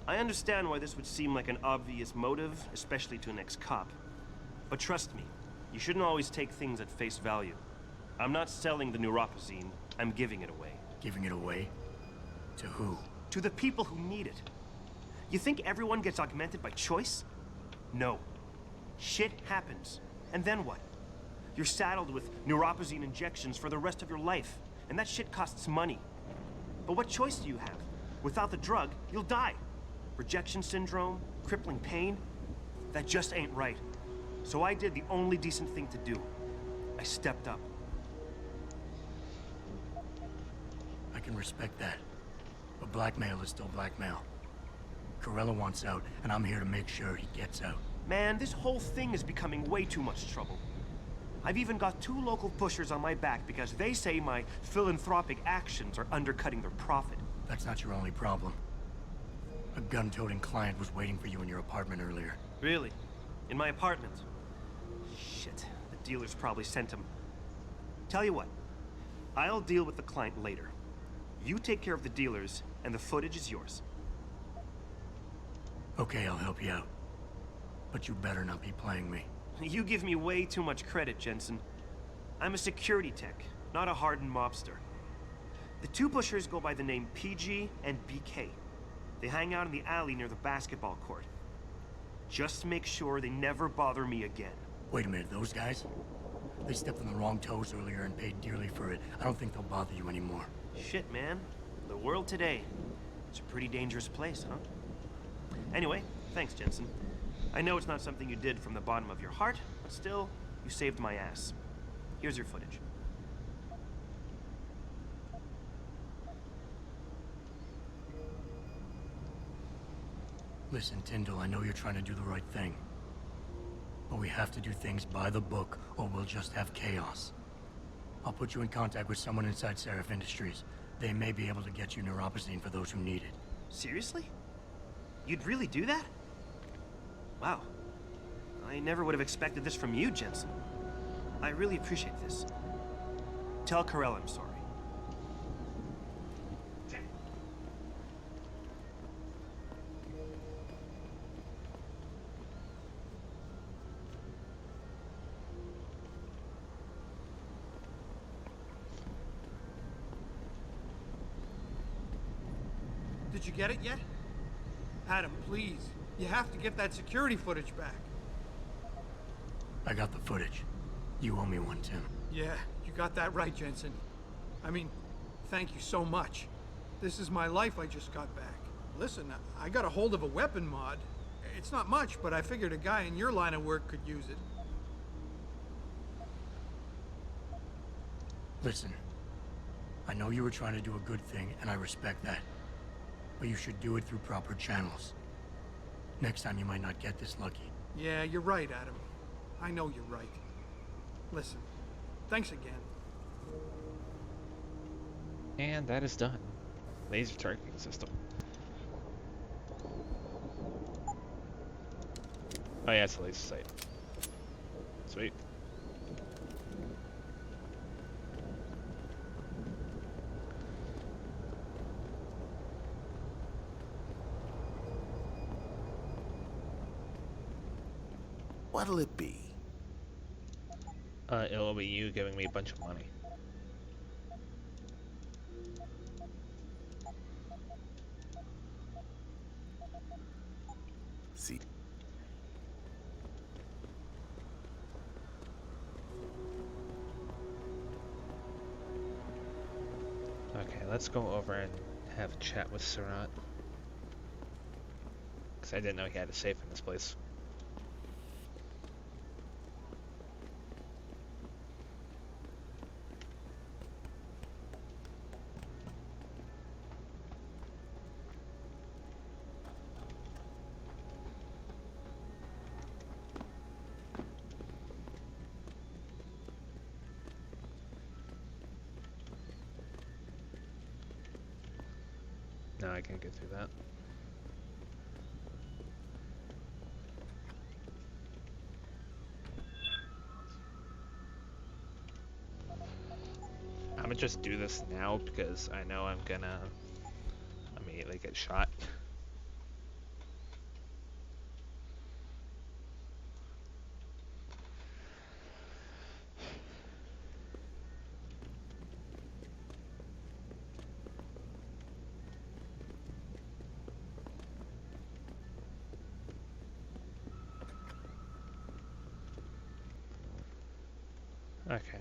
I understand why this would seem like an obvious motive, especially to an ex-cop. But trust me, you shouldn't always take things at face value. I'm not selling the neuropazine, I'm giving it away. Giving it away? To who? To the people who need it. You think everyone gets augmented by choice? No. Shit happens. And then what? You're saddled with neuropazine injections for the rest of your life, and that shit costs money. But what choice do you have? Without the drug, you'll die. Rejection syndrome, crippling pain, that just ain't right. So I did the only decent thing to do. I stepped up. I can respect that. But blackmail is still blackmail. Corella wants out, and I'm here to make sure he gets out. Man, this whole thing is becoming way too much trouble. I've even got 2 local pushers on my back because they say my philanthropic actions are undercutting their profit. That's not your only problem. A gun-toting client was waiting for you in your apartment earlier. Really? In my apartment? Shit, the dealers probably sent him. Tell you what, I'll deal with the client later. You take care of the dealers, and the footage is yours. Okay, I'll help you out. But you better not be playing me. You give me way too much credit, Jensen. I'm a security tech, not a hardened mobster. The 2 pushers go by the name PG and BK. They hang out in the alley near the basketball court. Just make sure they never bother me again. Wait a minute, those guys? They stepped on the wrong toes earlier and paid dearly for it. I don't think they'll bother you anymore. Shit, man. The world today. It's a pretty dangerous place, huh? Anyway, thanks, Jensen. I know it's not something you did from the bottom of your heart, but still, you saved my ass. Here's your footage. Listen, Tyndall, I know you're trying to do the right thing. But we have to do things by the book, or we'll just have chaos. I'll put you in contact with someone inside Seraph Industries. They may be able to get you neuropazine for those who need it. Seriously? You'd really do that? Wow. I never would have expected this from you, Jensen. I really appreciate this. Tell Corella I'm sorry. Did you get it yet? Adam, please. You have to get that security footage back. I got the footage. You owe me one, Tim. Yeah, you got that right, Jensen. I mean, thank you so much. This is my life I just got back. Listen, I got a hold of a weapon mod. It's not much, but I figured a guy in your line of work could use it. Listen, I know you were trying to do a good thing, and I respect that. But you should do it through proper channels. Next time you might not get this lucky. Yeah, you're right, Adam. I know you're right. Listen, thanks again. And that is done. Laser targeting system. Oh yeah, it's a laser sight. Sweet. What'll it be? It'll be you giving me a bunch of money. See. Okay, let's go over and have a chat with Surratt. Because I didn't know he had a safe in this place. No, I can't get through that. I'm gonna just do this now because I know I'm gonna immediately get shot. Okay,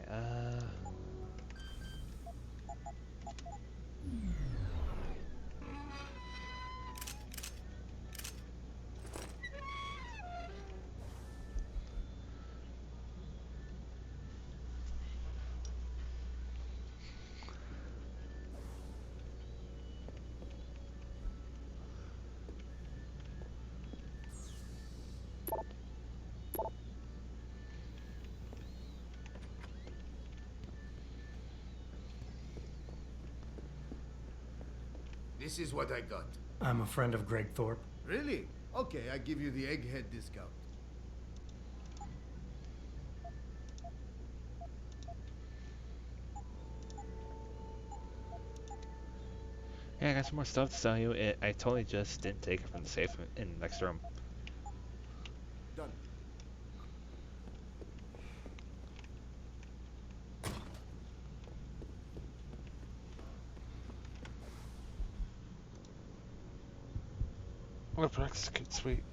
This is what I got. I'm a friend of Greg Thorpe. Really? Okay, I give you the egghead discount. yeah, I got some more stuff to tell you. I totally just didn't take it from the safe in the next room. Done. Oh, breakfast kit, sweet.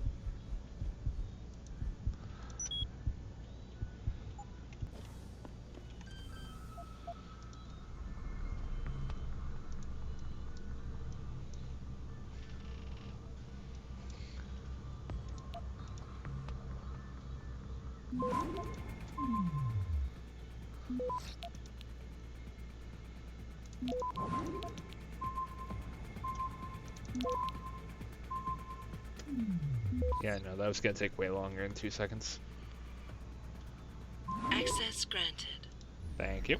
Yeah, no, that was gonna take way longer than 2 seconds. Access granted. Thank you.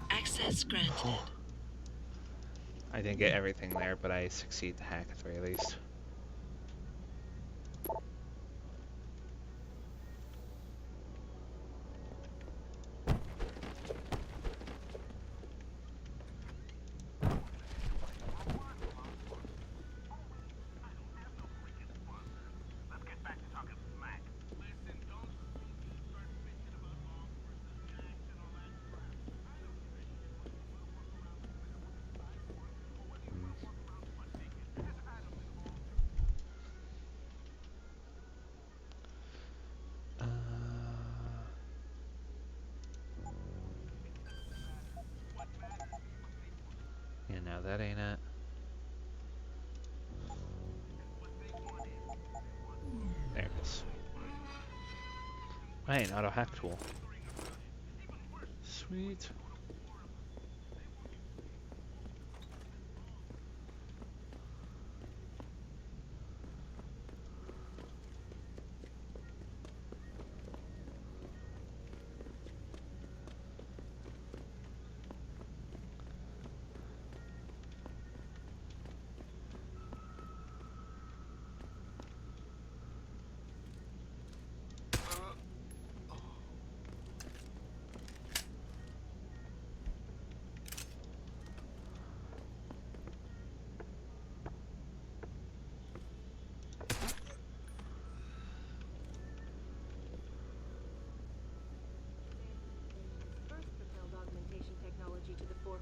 Access granted. I didn't get everything there, but I succeed the hack at the very least. Yeah, no, that ain't it. There it is. Hey, an auto hack tool. Sweet.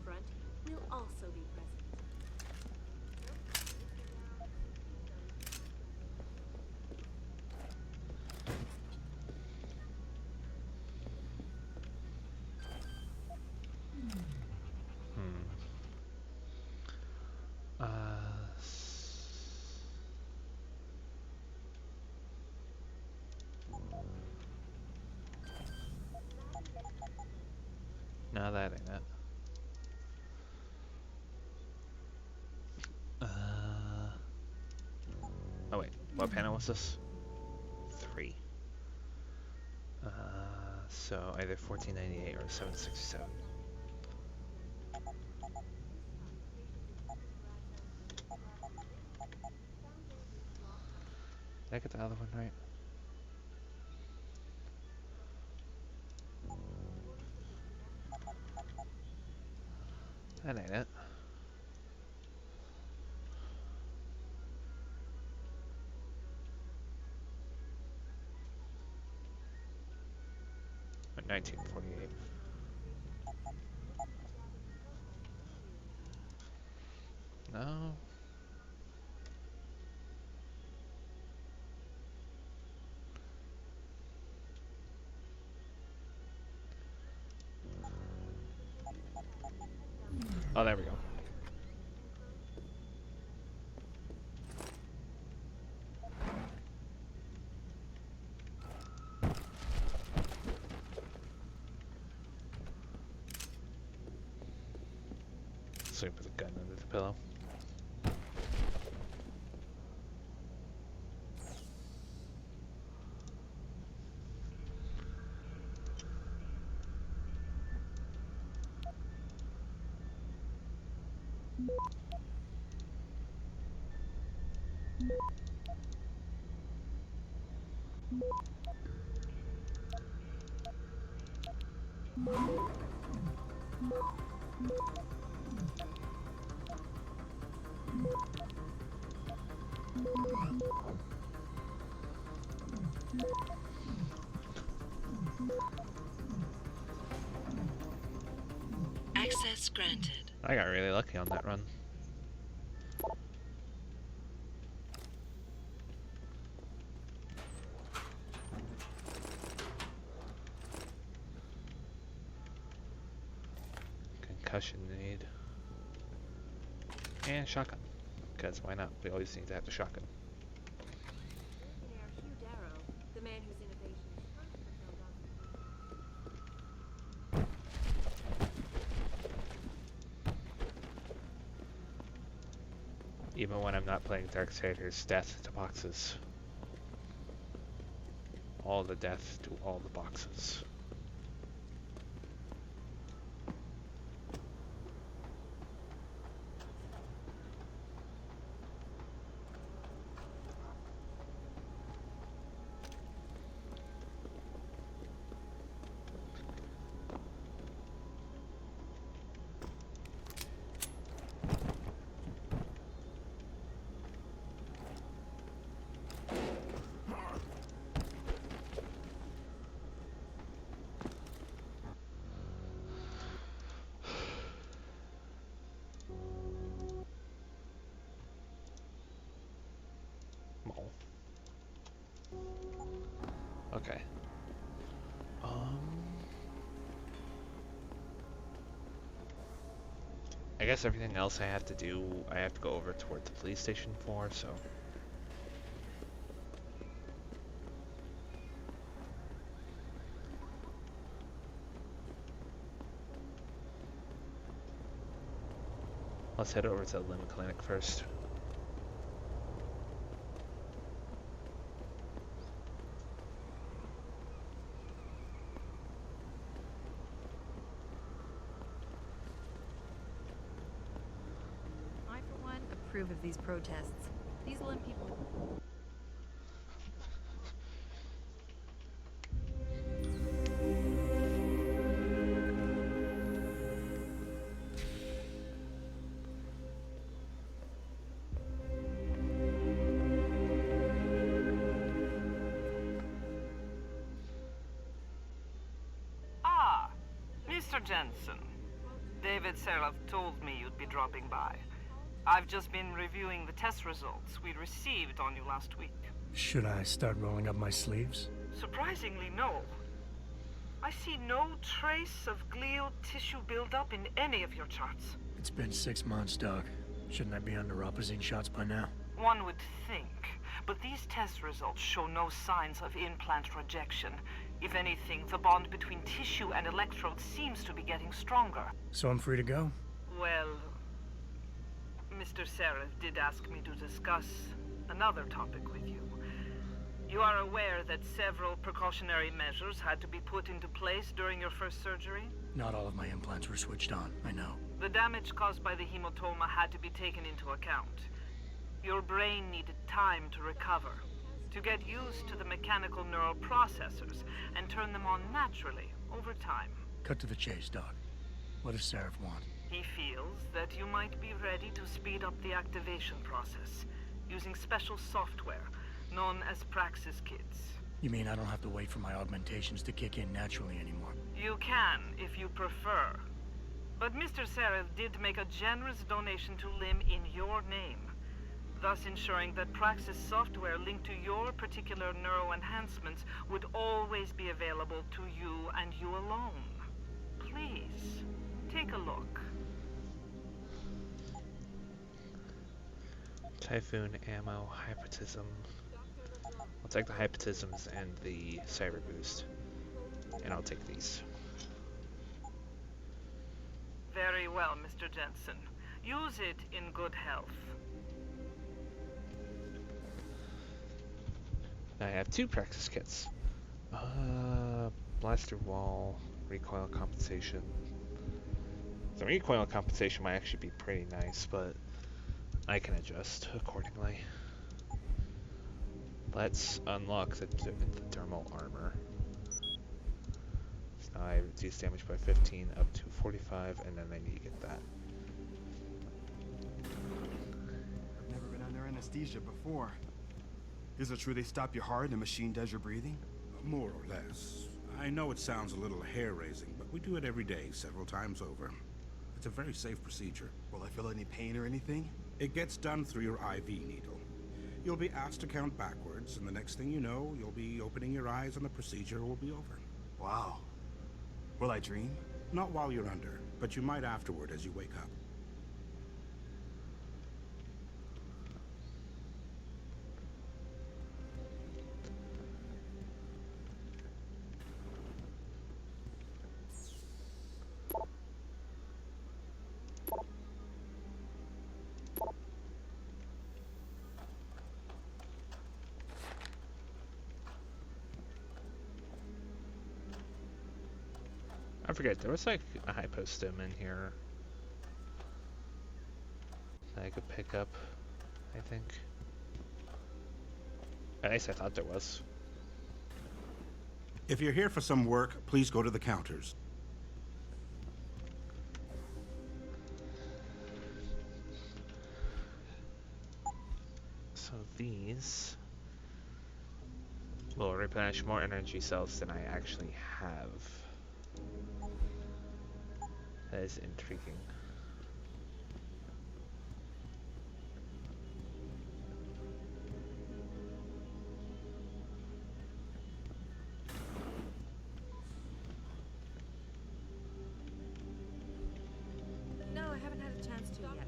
front will also be present. No, that ain't it. Oh wait, what panel was this? 3. So either 1498 or 767. Did I get the other one right? That ain't it. Or 1948. No. Oh, there we go. Sleep with a gun under the pillow. Access granted. I got really lucky on that run. Concussion need. And shotgun. Because why not? We always seem to have the shotgun. Billionaire Hugh Darrow, the man whose innovations first propelled Even when I'm not playing Darksiders, death to boxes. All the death to all the boxes. Okay. I guess everything else I have to do, I have to go over toward the police station for, so... Let's head over to the limb clinic first. I, for one, approve of these protests. These limb people... Ah, Mr. Jensen. David Seraph told me you'd be dropping by. I've just been reviewing the test results we received on you last week. Should I start rolling up my sleeves? Surprisingly, no. I see no trace of glial tissue buildup in any of your charts. It's been 6 months, Doc. Shouldn't I be on neuropozyne shots by now? One would think, but these test results show no signs of implant rejection. If anything, the bond between tissue and electrodes seems to be getting stronger. So I'm free to go? Well, Mr. Seraph did ask me to discuss another topic with you. You are aware that several precautionary measures had to be put into place during your first surgery? Not all of my implants were switched on, I know. The damage caused by the hematoma had to be taken into account. Your brain needed time to recover, to get used to the mechanical neural processors and turn them on naturally over time. Cut to the chase, Doc. What does Seraph want? He feels that you might be ready to speed up the activation process using special software known as Praxis Kits. You mean I don't have to wait for my augmentations to kick in naturally anymore? You can, if you prefer. But Mr. Seraph did make a generous donation to LIM in your name, thus ensuring that Praxis software linked to your particular neuro enhancements would always be available to you and you alone. Please, take a look. Typhoon, ammo, hypnotism. I'll take the hypnotisms and the cyber boost. And I'll take these. Very well, Mr. Jensen. Use it in good health. I have 2 Praxis kits. Blaster wall, recoil compensation. The recoil compensation might actually be pretty nice, but I can adjust accordingly. Let's unlock the thermal armor. So now I reduce damage by 15 up to 45, and then I need to get that. I've never been under anesthesia before. Is it true they stop your heart and the machine does your breathing? More or less. I know it sounds a little hair-raising, but we do it every day, several times over. It's a very safe procedure. Will I feel any pain or anything? It gets done through your IV needle. You'll be asked to count backwards, and the next thing you know, you'll be opening your eyes and the procedure will be over. Wow. Will I dream? Not while you're under, but you might afterward as you wake up. I forget, there was like a hypostim in here that I could pick up, I think. At least I thought there was. If you're here for some work, please go to the counters. So these will replenish more energy cells than I actually have. That is intriguing. No, I haven't had a chance to yet.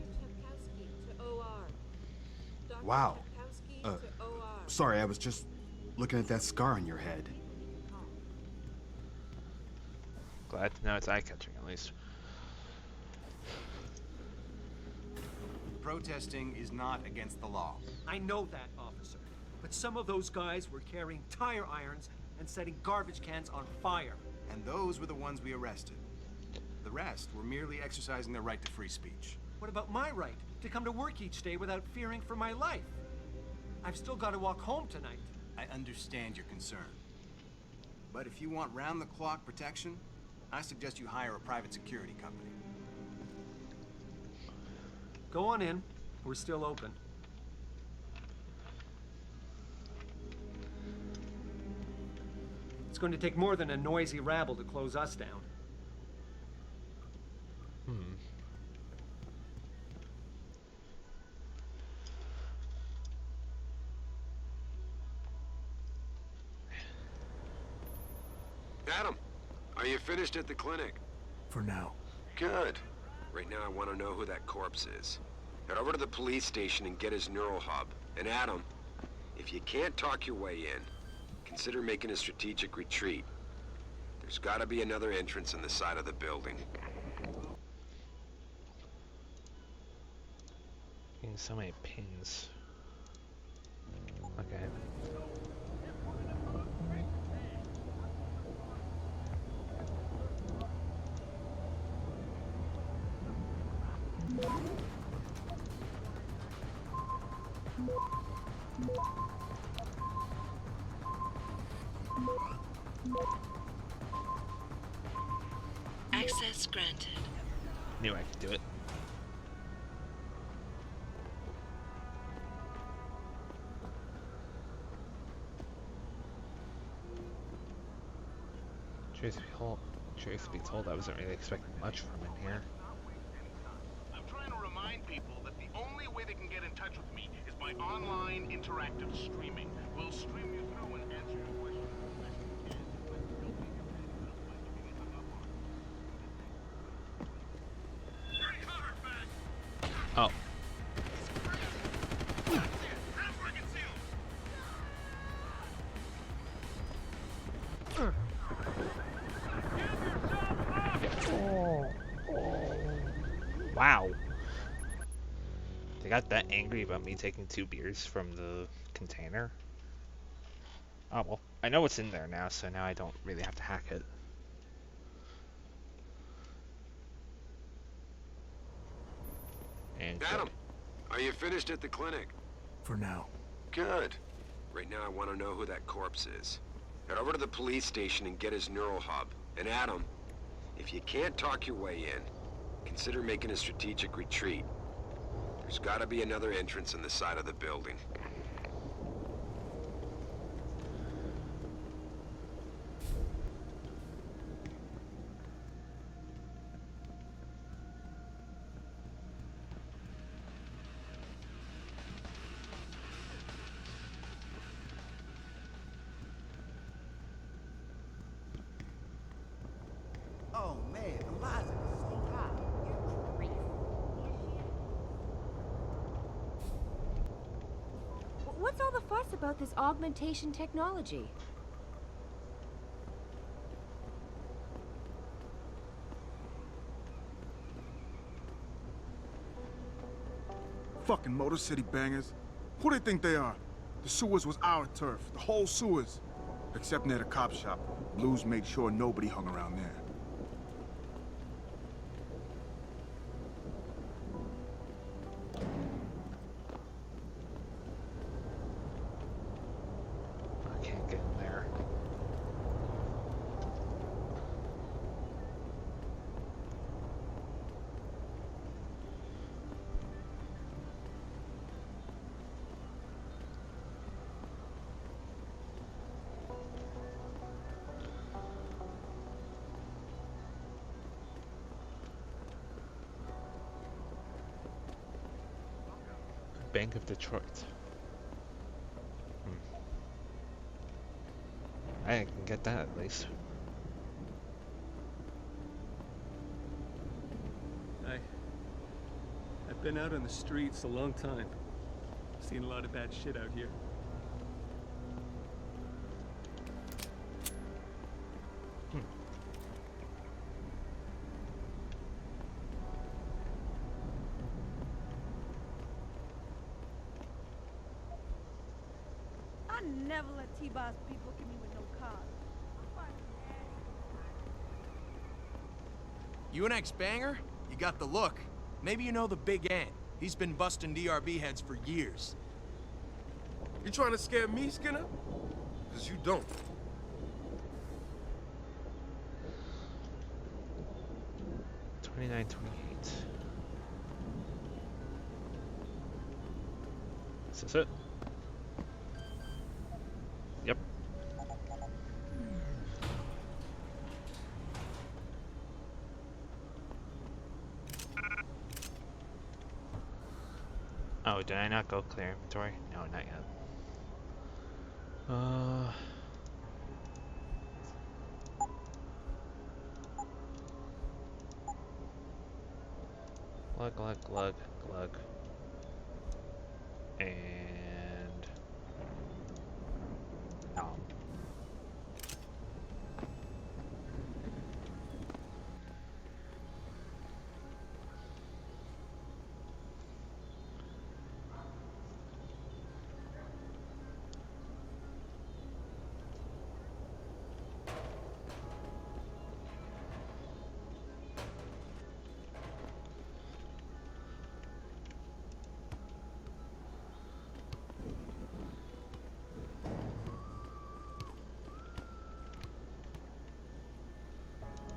Wow. Sorry, I was just looking at that scar on your head. Glad to know it's eye-catching at least. Protesting is not against the law. I know that, officer. But some of those guys were carrying tire irons and setting garbage cans on fire. And those were the ones we arrested. The rest were merely exercising their right to free speech. What about my right to come to work each day without fearing for my life? I've still got to walk home tonight. I understand your concern. But if you want round-the-clock protection, I suggest you hire a private security company. Go on in. We're still open. It's going to take more than a noisy rabble to close us down. Hmm. finished at the clinic? For now. Good. Right now I want to know who that corpse is. Head over to the police station and get his neural hub. And Adam, if you can't talk your way in, consider making a strategic retreat. There's gotta be another entrance in the side of the building. Getting so many pings. Okay. Access granted. Knew I could do it. Truth be told, I wasn't really expecting much from him here. I'm trying to remind people that the only way they can get in touch with me is by online interactive streaming. We'll stream you through and answer your questions as best we can. But don't make your bed up by giving it hung up on. Oh. Wow. They got that angry about me taking 2 beers from the container. Oh well, I know what's in there now, so now I don't really have to hack it. And Adam, are you finished at the clinic? For now. Good. Right now I want to know who that corpse is. Head over to the police station and get his neural hub. And Adam, if you can't talk your way in, consider making a strategic retreat. There's gotta be another entrance in the side of the building. Oh man, Eliza is so hot. Good grief. What's all the fuss about this augmentation technology? Fucking Motor City bangers. Who they think they are? The sewers was our turf. The whole sewers. Except near the cop shop. Blues made sure nobody hung around there. I can't get in there. Bank of Detroit. I can get that at least. I've been out on the streets a long time. Seen a lot of bad shit out here. I never let T-Boss people give me with no cars. You an ex-banger? You got the look. Maybe you know the Big Ant. He's been busting DRB heads for years. You trying to scare me, Skinner? Because you don't. $29.28. Is this it? Yep. Oh, did I not go clear inventory? No, not yet. Glug, glug, glug, glug. And... nom.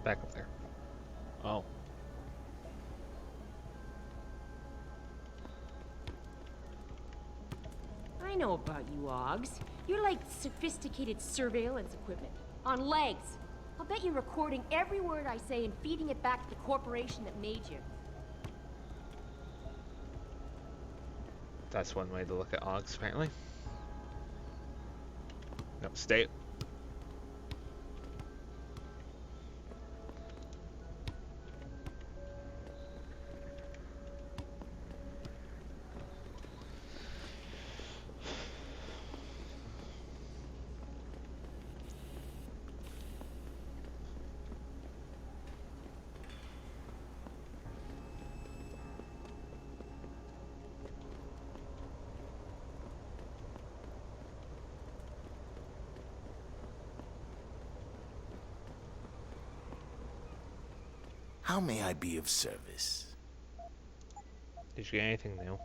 Back up there. Oh. I know about you, Oggs. You're like sophisticated surveillance equipment. On legs. I'll bet you're recording every word I say and feeding it back to the corporation that made you. That's one way to look at Oggs, apparently. No, stay. How may I be of service? Did you get anything new?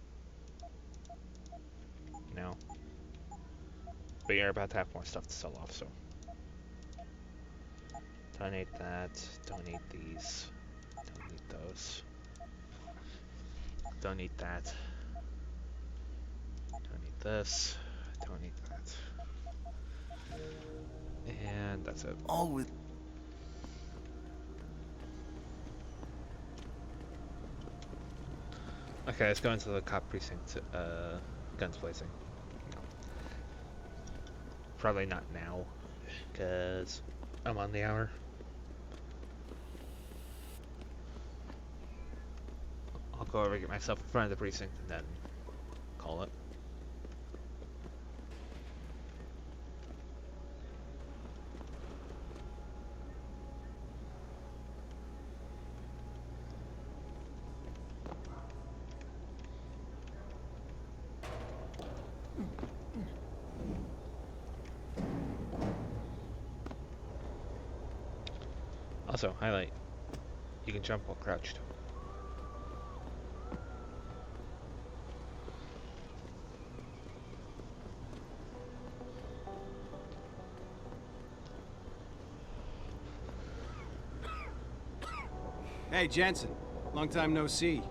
No. But you're about to have more stuff to sell off, so. Donate that. Donate these. Donate those. Donate that. Donate this. Donate that. And that's it. All with... Okay, let's go into the cop precinct, guns blazing. Probably not now, because I'm on the hour. I'll go over, get myself in front of the precinct, and then call it. Also, highlight. You can jump while crouched. Hey, Jensen. Long time no see.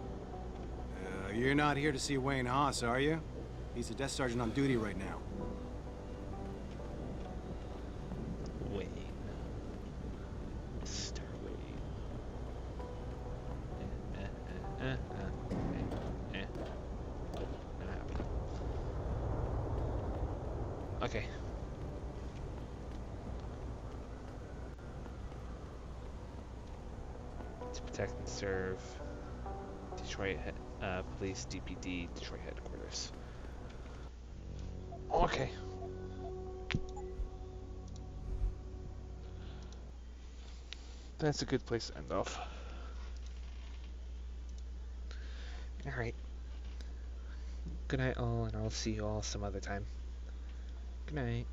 You're not here to see Wayne Haas, are you? He's a desk sergeant on duty right now. Wayne. Mr. Wayne. Not happy. Okay. To protect and serve Detroit Police DPD Detroit headquarters. Okay. That's a good place to end off. Alright. Good night all, and I'll see you all some other time. Good night.